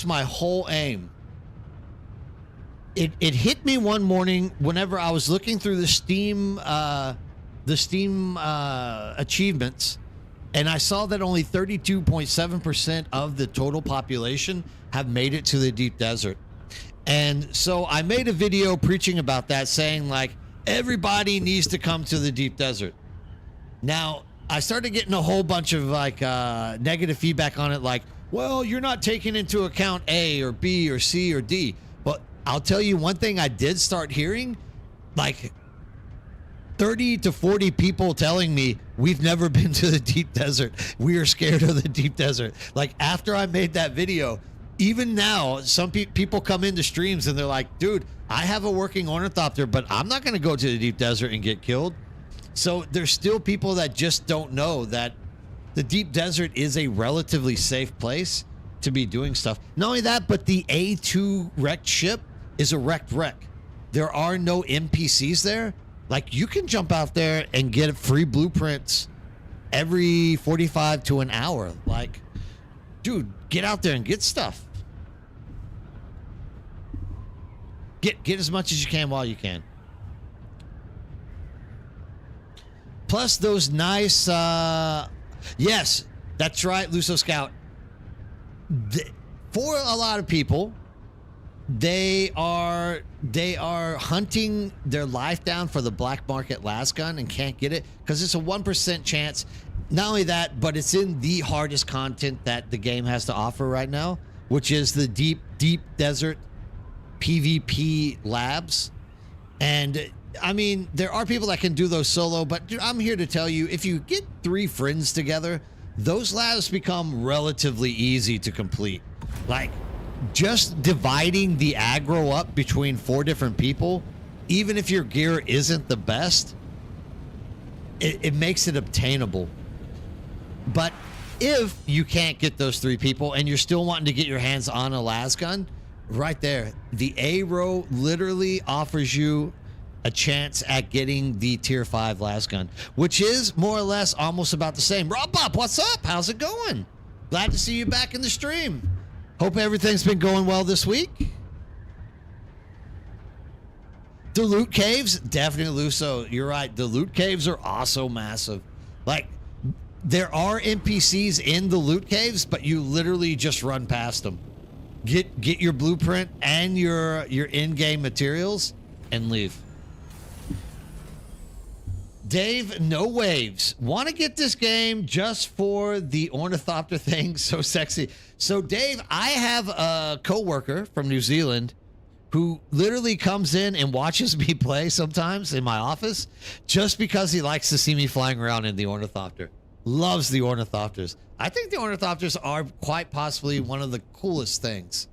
my whole aim. It hit me one morning whenever I was looking through the Steam achievements, and I saw that only 32.7% of the total population have made it to the deep desert. And so I made a video preaching about that, saying like, everybody needs to come to the deep desert. Now, I started getting a whole bunch of like negative feedback on it, like, well, you're not taking into account A or B or C or D. But I'll tell you one thing I did start hearing, like 30 to 40 people telling me we've never been to the deep desert. We are scared of the deep desert. Like, after I made that video, even now, some people come into streams and they're like, dude, I have a working ornithopter, but I'm not going to go to the deep desert and get killed. So there's still people that just don't know that the deep desert is a relatively safe place to be doing stuff. Not only that, but the A2 wrecked ship is a wrecked wreck. There are no NPCs there. Like, you can jump out there and get free blueprints every 45 to an hour. Like, dude, get out there and get stuff. Get as much as you can while you can. Plus those nice, yes, that's right, Luso Scout. For a lot of people, they are hunting their life down for the black market las gun and can't get it because it's a 1% chance. Not only that, but it's in the hardest content that the game has to offer right now, which is the deep desert PvP labs. And I mean, there are people that can do those solo, but dude, I'm here to tell you, if you get 3 friends together, those labs become relatively easy to complete. Like, just dividing the aggro up between 4 different people, even if your gear isn't the best, it makes it obtainable. But if you can't get those 3 people and you're still wanting to get your hands on a las gun, right there, the A-Row literally offers you a chance at getting the tier 5 las gun, which is more or less almost about the same. Rob Pop, what's up? How's it going? Glad to see you back in the stream. Hope everything's been going well this week. The loot caves, definitely, Luso. You're right. The loot caves are also massive. Like, there are NPCs in the loot caves, but you literally just run past them. Get your blueprint and your in-game materials and leave. Dave, no waves. Want to get this game just for the ornithopter thing? So sexy. So, Dave, I have a coworker from New Zealand who literally comes in and watches me play sometimes in my office just because he likes to see me flying around in the ornithopter. Loves the ornithopters. I think the ornithopters are quite possibly one of the coolest things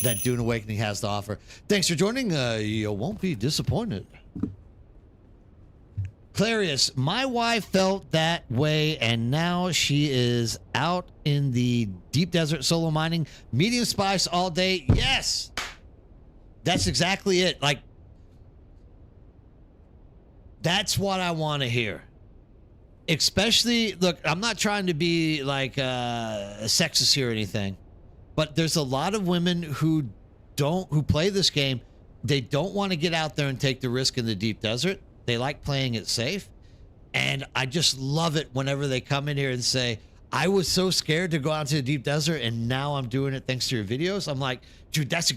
that Dune Awakening has to offer. Thanks for joining. You won't be disappointed. Clarius, my wife felt that way, and now she is out in the deep desert solo mining, medium spice all day. Yes, that's exactly it. Like, that's what I want to hear. Especially, look, I'm not trying to be like sexist here or anything, but there's a lot of women who play this game. They don't want to get out there and take the risk in the deep desert. They like playing it safe. And I just love it whenever they come in here and say, I was so scared to go out to the deep desert, and now I'm doing it thanks to your videos. I'm like, dude, that's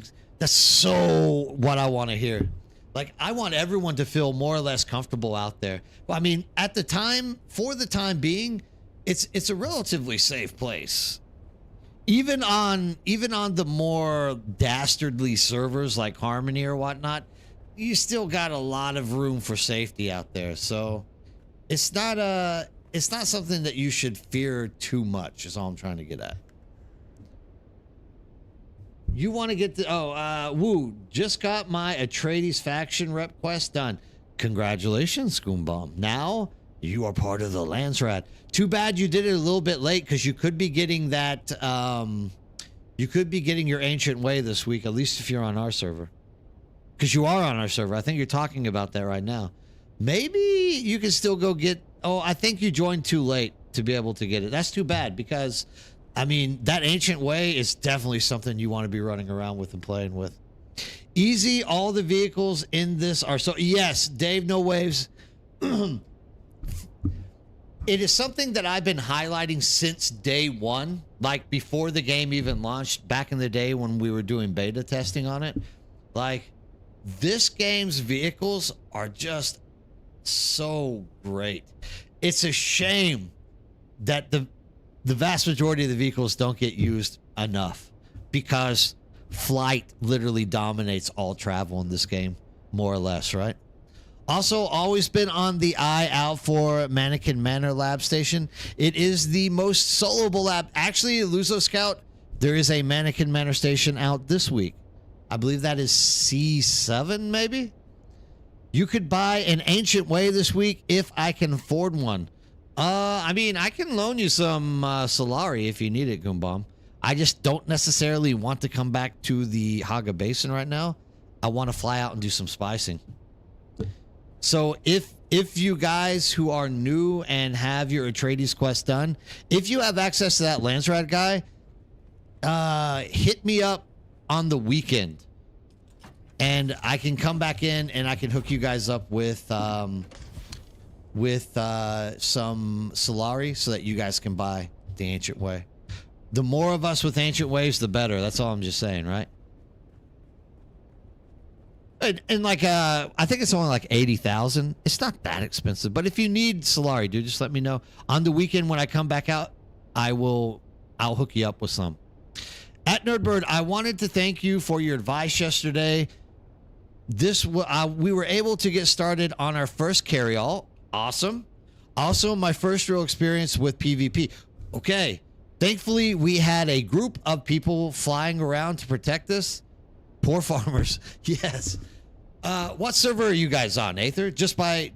so what I want to hear. Like, I want everyone to feel more or less comfortable out there. Well, I mean, for the time being, it's a relatively safe place. Even on the more dastardly servers like Harmony or whatnot, you still got a lot of room for safety out there. So it's not something that you should fear too much, is all I'm trying to get at. You want to get to Woo, just got my Atreides faction rep quest done. Congratulations, Scoombomb. Now you are part of the Landsrat. Too bad you did it a little bit late, because you could be getting that you could be getting your Ancient Way this week, at least if you're on our server. Because you are on our server. I think you're talking about that right now. Maybe you can still go get... Oh, I think you joined too late to be able to get it. That's too bad, because, I mean, that Ancient Way is definitely something you want to be running around with and playing with. Easy, all the vehicles in this are so... Yes, Dave, no waves. It is something that I've been highlighting since day one, like before the game even launched, back in the day when we were doing beta testing on it. Like, this game's vehicles are just so great. It's a shame that the vast majority of the vehicles don't get used enough, because flight literally dominates all travel in this game, more or less, right? Also, always been on the eye out for Mannequin Manor Lab Station. It is the most soloable lab. Actually, Luzo Scout, there is a Mannequin Manor Station out this week. I believe that is C7, maybe? You could buy an Ancient Way this week if I can afford one. I mean, I can loan you some Solari if you need it, Goombomb. I just don't necessarily want to come back to the Haga Basin right now. I want to fly out and do some spicing. So if you guys who are new and have your Atreides quest done, if you have access to that Landsrat guy, hit me up on the weekend, and I can come back in and I can hook you guys up with some Solari so that you guys can buy the Ancient Way. The more of us with Ancient Ways, the better. That's all I'm just saying, right? And like, I think it's only like 80,000. It's not that expensive, but if you need Solari, dude, just let me know. On the weekend when I come back out, I'll hook you up with some. At Nerdbird, I wanted to thank you for your advice yesterday. We were able to get started on our first carry-all. Awesome. Also, my first real experience with PvP. Okay. Thankfully, we had a group of people flying around to protect us. Poor farmers. Yes. What server are you guys on, Aether? Just by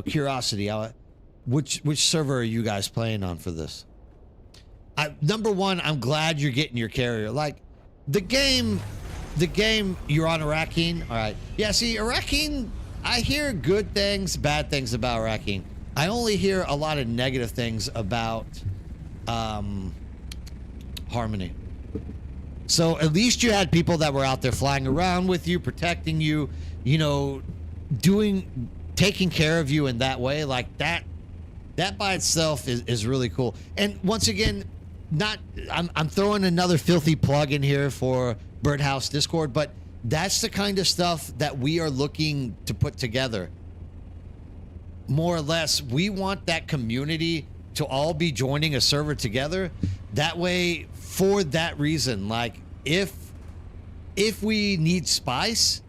curiosity. Which server are you guys playing on for this? Number one, I'm glad you're getting your carrier. Like, the game, you're on Arrakeen. All right. Yeah, see, Arrakeen, I hear good things, bad things about Arrakeen. I only hear a lot of negative things about Harmony. So at least you had people that were out there flying around with you, protecting you, taking care of you in that way. Like, that by itself is really cool. And once again, I'm throwing another filthy plug in here for Birdhouse Discord, but that's the kind of stuff that we are looking to put together. More or less, we want that community to all be joining a server together. That way, for that reason, like, if we need spice,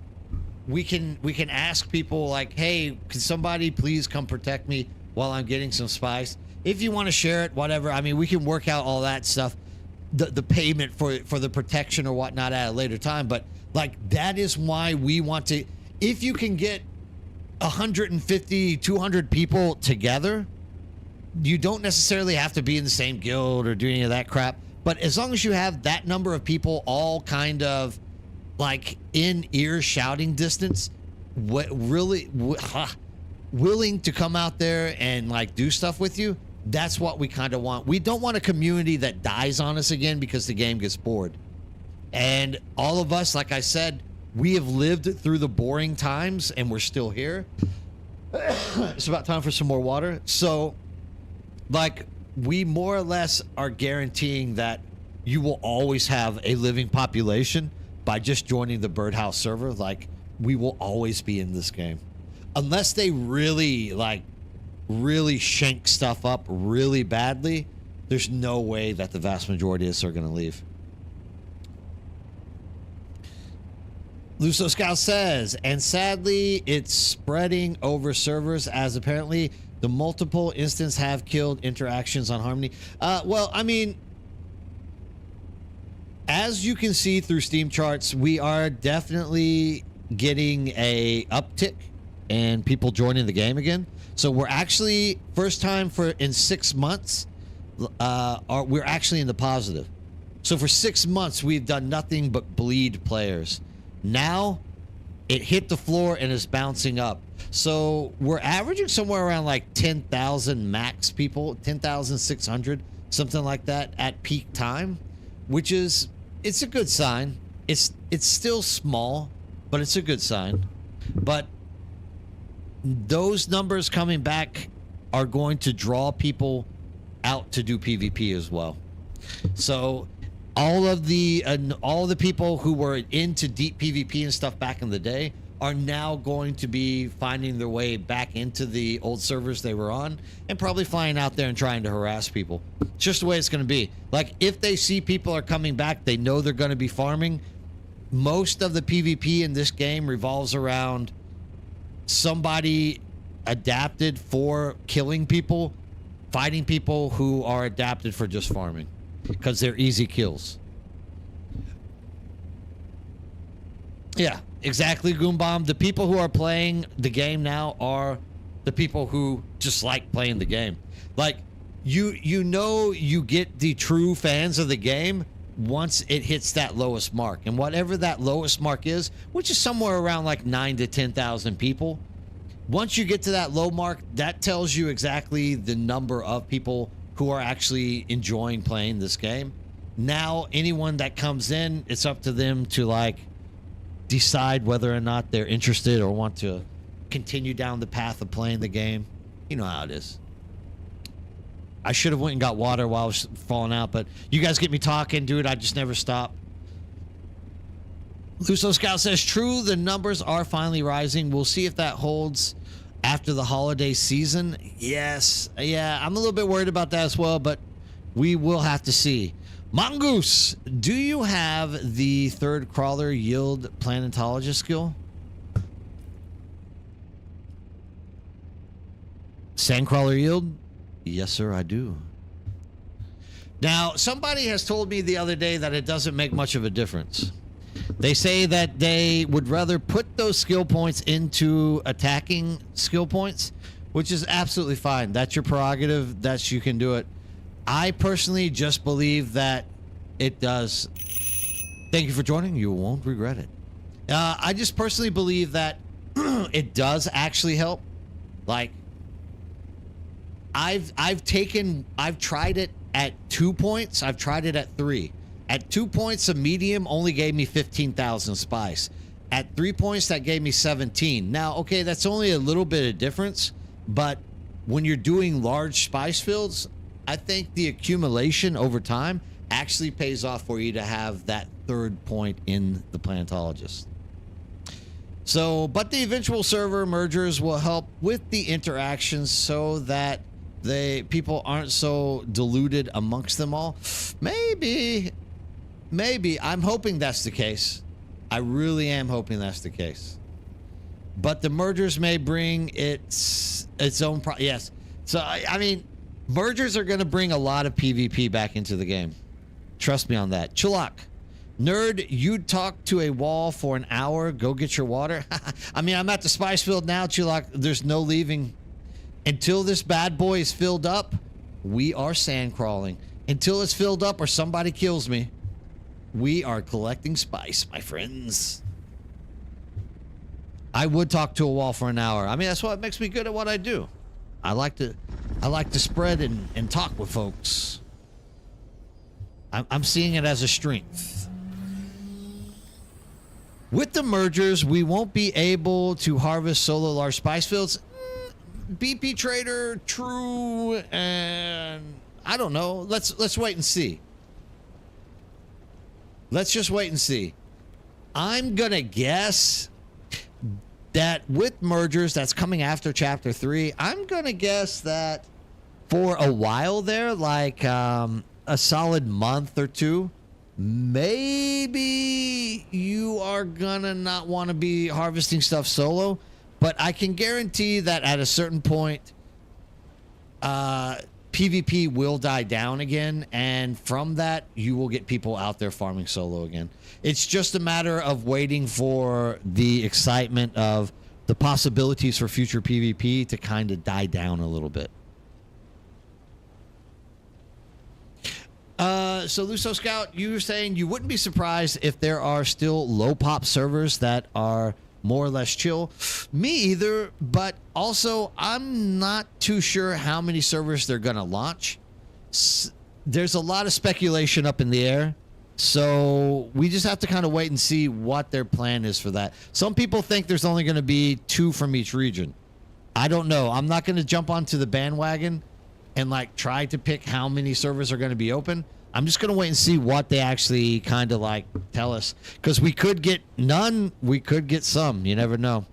we can ask people like, hey, can somebody please come protect me while I'm getting some spice? If you want to share it, whatever. I mean, we can work out all that stuff, the payment for the protection or whatnot at a later time. But like, that is why we want to. If you can get 150, 200 people together. You don't necessarily have to be in the same guild or do any of that crap. But as long as you have that number of people all kind of like in ear shouting distance, willing to come out there and like do stuff with you, that's what we kind of want. We don't want a community that dies on us again because the game gets bored. And all of us, like I said, we have lived through the boring times and we're still here. It's about time for some more water. So, like, we more or less are guaranteeing that you will always have a living population by just joining the Birdhouse server. Like, we will always be in this game. Unless they really shank stuff up really badly, there's no way that the vast majority of us are going to leave. Luso Scout says, and sadly, it's spreading over servers as apparently the multiple instances have killed interactions on Harmony. Well, I mean, as you can see through Steam charts, we are definitely getting a uptick and people joining the game again. So we're actually, first time in 6 months, we're actually in the positive. So for 6 months, we've done nothing but bleed players. Now, it hit the floor and is bouncing up. So we're averaging somewhere around like 10,000 max people, 10,600, something like that at peak time, which is, it's a good sign. It's still small, but it's a good sign. But those numbers coming back are going to draw people out to do PvP as well. So all of the people who were into deep PvP and stuff back in the day are now going to be finding their way back into the old servers they were on and probably flying out there and trying to harass people. It's just the way it's going to be. Like, if they see people are coming back, they know they're going to be farming. Most of the PvP in this game revolves around somebody adapted for killing people, fighting people who are adapted for just farming, because they're easy kills. Yeah, exactly, Goombomb. The people who are playing the game now are the people who just like playing the game. Like, you know, you get the true fans of the game once it hits that lowest mark. And whatever that lowest mark is, which is somewhere around like 9,000 to 10,000 people, once you get to that low mark, that tells you exactly the number of people who are actually enjoying playing this game. Now, anyone that comes in, it's up to them to like decide whether or not they're interested or want to continue down the path of playing the game. You know how it is. I should have went and got water while I was falling out, but you guys get me talking, dude. I just never stop. Luso Scout says, true, the numbers are finally rising. We'll see if that holds after the holiday season. Yes. Yeah, I'm a little bit worried about that as well, but we will have to see. Mongoose, do you have the third crawler yield planetologist skill? Sandcrawler yield? Yes, sir, I do. Now, somebody has told me the other day that it doesn't make much of a difference. They say that they would rather put those skill points into attacking skill points, which is absolutely fine. That's your prerogative. That's, you can do it. I personally just believe that it does. Thank you for joining. You won't regret it. I just personally believe that it does actually help. Like, I've tried it at 2 points. I've tried it at 3. At 2 points, a medium only gave me 15,000 spice. At 3 points, that gave me 17. Now, okay, that's only a little bit of difference, but when you're doing large spice fields, I think the accumulation over time actually pays off for you to have that third point in the planetologist. So, but the eventual server mergers will help with the interactions so that people aren't so diluted amongst them all. Maybe I'm hoping that's the case. I really am hoping that's the case. But the mergers may bring its own yes. So I mean, mergers are going to bring a lot of PvP back into the game. Trust me on that. Chulak, Nerd, you talk to a wall for an hour. Go get your water. I mean, I'm at the spice field now, Chulak. There's no leaving. Until this bad boy is filled up, we are sand crawling. Until it's filled up or somebody kills me, we are collecting spice, my friends. I would talk to a wall for an hour. I mean, that's what makes me good at what I do. I like to spread and talk with folks. I'm seeing it as a strength. With the mergers, we won't be able to harvest solo large spice fields. BP Trader, true, and I don't know. Let's wait and see. Let's just wait and see. I'm gonna guess that with mergers, that's coming after Chapter 3. I'm gonna guess that for a while there, like a solid month or two, maybe you are gonna not want to be harvesting stuff solo, but I can guarantee that at a certain point, PvP will die down again, and from that, you will get people out there farming solo again. It's just a matter of waiting for the excitement of the possibilities for future PvP to kind of die down a little bit. So Luso Scout, you were saying you wouldn't be surprised if there are still low pop servers that are more or less chill. Me either, but also I'm not too sure how many servers they're going to launch. There's a lot of speculation up in the air, so we just have to kind of wait and see what their plan is for that. Some people think there's only going to be 2 from each region. I don't know. I'm not going to jump onto the bandwagon and like try to pick how many servers are going to be open. I'm just going to wait and see what they actually kind of like tell us, because we could get none, we could get some. You never know.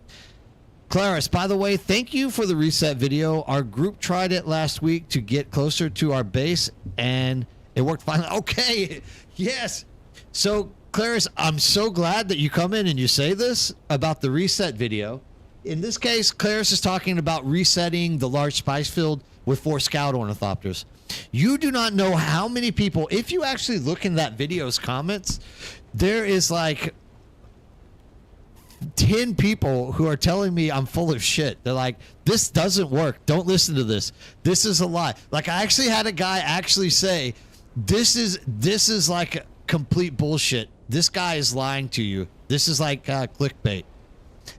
Claris, by the way, thank you for the reset video. Our group tried it last week to get closer to our base, and it worked fine. Okay, yes. So, Claris, I'm so glad that you come in and you say this about the reset video. In this case, Claris is talking about resetting the large spice field with 4 scout ornithopters. You do not know how many people, if you actually look in that video's comments, there is like 10 people who are telling me I'm full of shit. They're like, this doesn't work. Don't listen to this. This is a lie. Like, I actually had a guy actually say, this is like complete bullshit. This guy is lying to you. This is like clickbait.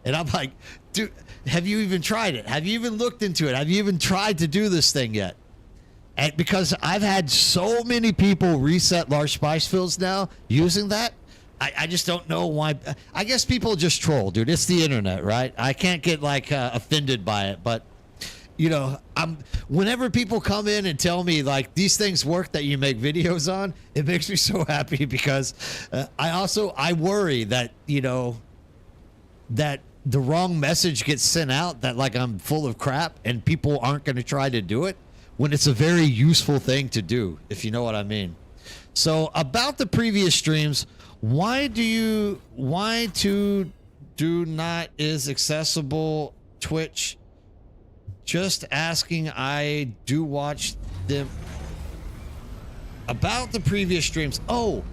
And I'm like, dude, have you even tried it? Have you even looked into it? Have you even tried to do this thing yet? And because I've had so many people reset large spice fields now using that, I just don't know why. I guess people just troll, dude. It's the internet, right? I can't get like offended by it, but you know, whenever people come in and tell me like these things work that you make videos on, it makes me so happy, because I worry that, you know, that the wrong message gets sent out, that like I'm full of crap and people aren't going to try to do it, when it's a very useful thing to do, if you know what I mean. So about the previous streams, why to do not is accessible Twitch? Just asking. I do watch them. About the previous streams. Oh,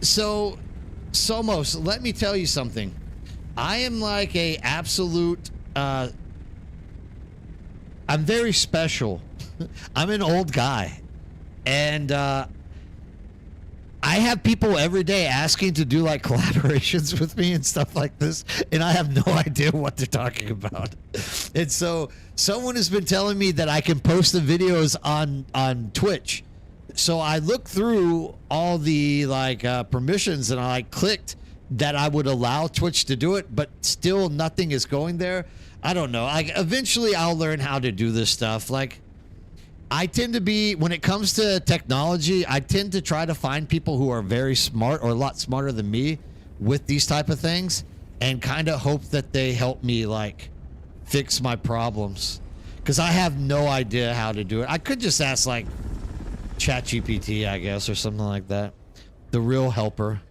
so Somos, let me tell you something. I am like a absolute, I'm very special. I'm an old guy. And I have people every day asking to do like collaborations with me and stuff like this, and I have no idea what they're talking about. And so someone has been telling me that I can post the videos on Twitch. So I looked through all the like permissions, and I clicked that I would allow Twitch to do it, but still nothing is going there. I don't know. Eventually I'll learn how to do this stuff. Like, I tend to be, when it comes to technology, I tend to try to find people who are very smart or a lot smarter than me with these type of things, and kind of hope that they help me like fix my problems, because I have no idea how to do it. I could just ask like ChatGPT, I guess, or something like that. The real helper.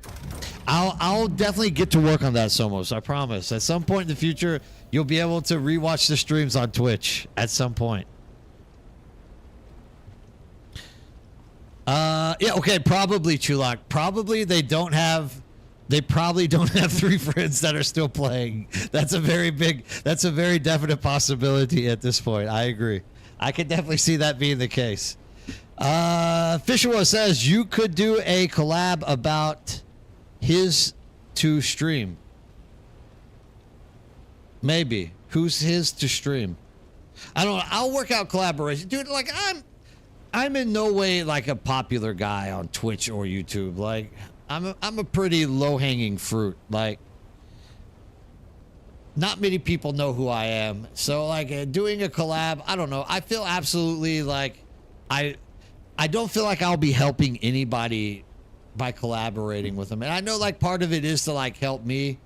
I'll definitely get to work on that, Somos. I promise. At some point in the future, you'll be able to rewatch the streams on Twitch at some point. Yeah, okay, probably Chulak. Probably they probably don't have 3 friends that are still playing. That's a very definite possibility at this point. I agree. I could definitely see that being the case. Fisherwa says you could do a collab about his to stream. Maybe. Who's his to stream? I don't know. I'll work out collaboration. Dude, like I'm in no way like a popular guy on Twitch or YouTube. Like I'm a pretty low-hanging fruit. Like not many people know who I am. So like doing a collab, I don't know. I feel absolutely like I don't feel like I'll be helping anybody by collaborating with them. And I know like part of it is to like help me.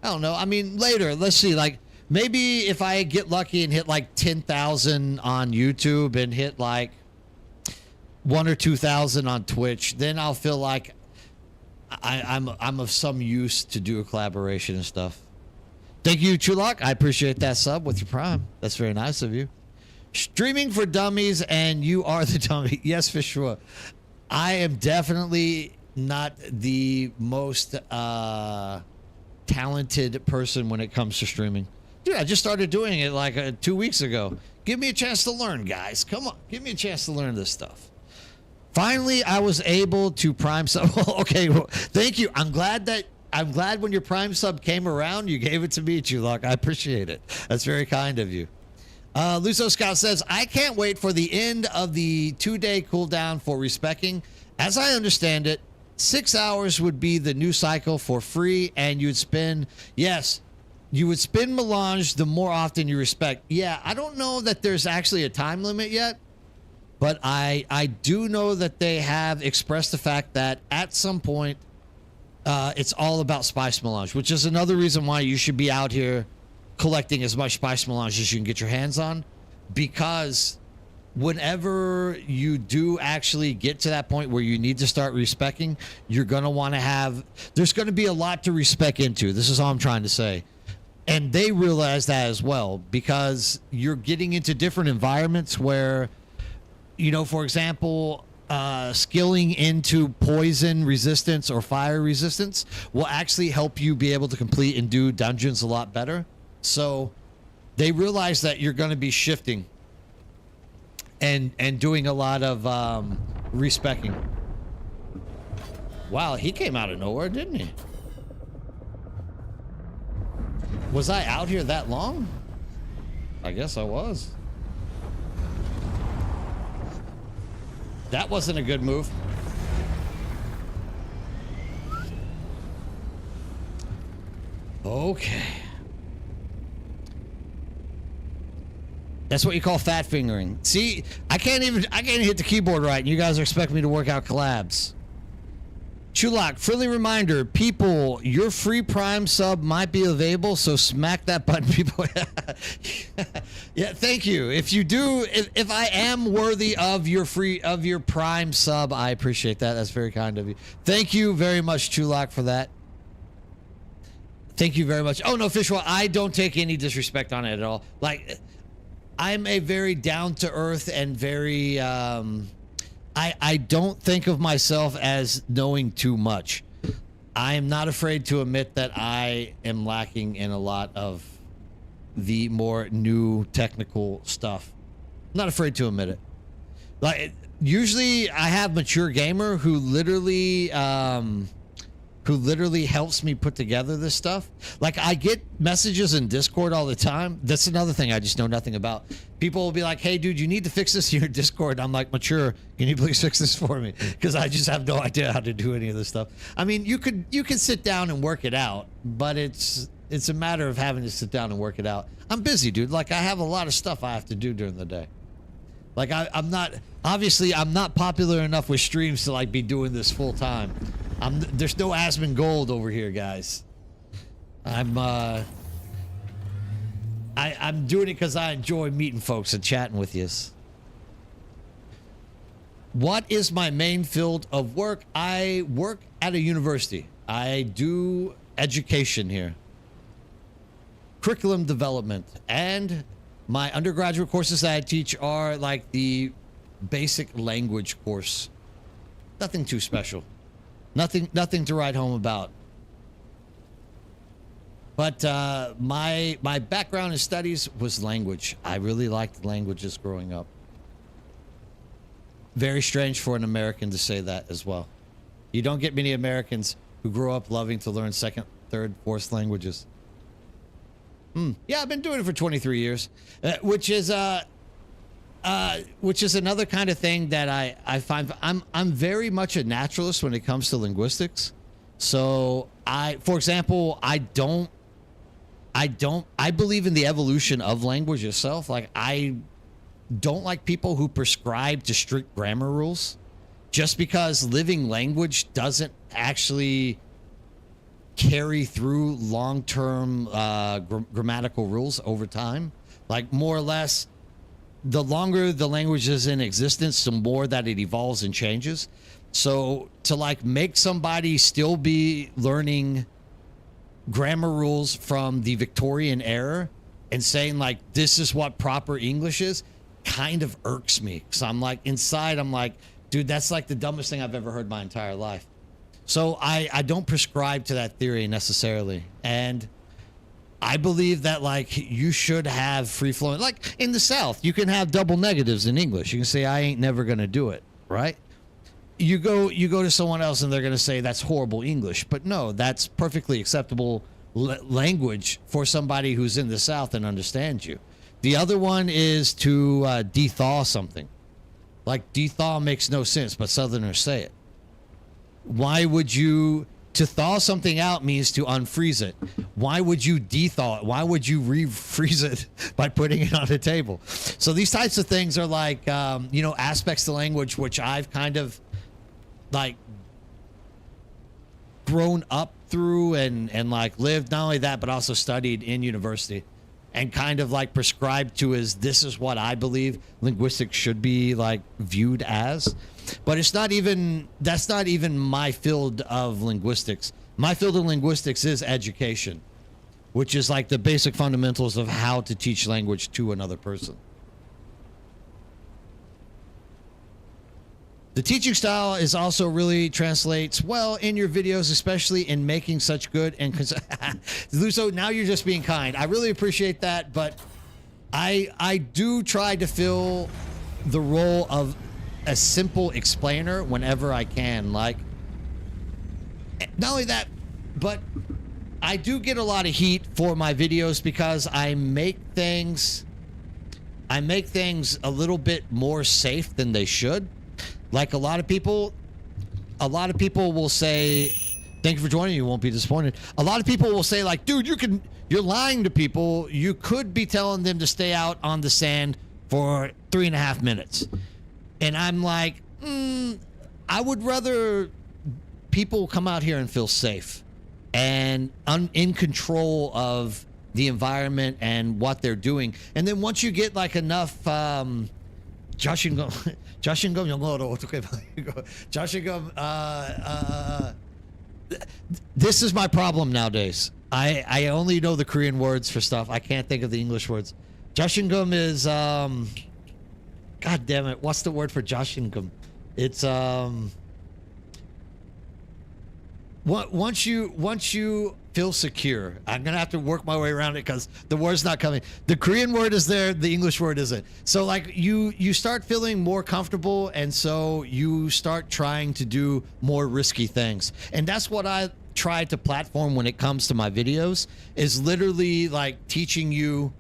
I don't know. I mean, later, let's see. Like maybe if I get lucky and hit like 10,000 on YouTube and hit like 1 or 2,000 on Twitch, then I'll feel like I'm of some use to do a collaboration and stuff. Thank you, Chulak. I appreciate that sub with your Prime. That's very nice of you. Streaming for dummies, and you are the dummy. Yes, for sure. I am definitely not the most talented person when it comes to streaming. Dude, I just started doing it like 2 weeks ago. Give me a chance to learn, guys. Come on. Give me a chance to learn this stuff. Finally, I was able to Prime sub. Okay, well, thank you. I'm glad when your Prime sub came around, you gave it to me, Chulak. I appreciate it. That's very kind of you. Luso Scott says, I can't wait for the end of the 2-day cooldown for respecking. As I understand it, 6 hours would be the new cycle for free, and you'd spin, yes, you would spin Melange the more often you respect. Yeah, I don't know that there's actually a time limit yet, but I do know that they have expressed the fact that at some point, it's all about Spice Melange, which is another reason why you should be out here collecting as much Spice Melange as you can get your hands on, because whenever you do actually get to that point where you need to start respecking, you're going to want to have, there's going to be a lot to respec into. This is all I'm trying to say. And they realize that as well, because you're getting into different environments where, you know, for example, skilling into poison resistance or fire resistance will actually help you be able to complete and do dungeons a lot better. So they realize that you're going to be shifting and doing a lot of respecking. Wow, he came out of nowhere, didn't he? Was I out here that long? I guess I was. That wasn't a good move. Okay. That's what you call fat fingering. See, I can't even hit the keyboard right, and you guys are expecting me to work out collabs. Chulak, friendly reminder, people, your free Prime sub might be available, so smack that button, people. Yeah, thank you. If you do, if I am worthy of your Prime sub, I appreciate that. That's very kind of you. Thank you very much, Chulak, for that. Thank you very much. Oh no, Fishwell, I don't take any disrespect on it at all. Like, I'm a very down to earth and very I don't think of myself as knowing too much. I am not afraid to admit that I am lacking in a lot of the more new technical stuff. I'm not afraid to admit it. Like, usually I have Mature Gamer who literally helps me put together this stuff. Like, I get messages in Discord all the time. That's another thing I just know nothing about. People will be like, hey, dude, you need to fix this in your Discord. I'm like, Mature, can you please fix this for me? Because I just have no idea how to do any of this stuff. I mean, you can sit down and work it out, but it's a matter of having to sit down and work it out. I'm busy, dude. Like, I have a lot of stuff I have to do during the day. Like, I'm not popular enough with streams to, like, be doing this full time. There's no Asmon Gold over here, guys. I'm doing it because I enjoy meeting folks and chatting with you. What is my main field of work? I work at a university. I do education here. Curriculum development. And my undergraduate courses that I teach are like the basic language course. Nothing too special. Nothing to write home about. But my background in studies was language. I really liked languages growing up. Very strange for an American to say that as well. You don't get many Americans who grow up loving to learn second, third, fourth languages. Yeah, I've been doing it for 23 years, which is another kind of thing that I find. I'm very much a naturalist when it comes to linguistics. So for example, I believe in the evolution of language itself. Like, I don't like people who prescribe to strict grammar rules, just because living language doesn't actually carry through long-term grammatical rules over time. Like, more or less, the longer the language is in existence, the more that it evolves and changes. So to like make somebody still be learning grammar rules from the Victorian era and saying like, this is what proper English is, kind of irks me. So I'm like, inside, I'm like, dude, that's like the dumbest thing I've ever heard my entire life. So I don't prescribe to that theory necessarily. And I believe that like you should have free flowing, like in the South, you can have double negatives in English. You can say, I ain't never going to do it. Right. You go to someone else and they're going to say that's horrible English, but no, that's perfectly acceptable language for somebody who's in the South and understands you. The other one is to de-thaw something. Like, de-thaw makes no sense, but Southerners say it. Why would you... To thaw something out means to unfreeze it. Why would you de-thaw it? Why would you refreeze it by putting it on a table? So these types of things are like, aspects to language which I've kind of, like, grown up through and like lived, not only that, but also studied in university. And kind of like prescribed to as this is what I believe linguistics should be like viewed as. But that's not even my field of linguistics. My field of linguistics is education, which is like the basic fundamentals of how to teach language to another person. The teaching style is also really translates well in your videos, especially in making such good and Luso, now you're just being kind. I really appreciate that, but I do try to fill the role of a simple explainer whenever I can. Like, not only that, but I do get a lot of heat for my videos because I make things a little bit more safe than they should. Like a lot of people will say, thank you for joining, you won't be disappointed. A lot of people will say like, dude, you're lying to people. You could be telling them to stay out on the sand for 3.5 minutes. And I'm like, I would rather people come out here and feel safe and in control of the environment and what they're doing. And then once you get like enough, this is my problem nowadays. I only know the Korean words for stuff. I can't think of the English words. Joshingum is God damn it, what's the word for Joshingum? It's once you feel secure. I'm gonna have to work my way around it because the word's not coming. The Korean word is there, the English word isn't. So like you start feeling more comfortable, and so you start trying to do more risky things. And that's what I try to platform when it comes to my videos, is literally like teaching you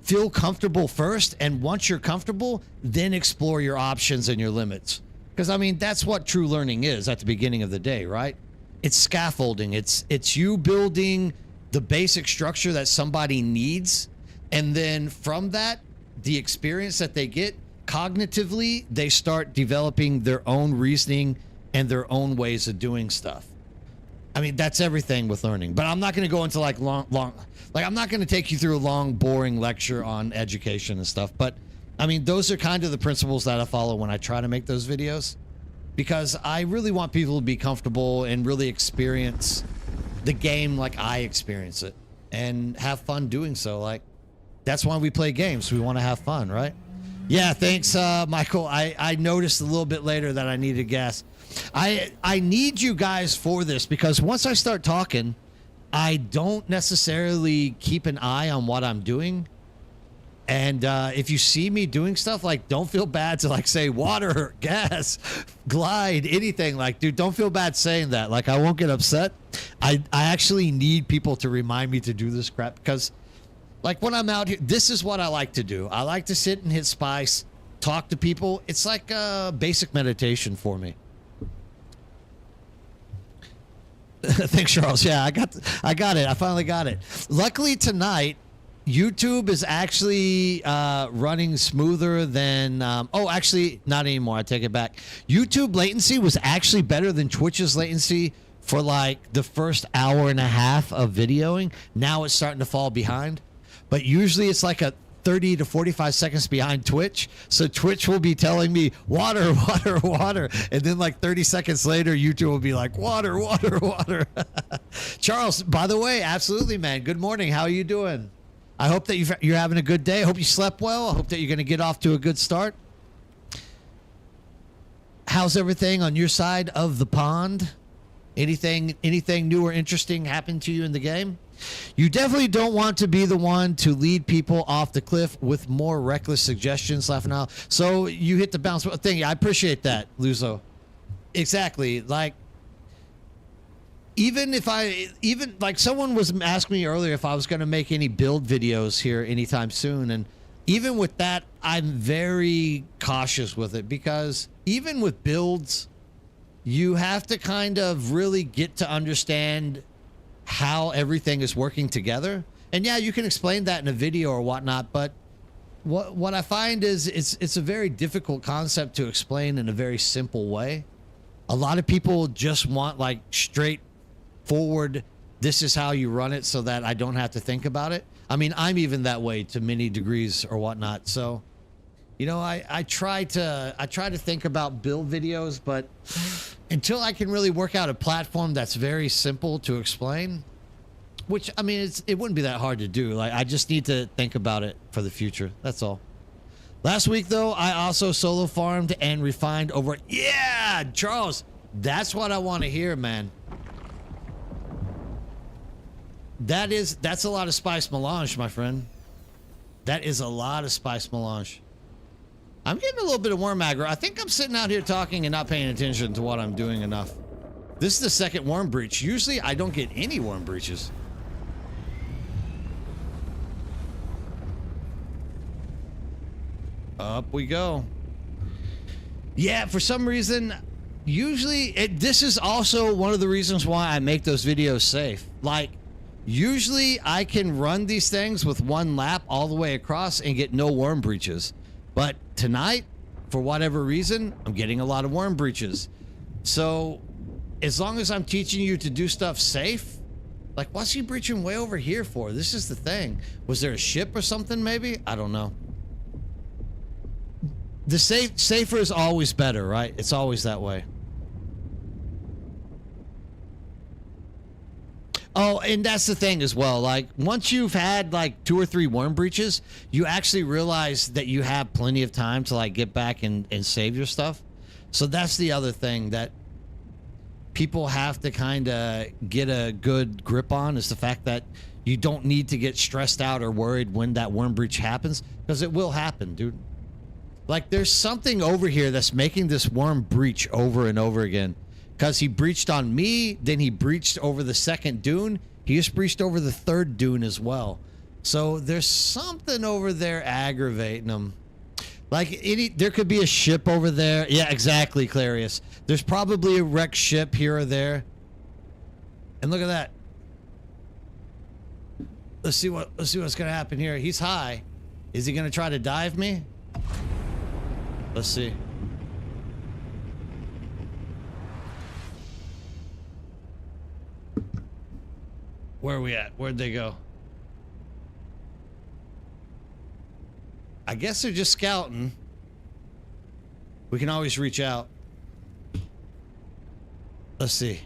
feel comfortable first, and once you're comfortable, then explore your options and your limits. Because I mean, that's what true learning is at the beginning of the day, right? It's scaffolding. It's you building the basic structure that somebody needs, and then from that, the experience that they get cognitively, they start developing their own reasoning and their own ways of doing stuff. I mean, that's everything with learning. But I'm not going to go into like long, like I'm not going to take you through a long, boring lecture on education and stuff. But I mean, those are kind of the principles that I follow when I try to make those videos, because I really want people to be comfortable and really experience the game like I experience it and have fun doing so. Like, that's why we play games. We want to have fun, right? Yeah, thanks, Michael. I noticed a little bit later that I needed gas. I need you guys for this because once I start talking, I don't necessarily keep an eye on what I'm doing. And if you see me doing stuff, like, don't feel bad to, like, say water, gas, glide, anything. Like, dude, don't feel bad saying that. Like, I won't get upset. I actually need people to remind me to do this crap because, like, when I'm out here, this is what I like to do. I like to sit and hit spice, talk to people. It's like basic meditation for me. Thanks, Charles. Yeah, I got it. I finally got it. Luckily tonight, YouTube is actually running smoother than... actually, not anymore. I take it back. YouTube latency was actually better than Twitch's latency for, like, the first hour and a half of videoing. Now it's starting to fall behind. But usually it's like a 30 to 45 seconds behind Twitch. So Twitch will be telling me, water, water, water. And then, like, 30 seconds later, YouTube will be like, water, water, water. Charles, by the way, absolutely, man. Good morning. How are you doing? I hope that you're having a good day. I hope you slept well. I hope that you're going to get off to a good start. How's everything on your side of the pond? Anything new or interesting happened to you in the game? You definitely don't want to be the one to lead people off the cliff with more reckless suggestions, laughing out. So you hit the bounce thing. I appreciate that, Luzo. Exactly. Like, even like someone was asking me earlier if I was going to make any build videos here anytime soon. And even with that, I'm very cautious with it because even with builds, you have to kind of really get to understand how everything is working together. And yeah, you can explain that in a video or whatnot, but what I find is it's a very difficult concept to explain in a very simple way. A lot of people just want, like, straightforward, this is how you run it so that I don't have to think about it. I mean, I'm even that way to many degrees or whatnot. So, you know, I try to think about build videos, but until I can really work out a platform that's very simple to explain, which, I mean, it wouldn't be that hard to do. Like, I just need to think about it for the future. That's all. Last week, though, I also solo farmed and refined over. Yeah, Charles, that's what I want to hear, man. That's a lot of spice melange, my friend. That is a lot of spice melange. I'm getting a little bit of worm aggro. I think I'm sitting out here talking and not paying attention to what I'm doing enough. This is the second worm breach. Usually I don't get any worm breaches. Up we go. Yeah, for some reason, usually this is also one of the reasons why I make those videos safe. Like, usually I can run these things with one lap all the way across and get no worm breaches. But tonight, for whatever reason, I'm getting a lot of worm breaches. So as long as I'm teaching you to do stuff safe, like, what's he breaching way over here for? This is the thing. Was there a ship or something maybe? I don't know. The safer is always better, right? It's always that way. Oh, and that's the thing as well. Like, once you've had like 2 or 3 worm breaches, you actually realize that you have plenty of time to, like, get back and save your stuff. So that's the other thing that people have to kind of get a good grip on, is the fact that you don't need to get stressed out or worried when that worm breach happens, because it will happen, dude. Like, there's something over here that's making this worm breach over and over again. Because he breached on me, then he breached over the second dune. He just breached over the third dune as well. So there's something over there aggravating him. Like, there could be a ship over there. Yeah, exactly, Clarius. There's probably a wrecked ship here or there. And look at that. Let's see what's gonna happen here. He's high. Is he gonna try to dive me? Let's see. Where are we at? Where'd they go? I guess they're just scouting. We can always reach out. Let's see.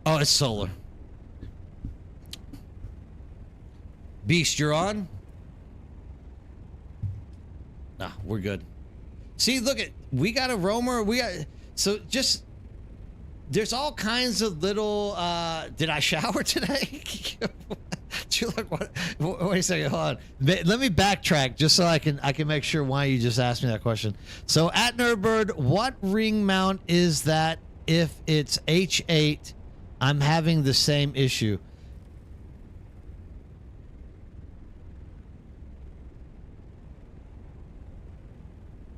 Oh, it's solar. Beast, you're on? Nah, we're good. See, look at, we got a roamer. So just, there's all kinds of little, did I shower today? Wait a second, hold on. Let me backtrack just so I can make sure why you just asked me that question. So at Nerdbird, what ring mount is that if it's H8? I'm having the same issue.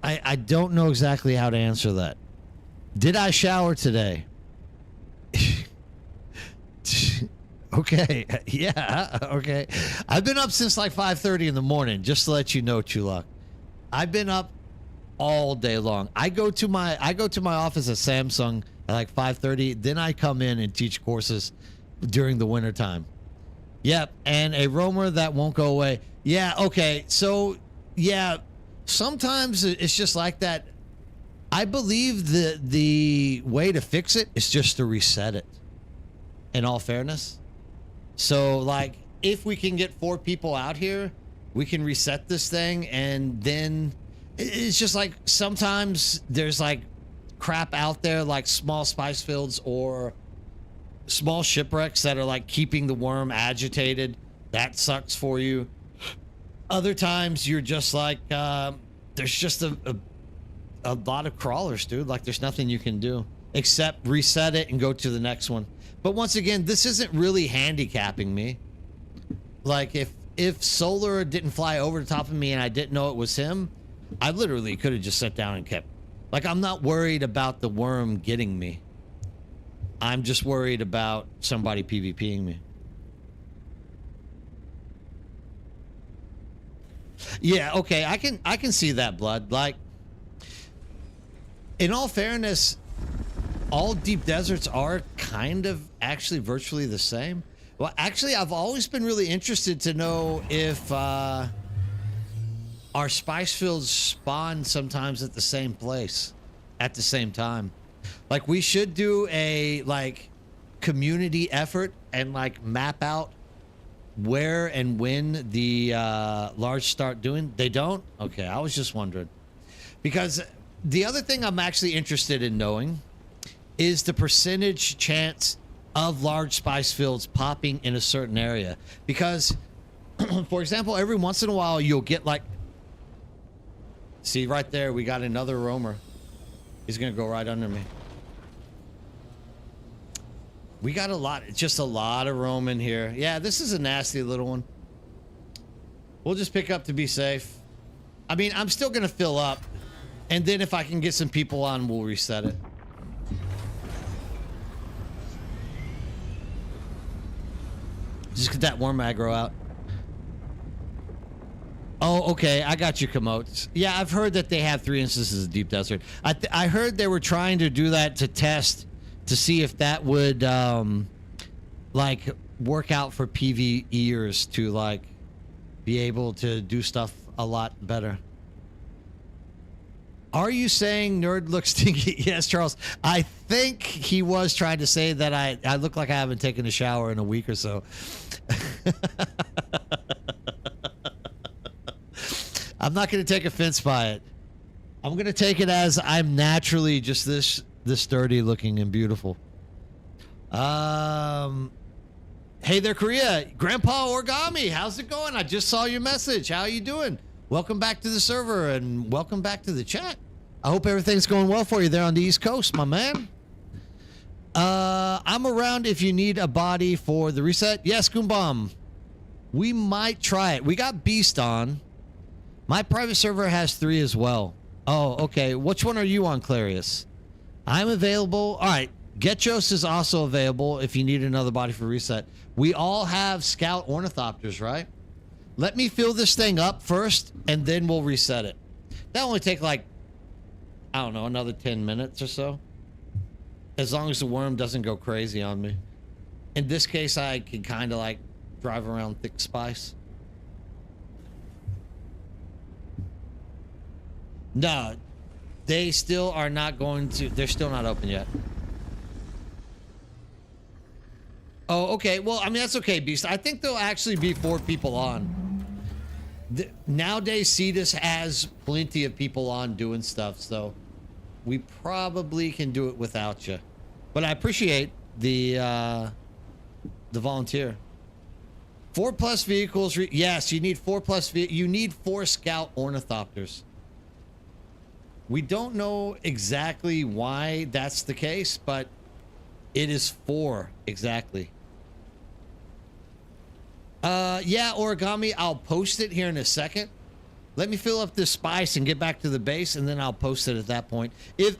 I don't know exactly how to answer that. Did I shower today? Okay. Yeah. Okay. I've been up since like 5:30 in the morning, just to let you know, Chulak. I've been up all day long. I go to my office at Samsung at like 5:30. Then I come in and teach courses during the winter time. Yep. And a roamer that won't go away. Yeah. Okay. So yeah. Sometimes it's just like that. I believe the way to fix it is just to reset it, in all fairness. So, like, if we can get 4 people out here, we can reset this thing, and then it's just like sometimes there's like crap out there, like small spice fields or small shipwrecks that are like keeping the worm agitated. That sucks for you. Other times you're just like, there's just a lot of crawlers, dude. Like there's nothing you can do except reset it and go to the next one. But once again, this isn't really handicapping me. Like if Solar didn't fly over the top of me and I didn't know it was him, I literally could have just sat down and kept. Like I'm not worried about the worm getting me. I'm just worried about somebody PvPing me. Yeah, okay, I can see that, Blood. Like, in all fairness, all deep deserts are kind of actually virtually the same. Well, actually, I've always been really interested to know if our spice fields spawn sometimes at the same place at the same time. Like, we should do a like community effort and like map out where and when the large start doing. They don't? Okay, I was just wondering. Because the other thing I'm actually interested in knowing is the percentage chance of large spice fields popping in a certain area. Because, for example, every once in a while you'll get like, see right there, we got another roamer. He's gonna go right under me. We got a lot, just a lot of roaming here. Yeah, this is a nasty little one. We'll just pick up to be safe. I mean, I'm still gonna fill up, and then if I can get some people on, we'll reset it. Just get that worm aggro out. Oh, okay. I got you, Komotes. Yeah, I've heard that they have 3 instances of deep desert. I heard they were trying to do that to test to see if that would like work out for PvEers to like be able to do stuff a lot better. Are you saying nerd looks stinky? Yes, Charles. I think he was trying to say that I look like I haven't taken a shower in a week or so. I'm not going to take offense by it. I'm going to take it as I'm naturally just this sturdy looking and beautiful. Hey there, Korea. Grandpa Origami, how's it going? I just saw your message. How are you doing? Welcome back to the server and welcome back to the chat. I hope everything's going well for you there on the East Coast, my man. I'm around if you need a body for the reset. Yes, Goombomb. We might try it. We got Beast on. My private server has 3 as well. Oh, okay. Which one are you on, Clarius? I'm available. All right. Getchos is also available if you need another body for reset. We all have Scout Ornithopters, right? Let me fill this thing up first, and then we'll reset it. That'll only take like, I don't know, another 10 minutes or so. As long as the worm doesn't go crazy on me. In this case, I can kind of like drive around thick spice. No, they still are not going to, they're still not open yet. Oh, okay. Well, I mean, that's okay, Beast. I think there'll actually be 4 people on. Nowadays, Cetus has plenty of people on doing stuff, so we probably can do it without you. But I appreciate the volunteer. 4+ vehicles. Yes, you need 4+. You need 4 scout ornithopters. We don't know exactly why that's the case, but it is 4 exactly. Yeah, Origami, I'll post it here in a second. Let me fill up this spice and get back to the base, and then I'll post it at that point.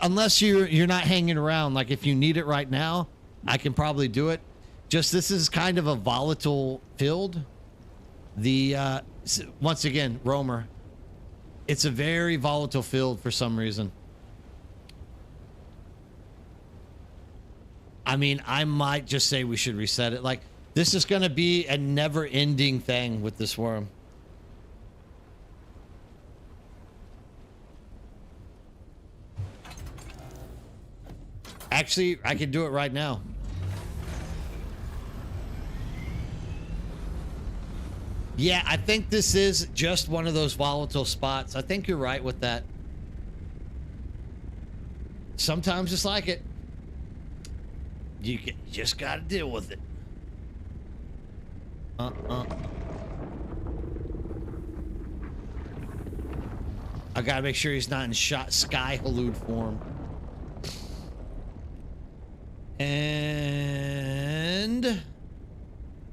Unless you're not hanging around, like if you need it right now, I can probably do it. Just this is kind of a volatile field. Once again, Roamer, it's a very volatile field for some reason. I mean, I might just say we should reset it. Like, this is going to be a never-ending thing with this worm. Actually, I could do it right now. Yeah, I think this is just one of those volatile spots. I think you're right with that. Sometimes it's like it. You just got to deal with it. I got to make sure he's not in sky halud form. And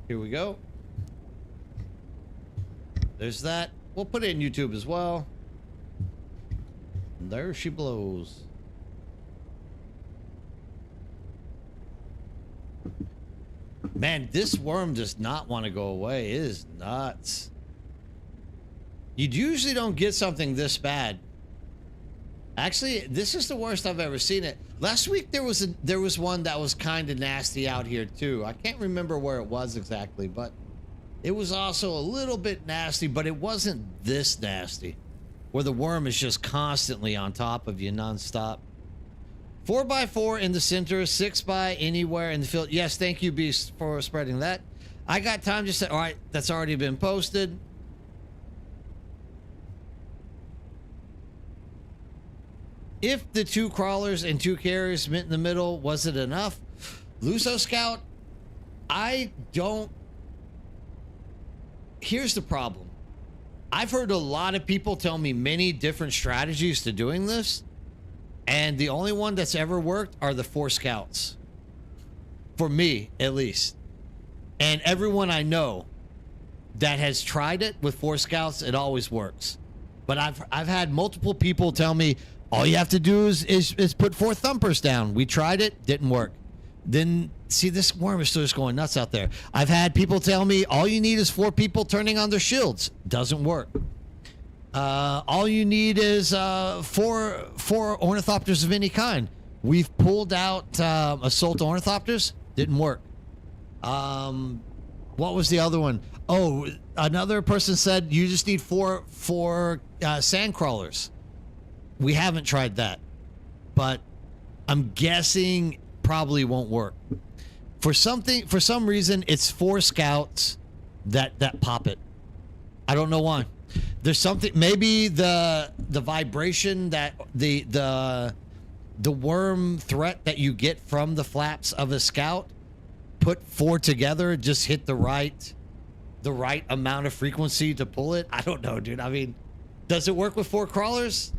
here we go. There's that. We'll put it in YouTube as well. And there she blows. Man, this worm does not want to go away. It is nuts. You usually don't get something this bad. Actually, this is the worst I've ever seen it. Last week there was one that was kind of nasty out here too. I can't remember where it was exactly, but it was also a little bit nasty, but it wasn't this nasty, where the worm is just constantly on top of you nonstop. 4x4 in the center, 6x anywhere in the field. Yes, thank you, Beast, for spreading that. I got time to say, all right, that's already been posted. If the 2 crawlers and 2 carriers met in the middle, was it enough? Luso Scout, I don't. Here's the problem. I've heard a lot of people tell me many different strategies to doing this, and the only one that's ever worked are the 4 scouts. For me, at least. And everyone I know that has tried it with 4 scouts, it always works. But I've had multiple people tell me, all you have to do is put 4 thumpers down. We tried it, didn't work. Then, see, this worm is still just going nuts out there. I've had people tell me, all you need is 4 people turning on their shields. Doesn't work. All you need is 4 ornithopters of any kind. We've pulled out assault ornithopters. Didn't work. What was the other one? Oh, another person said you just need 4 sand crawlers. We haven't tried that, but I'm guessing probably won't work. For some reason, it's 4 scouts that pop it. I don't know why. There's something, maybe the vibration that the worm threat that you get from the flaps of a scout, put 4 together, just hit the right amount of frequency to pull it. I don't know, dude. I mean, does it work with 4 crawlers?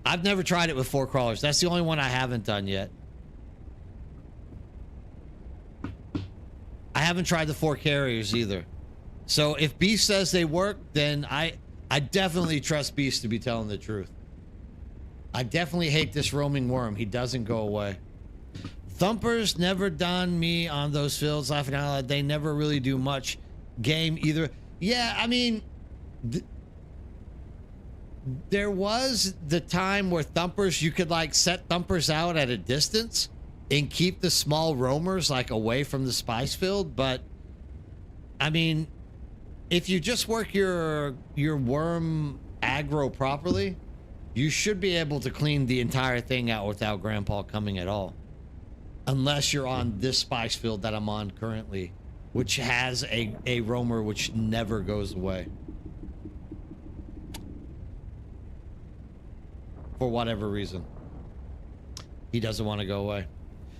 I've never tried it with 4 crawlers. That's the only one I haven't done yet. I haven't tried the 4 carriers either. So if Beast says they work, then I definitely trust Beast to be telling the truth. I definitely hate this roaming worm. He doesn't go away. Thumpers never done me on those fields. Laughing out loud. They never really do much game either. Yeah, I mean, there was the time where thumpers, you could like set thumpers out at a distance and keep the small roamers like away from the spice field. But I mean, if you just work your worm aggro properly, you should be able to clean the entire thing out without Grandpa coming at all. unless you're on this spice field that I'm on currently, which has a roamer which never goes away. For whatever reason. He doesn't want to go away.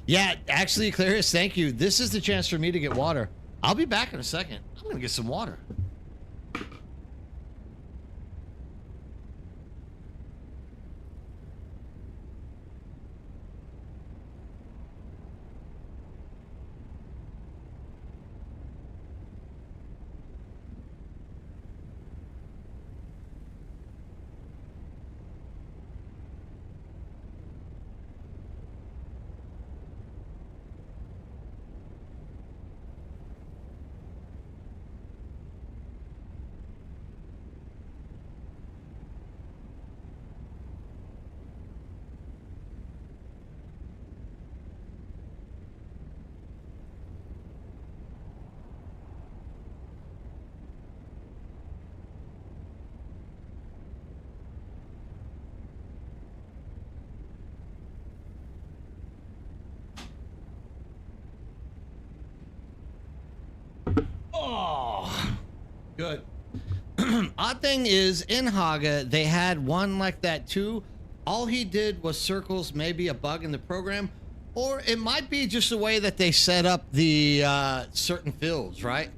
Yeah, actually, Clarice, thank you. This is the chance for me to get water. I'll be back in a second. I'm going to get some water. Oh, good. Odd thing is, in Haga, they had one like that too. All he did was circles, maybe a bug in the program, or it might be just the way that they set up the certain fields, right?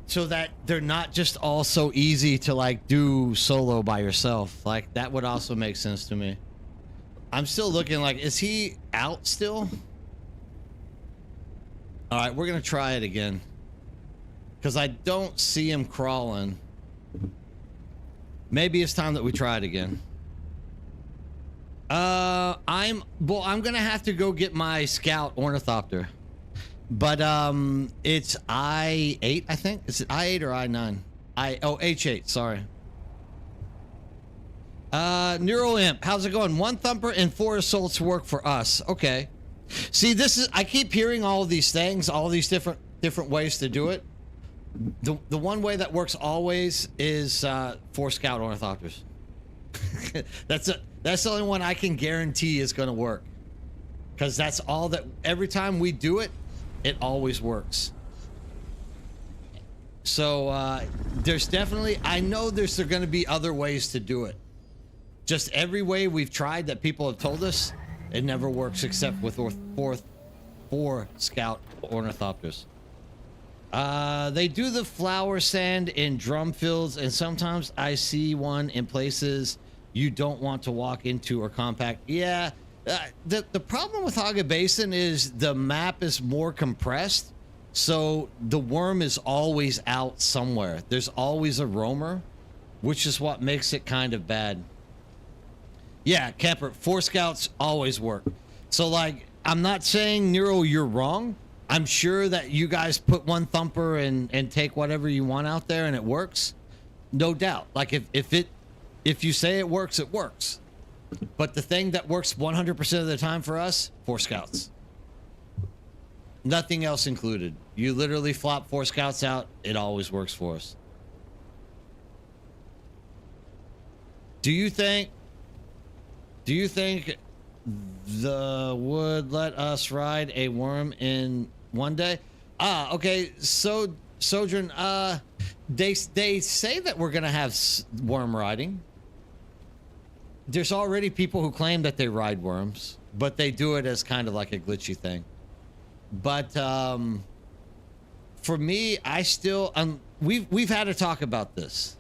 So that they're not just all so easy to like do solo by yourself. Like that would also make sense to me. I'm still looking like, is he out still? All right, we're gonna try it again. Because I don't see him crawling. Maybe it's time that we try it again. I'm gonna have to go get my scout ornithopter. But it's I-8, I think. Is it I-8 or I-9? H-8, sorry. Neural Imp, how's it going? 1 thumper and 4 assaults work for us. Okay. See, this is, I keep hearing all of these things, all these different ways to do it. The one way that works always is 4 scout ornithopters. That's the only one I can guarantee is going to work, because that's all that, every time we do it, it always works. So there's definitely, I know there's going to be other ways to do it. Just every way we've tried that people have told us, it never works except with 4 scout ornithopters. They do the flower sand in drum fields, and sometimes I see one in places you don't want to walk into or compact. Yeah, the problem with Haga Basin is the map is more compressed, so the worm is always out somewhere. There's always a roamer, which is what makes it kind of bad. Yeah, Kemper, 4 scouts always work. So, like, I'm not saying, Nero, you're wrong. I'm sure that you guys put 1 thumper and take whatever you want out there and it works. No doubt. Like, if you say it works, it works. But the thing that works 100% of the time for us, 4 scouts. Nothing else included. You literally flop 4 scouts out, it always works for us. Do you think the would let us ride a worm in one day? Okay. So Sojourn, they say that we're gonna have worm riding. There's already people who claim that they ride worms, but they do it as kind of like a glitchy thing. But for me, I still we've had a talk about this.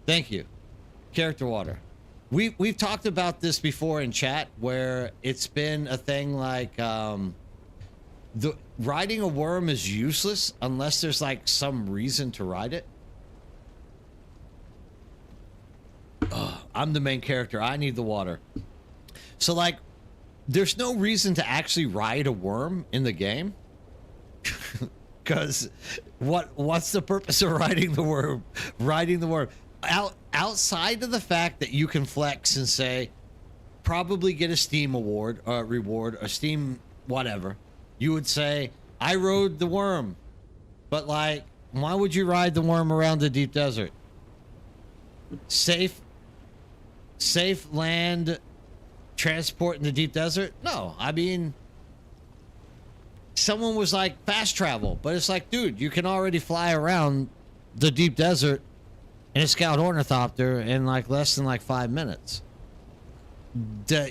Thank you, Character Water. We've talked about this before in chat, where it's been a thing like the riding a worm is useless unless there's like some reason to ride it. I'm the main character. I need the water. So like, there's no reason to actually ride a worm in the game. Because what's the purpose of riding the worm? Riding the worm. Outside of the fact that you can flex and say, probably get a Steam award or reward, a Steam whatever, you would say, I rode the worm. But like, why would you ride the worm around the deep desert? Safe land transport in the deep desert? No, I mean, someone was like fast travel, but it's like, dude, you can already fly around the deep desert in a Scout Ornithopter in like less than like 5 minutes.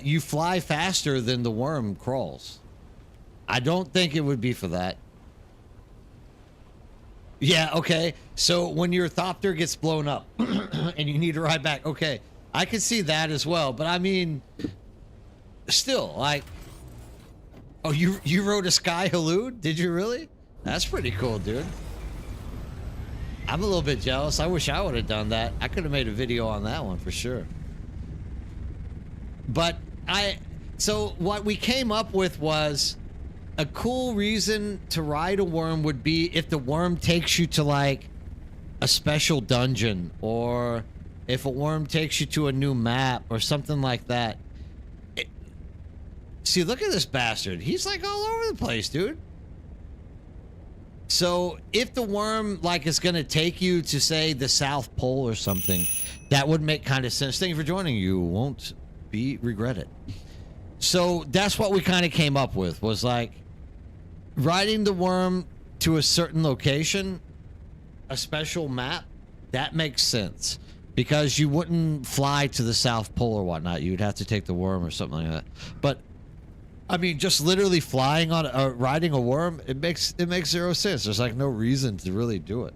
You fly faster than the worm crawls. I don't think it would be for that. Yeah, okay. So when your thopter gets blown up and you need to ride back, okay, I can see that as well. But I mean, still, like, oh, you rode a Sky Halud? Did you really? That's pretty cool, dude. I'm a little bit jealous. I wish I would have done that. I could have made a video on that one for sure. But so what we came up with was a cool reason to ride a worm would be if the worm takes you to like a special dungeon, or if a worm takes you to a new map or something like that. See, look at this bastard. He's like all over the place, dude. So if the worm like is going to take you to say the South Pole or something, that would make kind of sense. Thank you for joining. You won't be regretted. So that's what we kind of came up with, was like riding the worm to a certain location, a special map. That makes sense because you wouldn't fly to the South Pole or whatnot. You'd have to take the worm or something like that. But I mean, just literally flying on riding a worm, it makes zero sense. There's like no reason to really do it.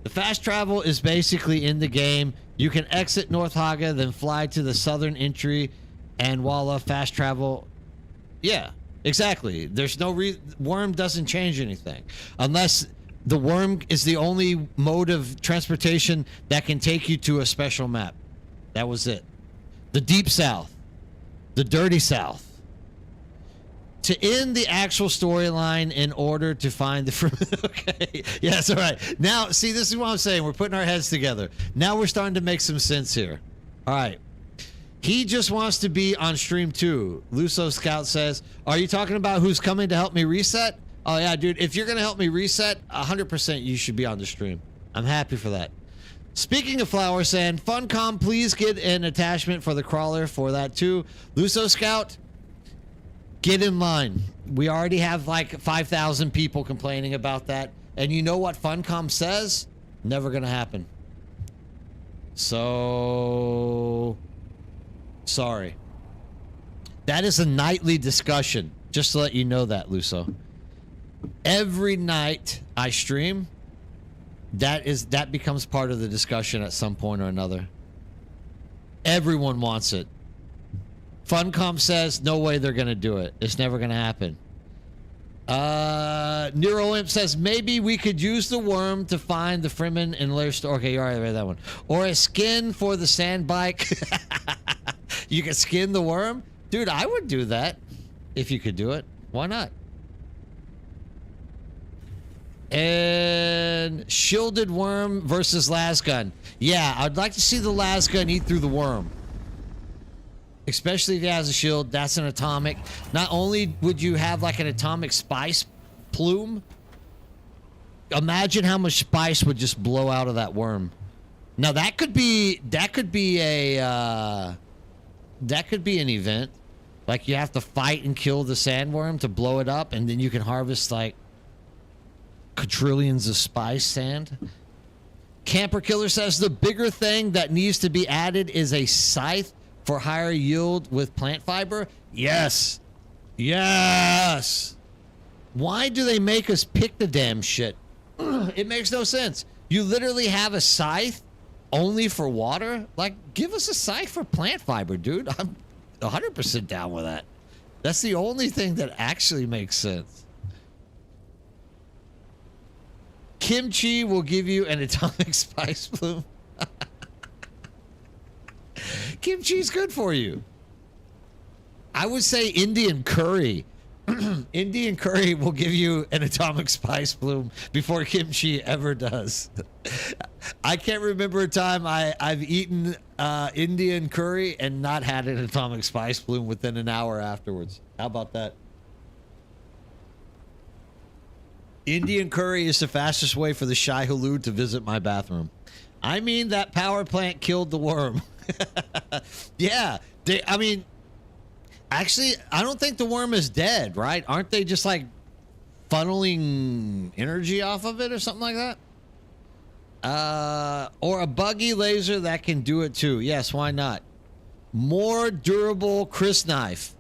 The fast travel is basically in the game. You can exit North Haga, then fly to the southern entry, and voila, fast travel. Yeah, exactly. There's no worm doesn't change anything unless the worm is the only mode of transportation that can take you to a special map. That was it. The Deep South, the Dirty South. To end the actual storyline in order to find the... Okay. Yes, all right. Now, see, this is what I'm saying. We're putting our heads together. Now we're starting to make some sense here. All right. He just wants to be on stream too. Luso Scout says, are you talking about who's coming to help me reset? Oh, yeah, dude. If you're going to help me reset, 100% you should be on the stream. I'm happy for that. Speaking of Flower Sand, Funcom, please get an attachment for the crawler for that too. Luso Scout, get in line. We already have like 5,000 people complaining about that. And you know what Funcom says? Never going to happen. So, sorry. That is a nightly discussion. Just to let you know that, Luso. Every night I stream, that becomes part of the discussion at some point or another. Everyone wants it. Funcom says no way they're gonna do it. It's never gonna happen. NeuroImp says maybe we could use the worm to find the Fremen in Lair Store. Okay, you already read that one. Or a skin for the sand bike. You can skin the worm, dude. I would do that if you could do it. Why not? And shielded worm versus lasgun. Yeah, I'd like to see the lasgun eat through the worm. Especially if he has a shield. That's an atomic. Not only would you have like an atomic spice plume, imagine how much spice would just blow out of that worm. Now that could be an event. Like you have to fight and kill the sandworm to blow it up, and then you can harvest like quadrillions of spice sand. Camper Killer says the bigger thing that needs to be added is a scythe for higher yield with plant fiber. Yes. Yes. Why do they make us pick the damn shit? It makes no sense. You literally have a scythe only for water? Like, give us a scythe for plant fiber, dude. I'm 100% down with that. That's the only thing that actually makes sense. Kimchi will give you an atomic spice plume. Kimchi's good for you. I would say Indian curry. Indian curry will give you an atomic spice plume before kimchi ever does. I can't remember a time I've eaten Indian curry and not had an atomic spice plume within an hour afterwards. How about that? Indian curry is the fastest way for the Shai Hulud to visit my bathroom. I mean, that power plant killed the worm. Yeah. I mean, actually, I don't think the worm is dead, right? Aren't they just like funneling energy off of it or something like that. Or a buggy laser that can do it too. Yes, why not? More durable Chris knife.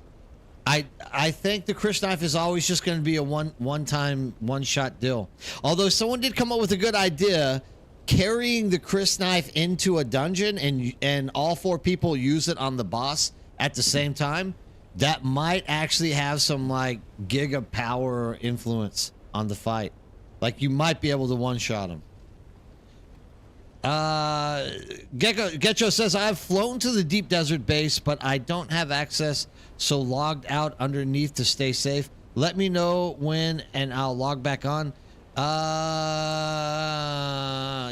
I think the Chris knife is always just going to be a one-time, one-shot deal. Although someone did come up with a good idea, carrying the Chris knife into a dungeon and all 4 people use it on the boss at the same time. That might actually have some like giga power influence on the fight. Like you might be able to one-shot him. Getcho says, I've flown to the deep desert base, but I don't have access, so logged out underneath to stay safe. Let me know when and I'll log back on.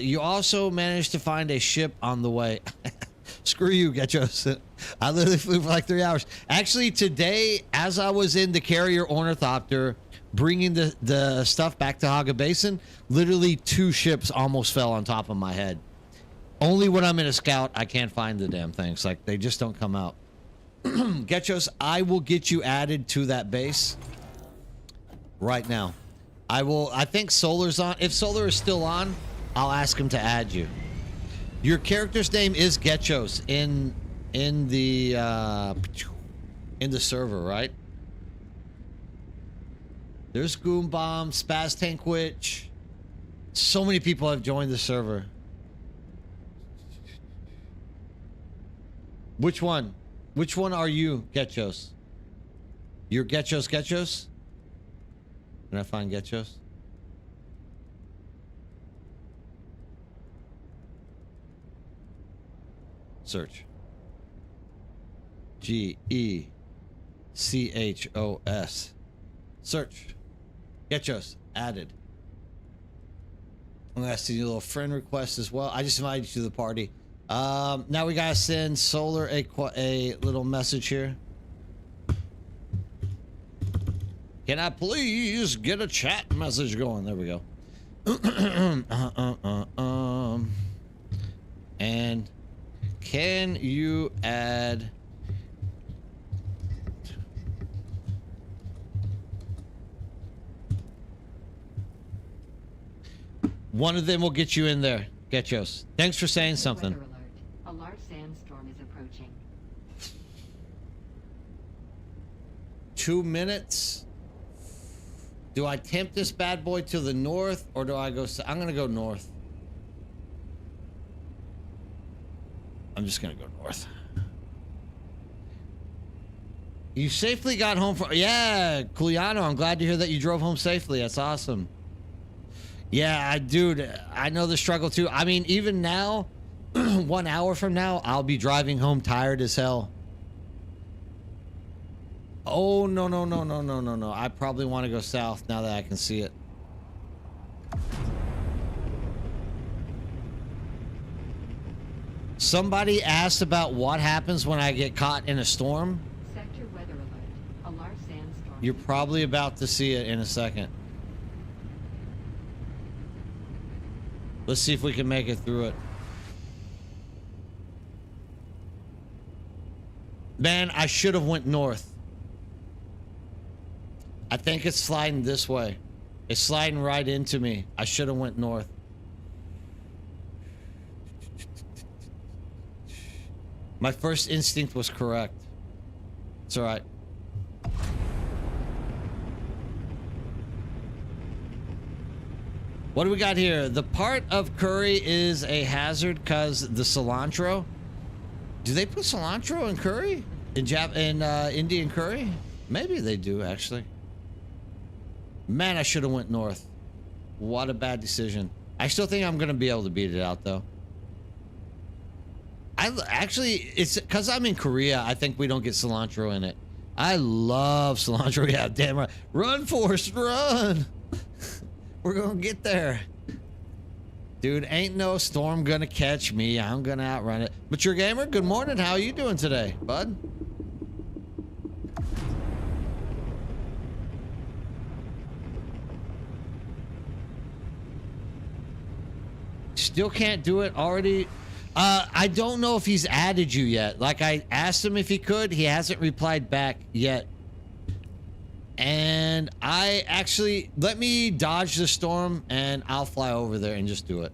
You also managed to find a ship on the way. Screw you, Getcho. I literally flew for like 3 hours. Actually, today, as I was in the carrier ornithopter, bringing the stuff back to Haga Basin, literally 2 ships almost fell on top of my head. Only when I'm in a scout, I can't find the damn things. Like, they just don't come out. Getchos, I will get you added to that base right now. I think Solar's on. If Solar is still on, I'll ask him to add you. Your character's name is Getchos in the server, right? There's Goom Bomb, Spaz Tankwitch. So many people have joined the server. Which one? Which one are you, Getchos? You're Getchos? Can I find Getchos? Search. Getchos. Search. Getchos. Added. I'm gonna send you a little friend request as well. I just invited you to the party. Now we gotta send Solar a little message here. Can I please get a chat message going? There we go. And can you add one of them will get you in there. Getchos. Thanks for saying something. Weather alert. A large sandstorm is approaching. 2 minutes. Do I tempt this bad boy to the north or do I go? I'm gonna go north. I'm just gonna go north. You safely got home from... Yeah, Culiano, I'm glad to hear that you drove home safely. That's awesome. Yeah, dude, I know the struggle too. I mean, even now, 1 hour from now, I'll be driving home tired as hell. Oh, no. I probably want to go south now that I can see it. Somebody asked about what happens when I get caught in a storm. Sector weather alert. A large sandstorm. You're probably about to see it in a second. Let's see if we can make it through it. Man, I should have went north. I think it's sliding this way. It's sliding right into me. I should have went north. My first instinct was correct. It's all right. What do we got here? The part of curry is a hazard because the cilantro. Do they put cilantro in curry? In Indian curry? Maybe they do, actually. Man, I should have went north. What a bad decision. I still think I'm going to be able to beat it out, though. It's because I'm in Korea, I think we don't get cilantro in it. I love cilantro. Yeah, damn right. Run, Forrest, run! We're going to get there. Dude, ain't no storm going to catch me. I'm going to outrun it. Mature Gamer, good morning. How are you doing today, bud? Still can't do it already. I don't know if he's added you yet. Like, I asked him if he could. He hasn't replied back yet. And And I actually, let me dodge the storm and I'll fly over there and just do it.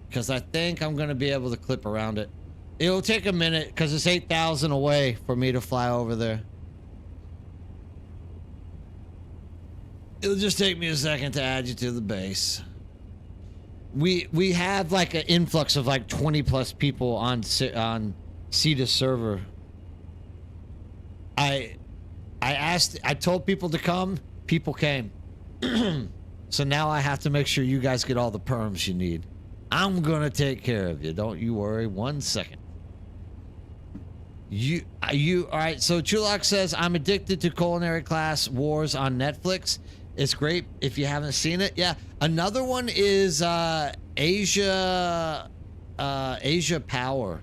Because I think I'm going to be able to clip around it. It'll take a minute because it's 8,000 away for me to fly over there. It'll just take me a second to add you to the base. We have like an influx of like 20 plus people on CETA server. I told people to come, people came. So now I have to make sure you guys get all the perms you need. I'm gonna take care of you. Don't you worry 1 second. You all right? So Chulak says I'm addicted to Culinary Class Wars on Netflix. It's great if you haven't seen it. Yeah, another one is Asia Power.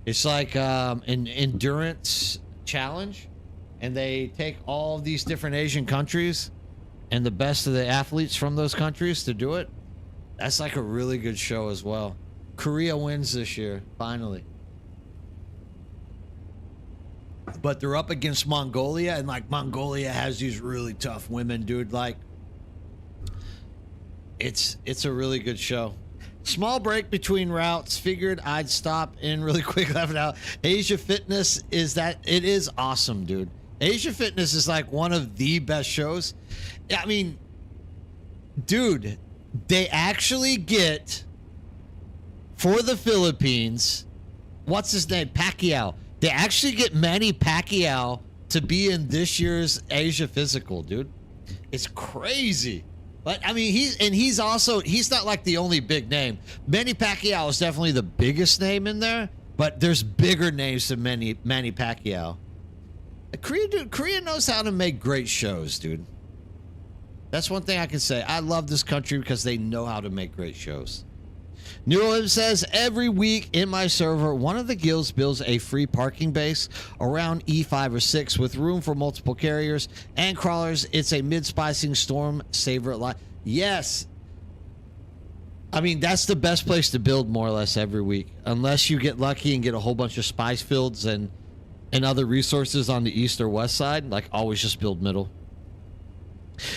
It's like an endurance challenge, and they take all these different Asian countries and the best of the athletes from those countries to do it. That's like a really good show as well. Korea wins this year, finally. But they're up against Mongolia, and like Mongolia has these really tough women, dude. Like, it's a really good show. Small break between routes. Figured I'd stop in really quick, laughing out. Asia Fitness it is awesome, dude. Asia Fitness is like one of the best shows. I mean, dude, they actually get for the Philippines. What's his name? Pacquiao. They actually get Manny Pacquiao to be in this year's Asia Physical, dude. It's crazy. But I mean, he's not like the only big name. Manny Pacquiao is definitely the biggest name in there, but there's bigger names than Manny Pacquiao. Korea knows how to make great shows, dude. That's one thing I can say. I love this country because they know how to make great shows. Neurolim says, every week in my server, one of the guilds builds a free parking base around E5 or 6 with room for multiple carriers and crawlers. It's a mid-spicing storm saver lot. Yes. I mean, that's the best place to build more or less every week. Unless you get lucky and get a whole bunch of spice fields and other resources on the east or west side. Like, always just build middle.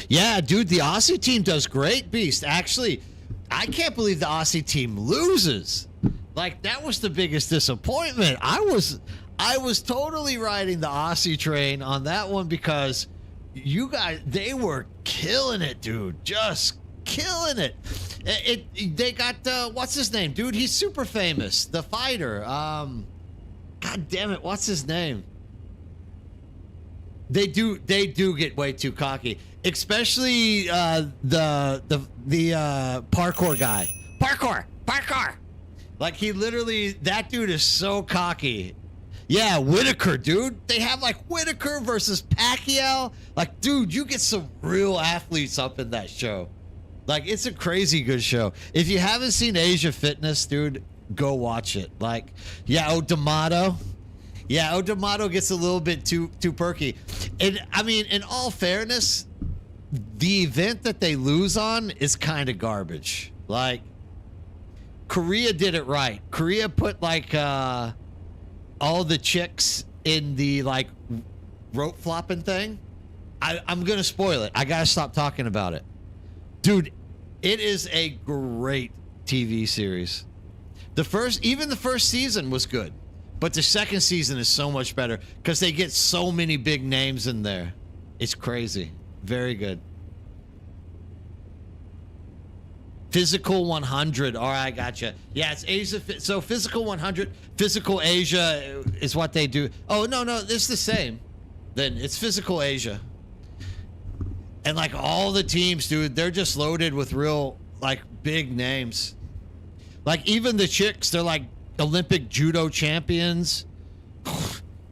Yeah, dude, the Aussie team does great, Beast. Actually, I can't believe the Aussie team loses. Like, that was the biggest disappointment. I was totally riding the Aussie train on that one because you guys, they were killing it, dude. Just killing it. They got what's his name, dude? He's super famous. The fighter. God damn it, what's his name? They do get way too cocky, especially the parkour guy. Parkour. Like, he literally, that dude is so cocky. Yeah, Whitaker, dude. They have like Whitaker versus Pacquiao. Like, dude, you get some real athletes up in that show. Like, it's a crazy good show. If you haven't seen Asia Fitness, dude, go watch it. Like, yeah, D'Amato. Yeah, D'Amato gets a little bit too perky. And I mean, in all fairness, the event that they lose on is kind of garbage. Like, Korea did it right. Korea put like all the chicks in the like rope flopping thing. I'm gonna spoil it. I gotta stop talking about it, dude. It is a great TV series. The first season was good. But the second season is so much better because they get so many big names in there. It's crazy. Very good. Physical 100. All right, gotcha. Yeah, it's Asia. So Physical 100, Physical Asia is what they do. Oh, no, it's the same. Then it's Physical Asia. And like all the teams, dude, they're just loaded with real like big names. Like even the chicks, they're like Olympic judo champions.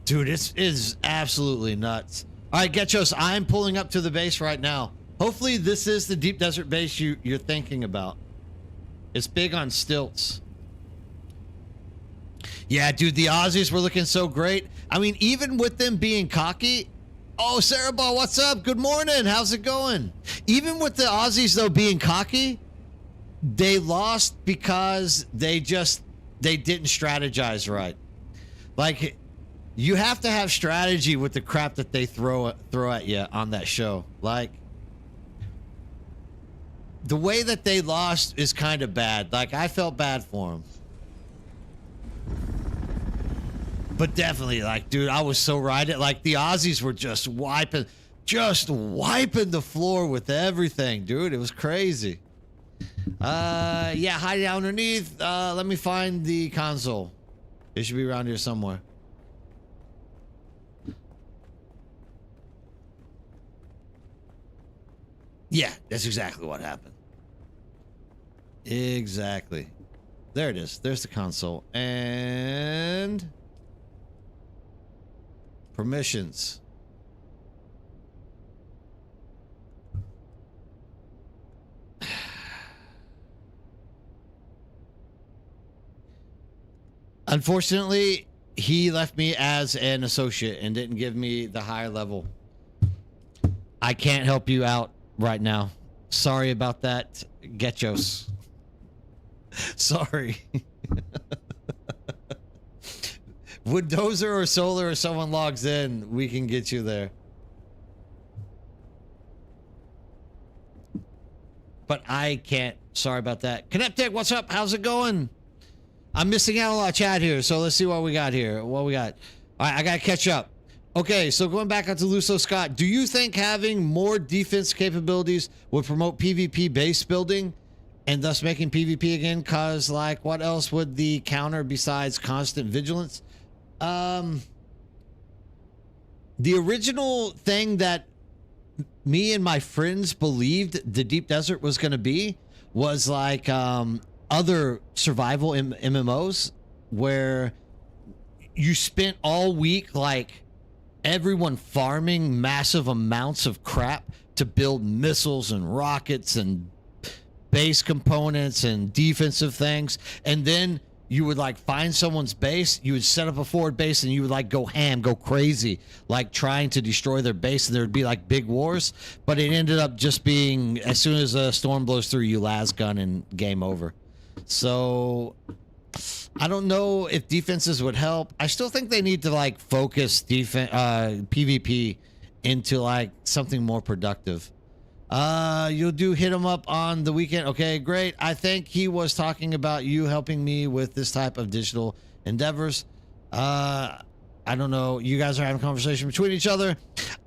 Dude, it is absolutely nuts. All right, Getchos, I'm pulling up to the base right now. Hopefully this is the deep desert base you're thinking about. It's big on stilts. Yeah, dude, the Aussies were looking so great. I mean, even with them being cocky. Oh, Sarah Ball, what's up? Good morning. How's it going? Even with the Aussies, though, being cocky, they lost because they didn't strategize right. Like, You have to have strategy with the crap that they throw at you on that show. Like, the way that they lost is kind of bad. Like, I felt bad for them. But definitely, like, dude, I was so right. Like, the Aussies were just wiping the floor with everything, dude. It was crazy. Yeah, hide down underneath. Let me find the console. It should be around here somewhere. Yeah, that's exactly what happened. Exactly. There it is. There's the console. And permissions. Unfortunately, he left me as an associate and didn't give me the higher level. I can't help you out right now. Sorry about that, Getchos. Sorry. Would Dozer or Solar or someone logs in, we can get you there. But I can't. Sorry about that. Kineptic, what's up? How's it going? I'm missing out on a lot of chat here, so let's see what we got here. What we got? All right, I got to catch up. Okay, so going back onto Luso Scott, do you think having more defense capabilities would promote PvP base building and thus making PvP again? Cause like, what else would the counter besides constant vigilance? The original thing that me and my friends believed the Deep Desert was going to be was like other survival MMOs where you spent all week like everyone farming massive amounts of crap to build missiles and rockets and base components and defensive things, and then you would like find someone's base, you would set up a forward base, and you would like go ham, go crazy, like trying to destroy their base, and there would be like big wars. But it ended up just being, as soon as a storm blows through, you las gun and game over. So I don't know if defenses would help. I still think they need to like focus PvP into like something more productive. You'll do hit him up on the weekend. Okay, great. I think he was talking about you helping me with this type of digital endeavors. I don't know. You guys are having a conversation between each other.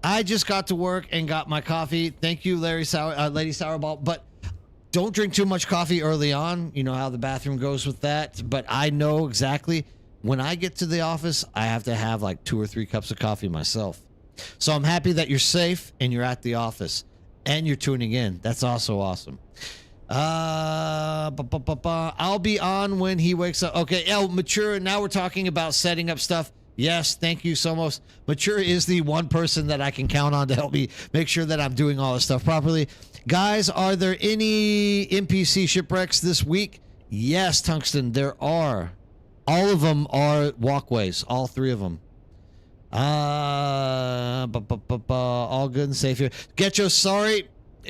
I just got to work and got my coffee. Thank you, Lady Sourball. But don't drink too much coffee early on. You know how the bathroom goes with that. But I know exactly when I get to the office, I have to have like 2 or 3 cups of coffee myself. So I'm happy that you're safe and you're at the office. And you're tuning in. That's also awesome. I'll be on when he wakes up. Okay, Mature. Now we're talking about setting up stuff. Yes, thank you so much. Mature is the one person that I can count on to help me make sure that I'm doing all this stuff properly. Guys, are there any NPC shipwrecks this week? Yes, Tungsten, there are. All of them are walkways. All 3 of them. All good and safe here. Getcho, sorry,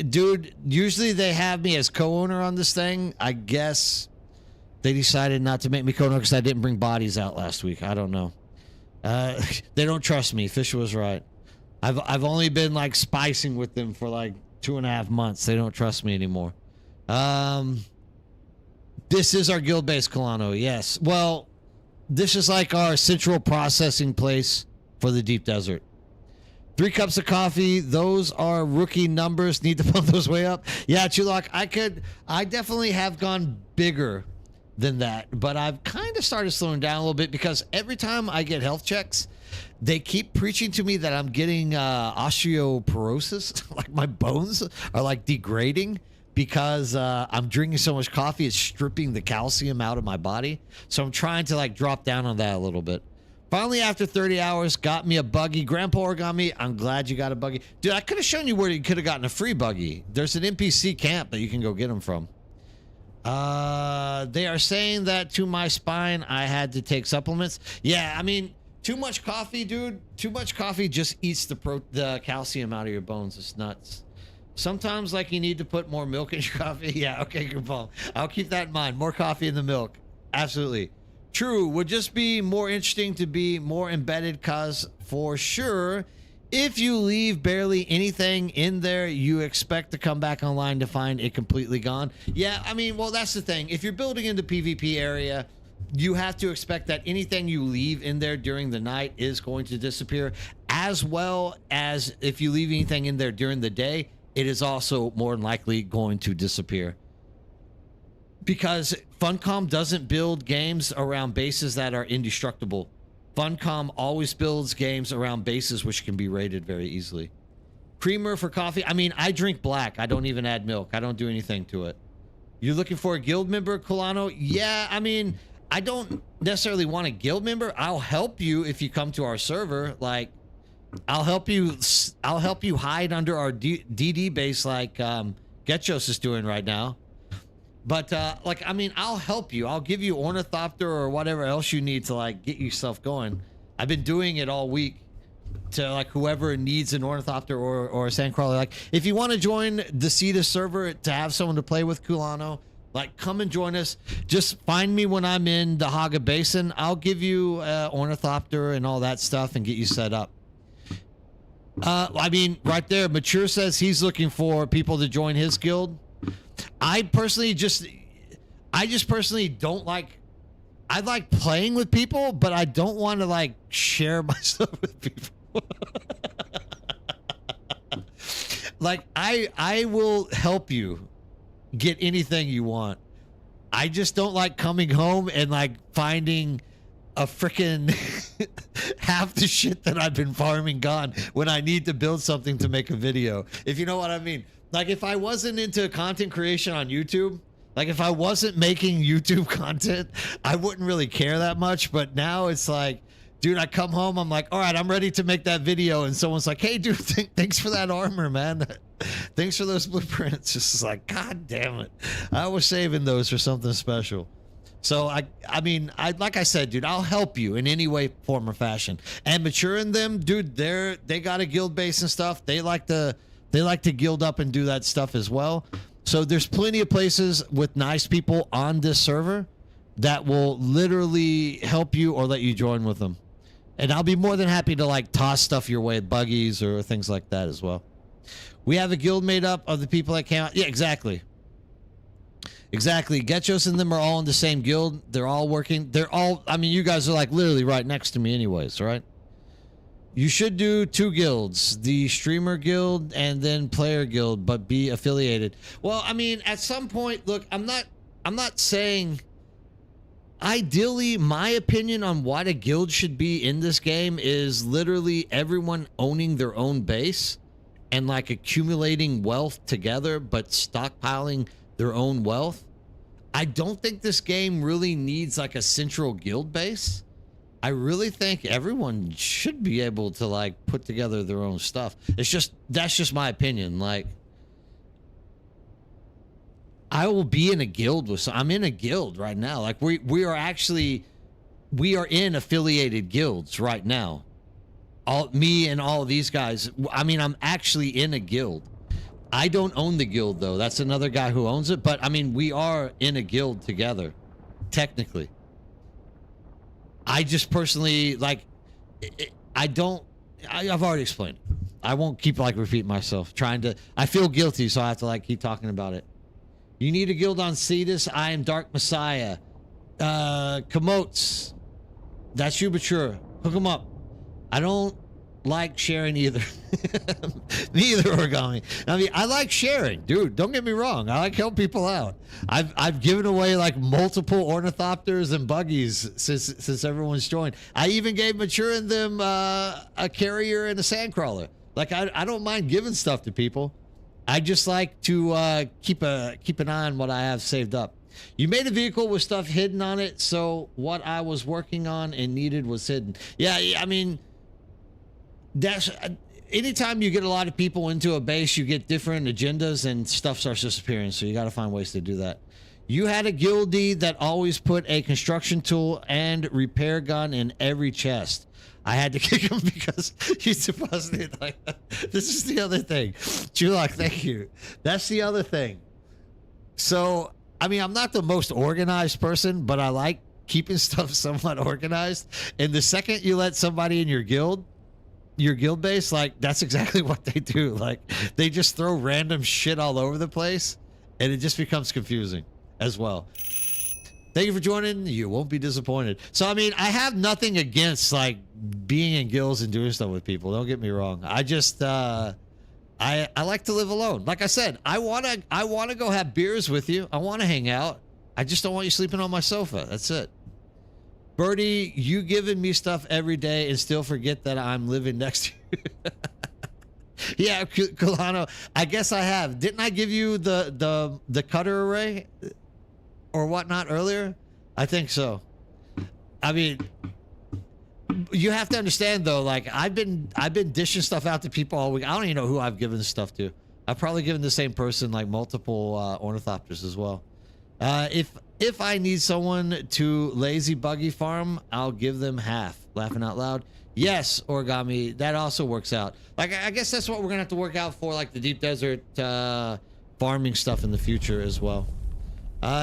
dude. Usually they have me as co-owner on this thing. I guess they decided not to make me co-owner because I didn't bring bodies out last week. I don't know. They don't trust me. Fisher was right. I've only been like spicing with them for like 2.5 months. They don't trust me anymore. This is our guild base, Colano. Yes. Well, this is like our central processing place for the Deep Desert. 3 cups of coffee. Those are rookie numbers. Need to pump those way up. Yeah, Chulok, I definitely have gone bigger than that, but I've kind of started slowing down a little bit because every time I get health checks, they keep preaching to me that I'm getting osteoporosis. Like my bones are like degrading because I'm drinking so much coffee. It's stripping the calcium out of my body. So I'm trying to like drop down on that a little bit. Finally, after 30 hours, got me a buggy. Grandpa Origami, I'm glad you got a buggy. Dude, I could have shown you where you could have gotten a free buggy. There's an NPC camp that you can go get them from. They are saying that to my spine, I had to take supplements. Yeah, I mean, too much coffee, dude. Too much coffee just eats the calcium out of your bones. It's nuts. Sometimes, like, you need to put more milk in your coffee. Yeah, okay, Grandpa. I'll keep that in mind. More coffee in the milk. Absolutely. True, would just be more interesting to be more embedded, cause for sure, if you leave barely anything in there, you expect to come back online to find it completely gone. Yeah, I mean, well, that's the thing. If you're building in the PvP area, you have to expect that anything you leave in there during the night is going to disappear, as well as if you leave anything in there during the day, it is also more than likely going to disappear. Because Funcom doesn't build games around bases that are indestructible. Funcom always builds games around bases which can be raided very easily. Creamer for coffee. I mean, I drink black. I don't even add milk. I don't do anything to it. You're looking for a guild member, Colano? Yeah, I mean, I don't necessarily want a guild member. I'll help you if you come to our server. Like, I'll help you hide under our DD base like Getchos is doing right now. But, like, I mean, I'll help you. I'll give you Ornithopter or whatever else you need to, like, get yourself going. I've been doing it all week to, like, whoever needs an Ornithopter or a Sandcrawler. Like, if you want to join the Cetus server to have someone to play with, Kulano, like, come and join us. Just find me when I'm in the Haga Basin. I'll give you Ornithopter and all that stuff and get you set up. I mean, right there, Mature says he's looking for people to join his guild. I just personally don't like. I like playing with people, but I don't want to like share my stuff with people. Like I will help you get anything you want. I just don't like coming home and like finding a freaking half the shit that I've been farming gone when I need to build something to make a video. If you know what I mean. Like, if I wasn't into content creation on YouTube, like, if I wasn't making YouTube content, I wouldn't really care that much. But now it's like, dude, I come home, I'm like, all right, I'm ready to make that video. And someone's like, hey, dude, thanks for that armor, man. Thanks for those blueprints. It's just like, God damn it. I was saving those for something special. So, I mean, like I said, dude, I'll help you in any way, form, or fashion. And maturing them, dude, they got a guild base and stuff. They like to guild up and do that stuff as well. So there's plenty of places with nice people on this server that will literally help you or let you join with them. And I'll be more than happy to like toss stuff your way, buggies or things like that as well. We have a guild made up of the people that came out. Yeah, exactly. Exactly. Getchos and them are all in the same guild. They're all working. I mean, you guys are like literally right next to me anyways, right? You should do 2 guilds, the streamer guild and then player guild, but be affiliated. Well, I mean, at some point, look, I'm not saying ideally my opinion on what a guild should be in this game is literally everyone owning their own base and like accumulating wealth together, but stockpiling their own wealth. I don't think this game really needs like a central guild base. I really think everyone should be able to like put together their own stuff. That's just my opinion. Like, I will be in a guild with I'm in a guild right now. Like we are in affiliated guilds right now. Me and all of these guys. I mean, I'm actually in a guild. I don't own the guild though. That's another guy who owns it. But I mean, we are in a guild together, technically. I just personally like. I've already explained. I won't keep like repeating myself. I feel guilty, so I have to like keep talking about it. You need a guild on Cetus. I am Dark Messiah. Komotes. That's you, mature. Hook them up. I don't like sharing either. Neither origami. I mean, I like sharing, dude. Don't get me wrong. I like helping people out. I've given away like multiple ornithopters and buggies since everyone's joined. I even gave Mature and them a carrier and a sandcrawler. Like I don't mind giving stuff to people. I just like to keep an eye on what I have saved up. You made a vehicle with stuff hidden on it, so what I was working on and needed was hidden. Yeah, I mean, that's anytime you get a lot of people into a base, you get different agendas and stuff starts disappearing. So you got to find ways to do that. You had a guildie that always put a construction tool and repair gun in every chest. I had to kick him because he's deposited like that. This is the other thing. Chulak, thank you. That's the other thing. So, I mean, I'm not the most organized person, but I like keeping stuff somewhat organized. And the second you let somebody in your guild base, like that's exactly what they do. Like they just throw random shit all over the place and it just becomes confusing as well. Thank you for joining. You won't be disappointed. So, I mean, I have nothing against like being in guilds and doing stuff with people. Don't get me wrong. I just, I like to live alone. Like I said, I want to go have beers with you. I want to hang out. I just don't want you sleeping on my sofa. That's it. Birdie, you giving me stuff every day and still forget that I'm living next to you. Yeah, Kulano, I guess I have. Didn't I give you the cutter array or whatnot earlier? I think so. I mean, you have to understand though, like I've been dishing stuff out to people all week. I don't even know who I've given this stuff to. I've probably given the same person like multiple ornithopters as well. If I need someone to lazy buggy farm, I'll give them half. Laughing out loud. Yes, Origami, that also works out. Like, I guess that's what we're gonna have to work out for, like the deep desert farming stuff in the future as well.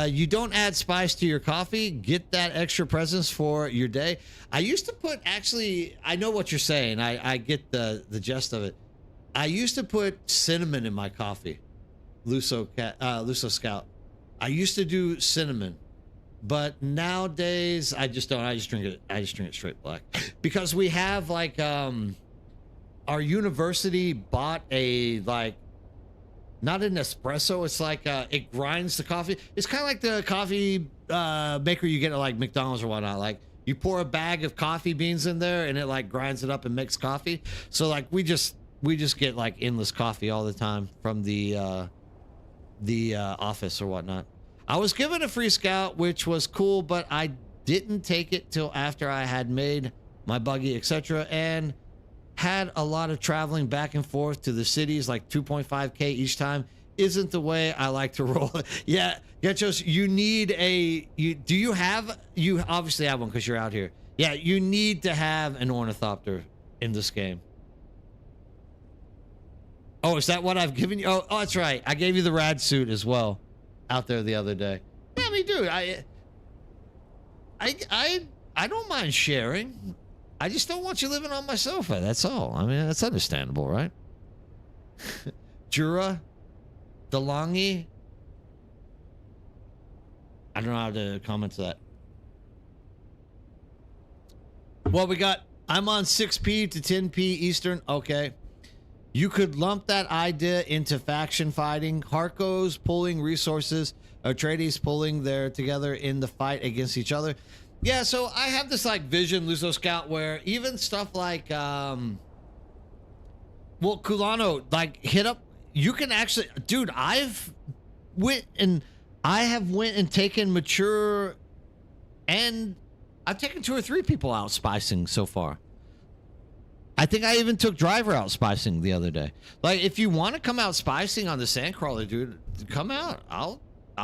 You don't add spice to your coffee. Get that extra presence for your day. I used to put, actually, I know what you're saying. I get the gist of it. I used to put cinnamon in my coffee. Luso Scout. I used to do cinnamon. But nowadays I just don't. I just drink it straight black. Because we have like our university bought a like not an espresso, it's like it grinds the coffee. It's kind of like the coffee maker you get at like McDonald's or whatnot. Like you pour a bag of coffee beans in there and it like grinds it up and makes coffee. So like we just get like endless coffee all the time from the office or whatnot. I was given a free scout, which was cool, but I didn't take it till after I had made my buggy, etc., and had a lot of traveling back and forth to the cities, like 2.5K each time. Isn't the way I like to roll. Yeah, Getchos, you need you obviously have one because you're out here. Yeah, you need to have an ornithopter in this game. Oh, is that what I've given you? Oh, that's right. I gave you the rad suit as well. Out there the other day. Yeah, I mean, dude, I don't mind sharing. I just don't want you living on my sofa. That's all. I mean, that's understandable, right? Jura, DeLonghi. I don't know how to comment to that. Well, we got. I'm on 6p to 10p Eastern. Okay. You could lump that idea into faction fighting. Harkos pulling resources, Atreides pulling their together in the fight against each other. Yeah, so I have this like vision, Luso Scout, where even stuff like well, Kulano, like hit up. You can actually, dude. I have went and taken mature, and I've taken 2 or 3 people out spicing so far. I think I even took Driver out spicing the other day. Like, if you want to come out spicing on the Sandcrawler, dude, come out. I'll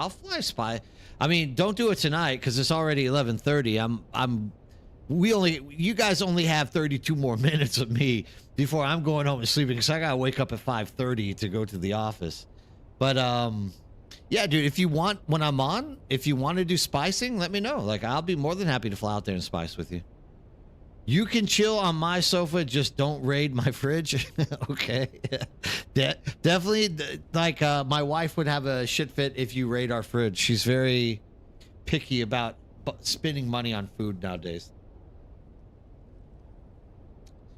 fly spy. I mean, don't do it tonight because it's already 11:30. You guys only have 32 more minutes of me before I'm going home and sleeping because I gotta wake up at 5:30 to go to the office. But yeah, dude, if you want when I'm on, if you want to do spicing, let me know. Like, I'll be more than happy to fly out there and spice with you. You can chill on my sofa, just don't raid my fridge. Okay. Definitely, like, my wife would have a shit fit if you raid our fridge. She's very picky about spending money on food nowadays.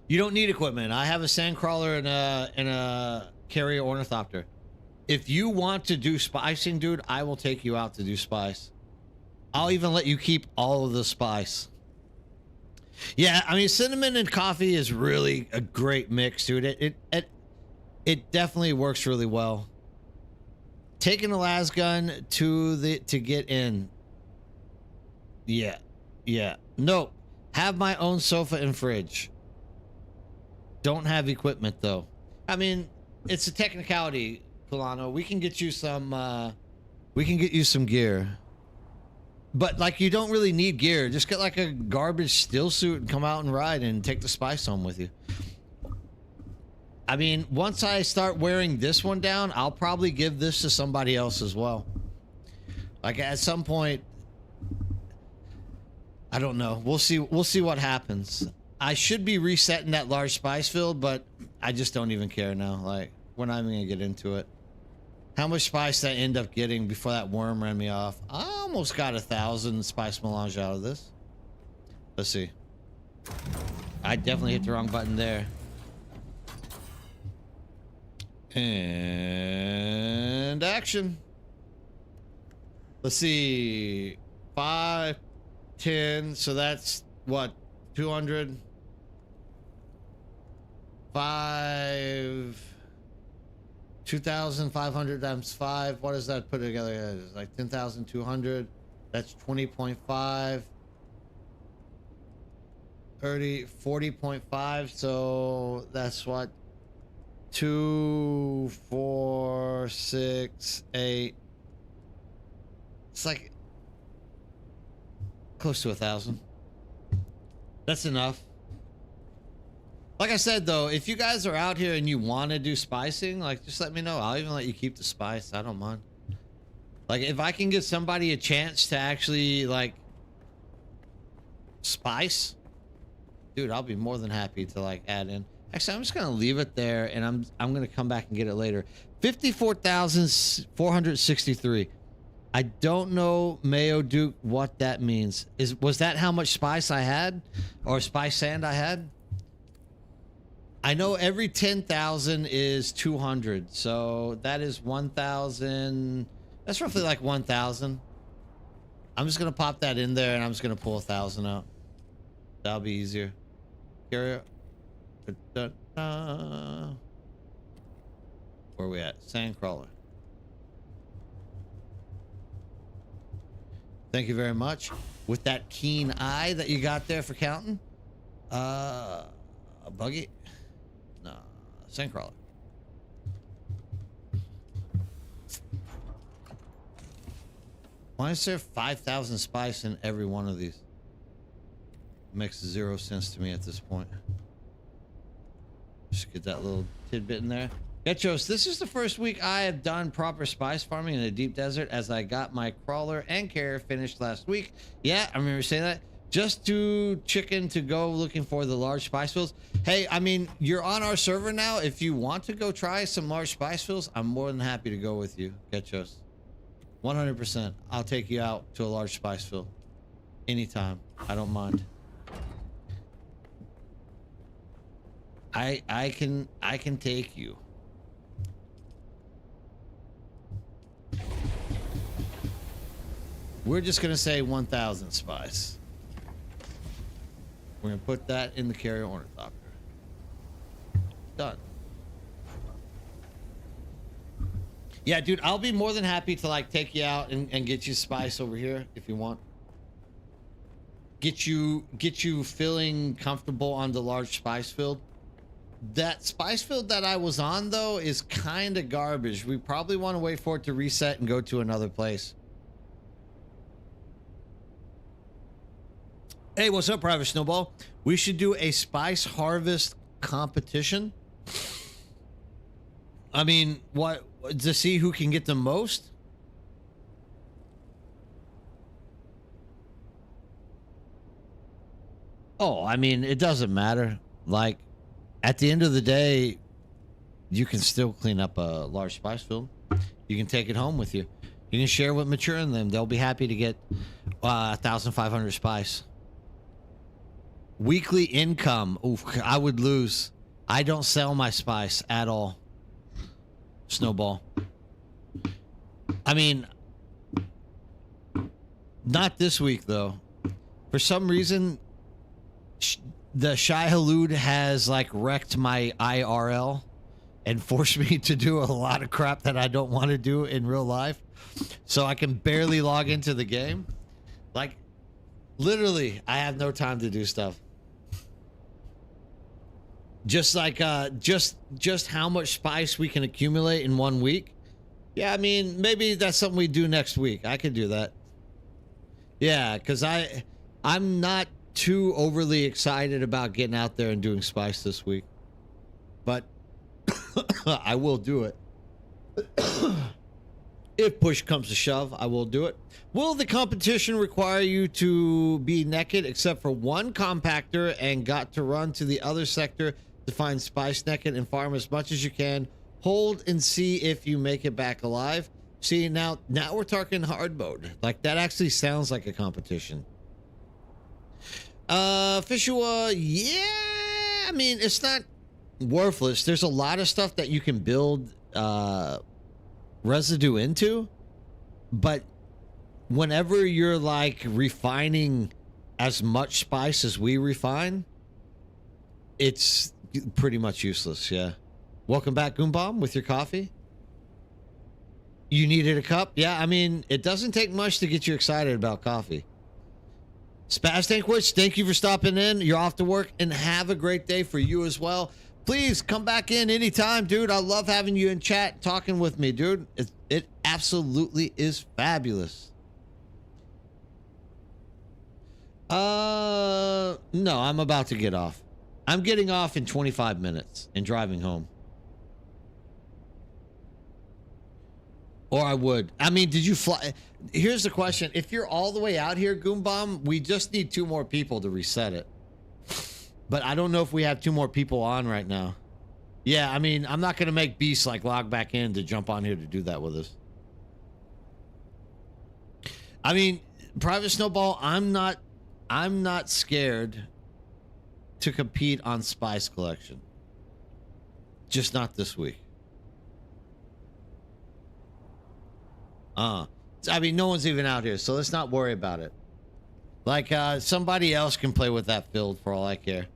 You don't need equipment. I have a sandcrawler and a carrier ornithopter. If you want to do spicing, dude, I will take you out to do spice. I'll even let you keep all of the spice. Yeah, I mean, cinnamon and coffee is really a great mix, dude. It definitely works really well. Taking a lasgun to get in. Yeah. No, have my own sofa and fridge. Don't have equipment though. I mean, it's a technicality, Polano. We can get you some gear. But, like, you don't really need gear. Just get, like, a garbage still suit and come out and ride and take the spice home with you. I mean, once I start wearing this one down, I'll probably give this to somebody else as well. Like, at some point, I don't know. We'll see. We'll see what happens. I should be resetting that large spice field, but I just don't even care now. Like, we're not even gonna get into it. How much spice did I end up getting before that worm ran me off? I almost got 1,000 spice melange out of this. Let's see. I definitely hit the wrong button there. And action. Let's see. 5, 10. So that's what? 200. 2,500 times 5. What does that put together? It's like 10,200. That's 20.5. 40.5. So that's what? 2, 4, 6, 8. It's like close to 1,000. That's enough. Like I said, though, if you guys are out here and you want to do spicing, like, just let me know. I'll even let you keep the spice. I don't mind. Like, if I can give somebody a chance to actually, like, spice, dude, I'll be more than happy to, like, add in. Actually, I'm just gonna leave it there, and I'm gonna come back and get it later. 54,463. I don't know, Mayo Duke, what that means. Was that how much spice I had, or spice sand I had? I know every 10,000 is 200, so that is 1,000. That's roughly like 1,000. I'm just gonna pop that in there, and I'm just gonna pull 1,000 out. That'll be easier. Carry. Where are we at? Sandcrawler. Thank you very much. With that keen eye that you got there for counting. A buggy? No, Sandcrawler. Why is there 5,000 spice in every one of these? Makes 0 sense to me at this point. Just get that little tidbit in there. Getchos, this is the first week I have done proper spice farming in the deep desert, as I got my crawler and carrier finished last week. Yeah, I remember saying that. Just too chicken to go looking for the large spice fields. Hey, I mean, you're on our server now. If you want to go try some large spice fields, I'm more than happy to go with you. Getchos. 100%. I'll take you out to a large spice field. Anytime. I don't mind. I can take you. We're just gonna say 1,000 spice. We're gonna put that in the carrier ornithopter. Done. Yeah, dude, I'll be more than happy to like take you out and get you spice over here if you want. Get you feeling comfortable on the large spice field. That spice field that I was on, though, is kind of garbage. We probably want to wait for it to reset and go to another place. Hey, what's up, Private Snowball? We should do a spice harvest competition. I mean, what, to see who can get the most? Oh, I mean, it doesn't matter. Like, at the end of the day, you can still clean up a large spice field. You can take it home with you. You can share with Mature and them. They'll be happy to get 1,500 spice. Weekly income. Oof, I would lose. I don't sell my spice at all. Snowball. I mean, not this week, though. For some reason, the Shai Halud has like wrecked my IRL and forced me to do a lot of crap that I don't want to do in real life. So I can barely log into the game. Like, literally, I have no time to do stuff. Just like just how much spice we can accumulate in 1 week. Yeah, I mean, maybe that's something we do next week. I could do that. Yeah, because I'm not too overly excited about getting out there and doing spice this week, but I will do it. If push comes to shove, I will do it. Will the competition require you to be naked except for one compactor and got to run to the other sector to find spice naked and farm as much as you can? Hold and see if you make it back alive. See, now we're talking hard mode. Like, that actually sounds like a competition. Fishua, yeah, I mean, it's not worthless. There's a lot of stuff that you can build residue into, but whenever you're like refining as much spice as we refine, it's pretty much useless. Yeah. Welcome back, Goombomb, with your coffee. You needed a cup? Yeah, I mean, it doesn't take much to get you excited about coffee. Spaz Tankwitch, thank you for stopping in. You're off to work, and have a great day for you as well. Please come back in anytime, dude. I love having you in chat talking with me, dude. It absolutely is fabulous. No, I'm about to get off. I'm getting off in 25 minutes and driving home. Or I would. I mean, did you fly? Here's the question. If you're all the way out here, Goombomb, we just need 2 more people to reset it. But I don't know if we have 2 more people on right now. Yeah, I mean, I'm not going to make Beast like log back in to jump on here to do that with us. I mean, Private Snowball, I'm not scared to compete on Spice Collection. Just not this week. I mean, no one's even out here, so let's not worry about it. Like, somebody else can play with that field for all I care.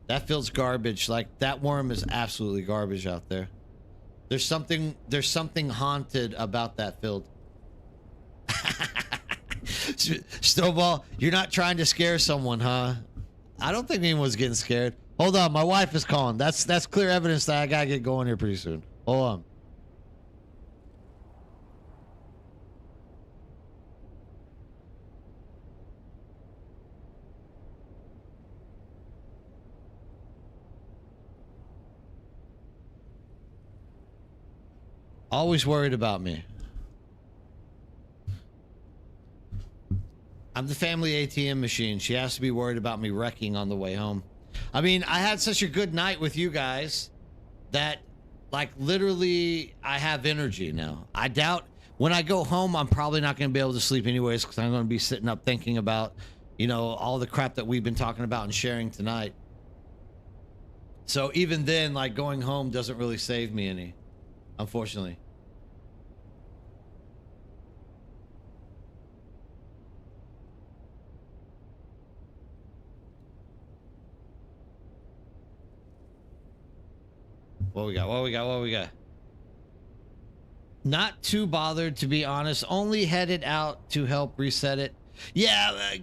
That field's garbage. Like, that worm is absolutely garbage out there. There's something haunted about that field. Snowball, you're not trying to scare someone, huh? I don't think anyone's getting scared. Hold on, my wife is calling. That's clear evidence that I gotta get going here pretty soon. Hold on. Always worried about me. I'm the family ATM machine. She has to be worried about me wrecking on the way home. I mean, I had such a good night with you guys that, like, literally, I have energy now. I doubt when I go home, I'm probably not going to be able to sleep anyways because I'm going to be sitting up thinking about, you know, all the crap that we've been talking about and sharing tonight. So even then, like, going home doesn't really save me any, unfortunately. What we got? Not too bothered, to be honest. Only headed out to help reset it. Yeah,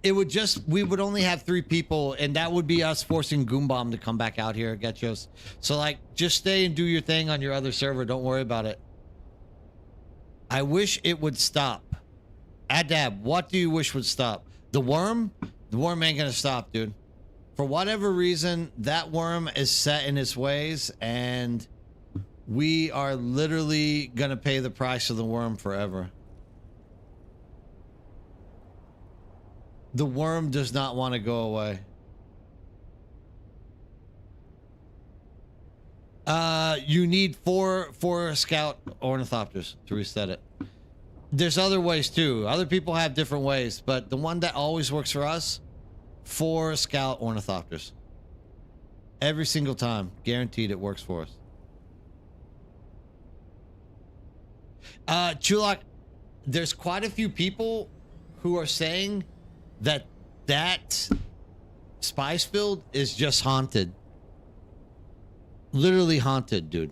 it would just, we would only have 3 people, and that would be us forcing Goombomb to come back out here, Getchos. So, like, just stay and do your thing on your other server. Don't worry about it. I wish it would stop. Adab, what do you wish would stop? The worm? The worm ain't gonna stop, dude. For whatever reason, that worm is set in its ways, and we are literally going to pay the price of the worm forever. The worm does not want to go away. You need four scout ornithopters to reset it. There's other ways too. Other people have different ways, but the one that always works for us, 4 scout ornithopters. Every single time. Guaranteed it works for us. Chulak, there's quite a few people who are saying that spice field is just haunted. Literally haunted, dude.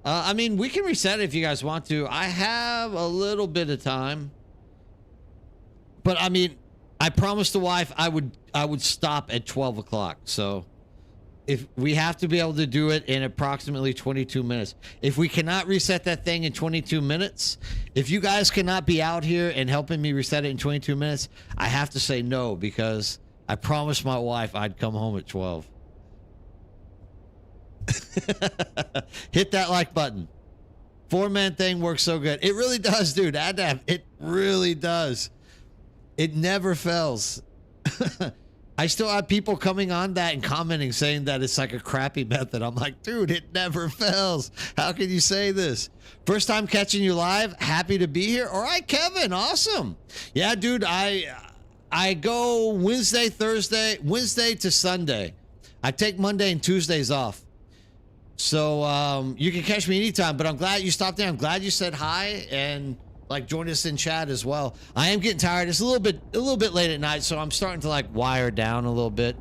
I mean, we can reset it if you guys want to. I have a little bit of time. But I mean, I promised the wife I would stop at 12 o'clock. So if we have to be able to do it in approximately 22 minutes. If we cannot reset that thing in 22 minutes, if you guys cannot be out here and helping me reset it in 22 minutes, I have to say no, because I promised my wife I'd come home at 12. Hit that like button. 4-man thing works so good. It really does, dude. Adab, it really does. It never fails. I still have people coming on that and commenting saying that it's like a crappy method. I'm like, dude, it never fails. How can you say this? First time catching you live. Happy to be here. All right, Kevin. Awesome. Yeah, dude, I go Wednesday to Sunday. I take Monday and Tuesdays off. So you can catch me anytime, but I'm glad you stopped in. I'm glad you said hi and like join us in chat as well. I am getting tired. It's a little bit late at night, so I'm starting to like wire down a little bit.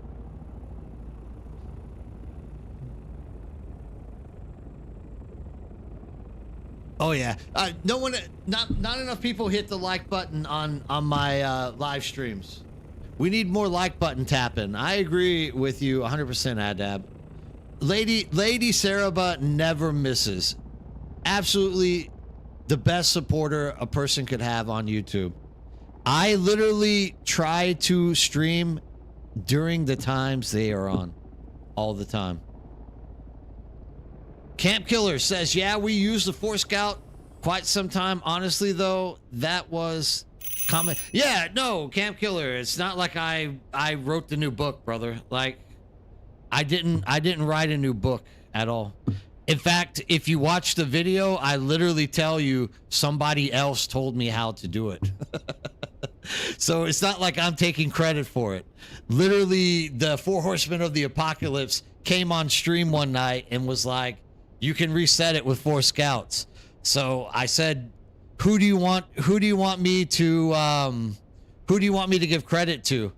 Oh yeah. Not enough people hit the like button on my live streams. We need more like button tapping. I agree with you 100%, Adab. Lady Sarah never misses. Absolutely the best supporter a person could have on YouTube. I literally try to stream during the times they are on all the time. Camp Killer says, yeah, we used the Force Scout quite some time. Honestly, though, that was common. Yeah, no, Camp Killer. It's not like I wrote the new book, brother. Like, I didn't write a new book at all. In fact, if you watch the video, I literally tell you somebody else told me how to do it. So it's not like I'm taking credit for it. Literally, the 4 Horsemen of the Apocalypse came on stream one night and was like, you can reset it with 4 scouts. So I said, who do you want me to give credit to?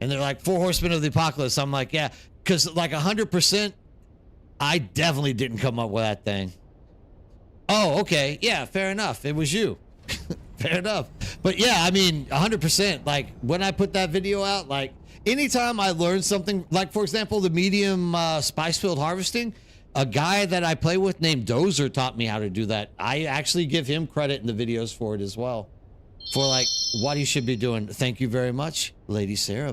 And they're like, 4 Horsemen of the Apocalypse. I'm like, yeah, because like 100%, I definitely didn't come up with that thing. Oh, okay. Yeah, fair enough. It was you. Fair enough. But yeah, I mean, 100%. Like when I put that video out, like anytime I learn something, like for example, the medium spice field harvesting, a guy that I play with named Dozer taught me how to do that. I actually give him credit in the videos for it as well. For like what he should be doing. Thank you very much, Lady Sarah.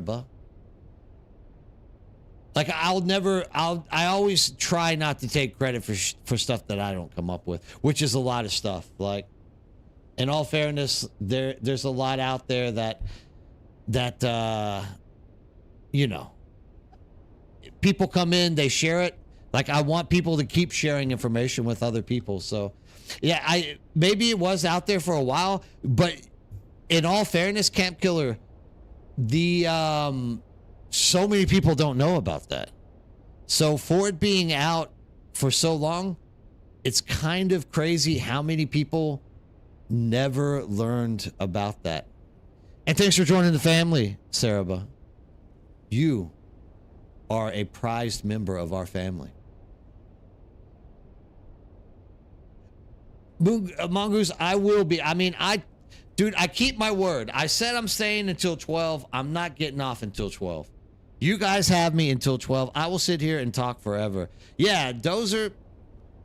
Like I always try not to take credit for stuff that I don't come up with, which is a lot of stuff. Like, in all fairness, there's a lot out there that you know, people come in, they share it. Like I want people to keep sharing information with other people. So yeah, maybe it was out there for a while, but in all fairness, Camp Killer, so many people don't know about that. So for it being out for so long, it's kind of crazy how many people never learned about that. And thanks for joining the family, Sarah. You are a prized member of our family. Mongoose, I will be. I mean, dude, I keep my word. I said I'm staying until 12. I'm not getting off until 12. You guys have me until 12. I will sit here and talk forever. Yeah, Dozer,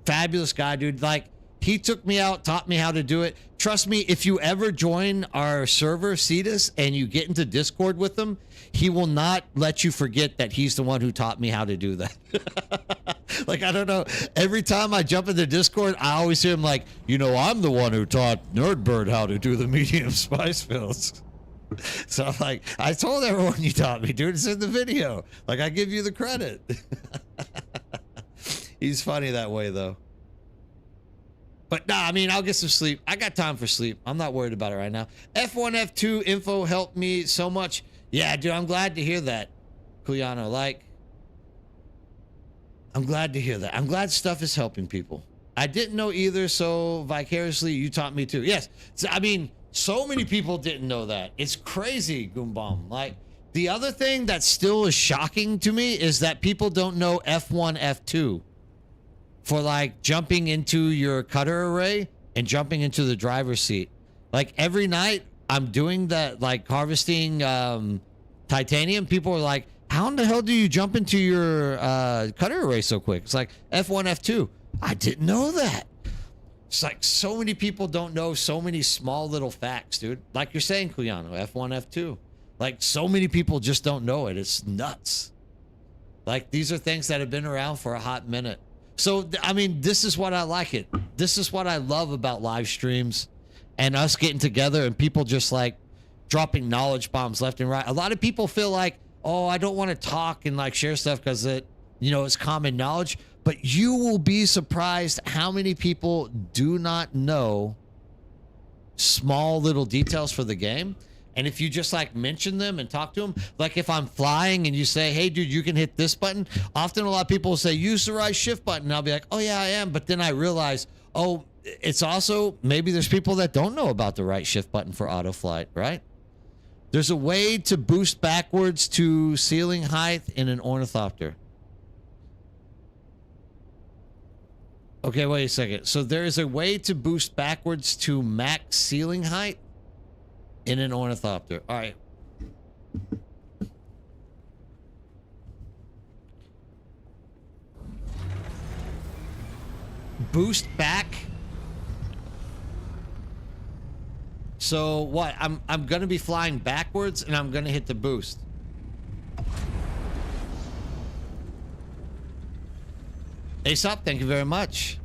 fabulous guy, dude. Like, he took me out, taught me how to do it. Trust me, if you ever join our server, Cetus, and you get into Discord with him, he will not let you forget that he's the one who taught me how to do that. Like, I don't know. Every time I jump into Discord, I always hear him like, you know, I'm the one who taught Nerdbird how to do the medium spice fields. So I'm like, I told everyone you taught me, dude. It's in the video. Like, I give you the credit. He's funny that way, though. But nah, I mean, I'll get some sleep. I got time for sleep. I'm not worried about it right now. F1, F2 info helped me so much. Yeah, dude, I'm glad to hear that, Kuyano. Like, I'm glad to hear that. I'm glad stuff is helping people. I didn't know either, so vicariously, you taught me too. Yes. So, I mean, so many people didn't know that. It's crazy, Goombomb. Like, the other thing that still is shocking to me is that people don't know F1, F2 for like jumping into your cutter array and jumping into the driver's seat. Like every night I'm doing that, like harvesting titanium. People are like, how in the hell do you jump into your cutter array so quick? It's like F1, F2. I didn't know that. It's like so many people don't know so many small little facts, dude. Like you're saying, Kuyano, F1, F2. Like so many people just don't know it. It's nuts. Like these are things that have been around for a hot minute. So, I mean, this is what I like it. This is what I love about live streams and us getting together and people just like dropping knowledge bombs left and right. A lot of people feel like, oh, I don't want to talk and like share stuff because it, you know, it's common knowledge. But you will be surprised how many people do not know small little details for the game. And if you just like mention them and talk to them, like if I'm flying and you say, hey, dude, you can hit this button. Often a lot of people will say, use the right shift button. And I'll be like, oh, yeah, I am. But then I realize, oh, it's also maybe there's people that don't know about the right shift button for auto flight, right? There's a way to boost backwards to ceiling height in an ornithopter. Okay, wait a second. So there is a way to boost backwards to max ceiling height in an ornithopter. All right. Boost back. So what? I'm going to be flying backwards and I'm going to hit the boost. Aesop, thank you very much.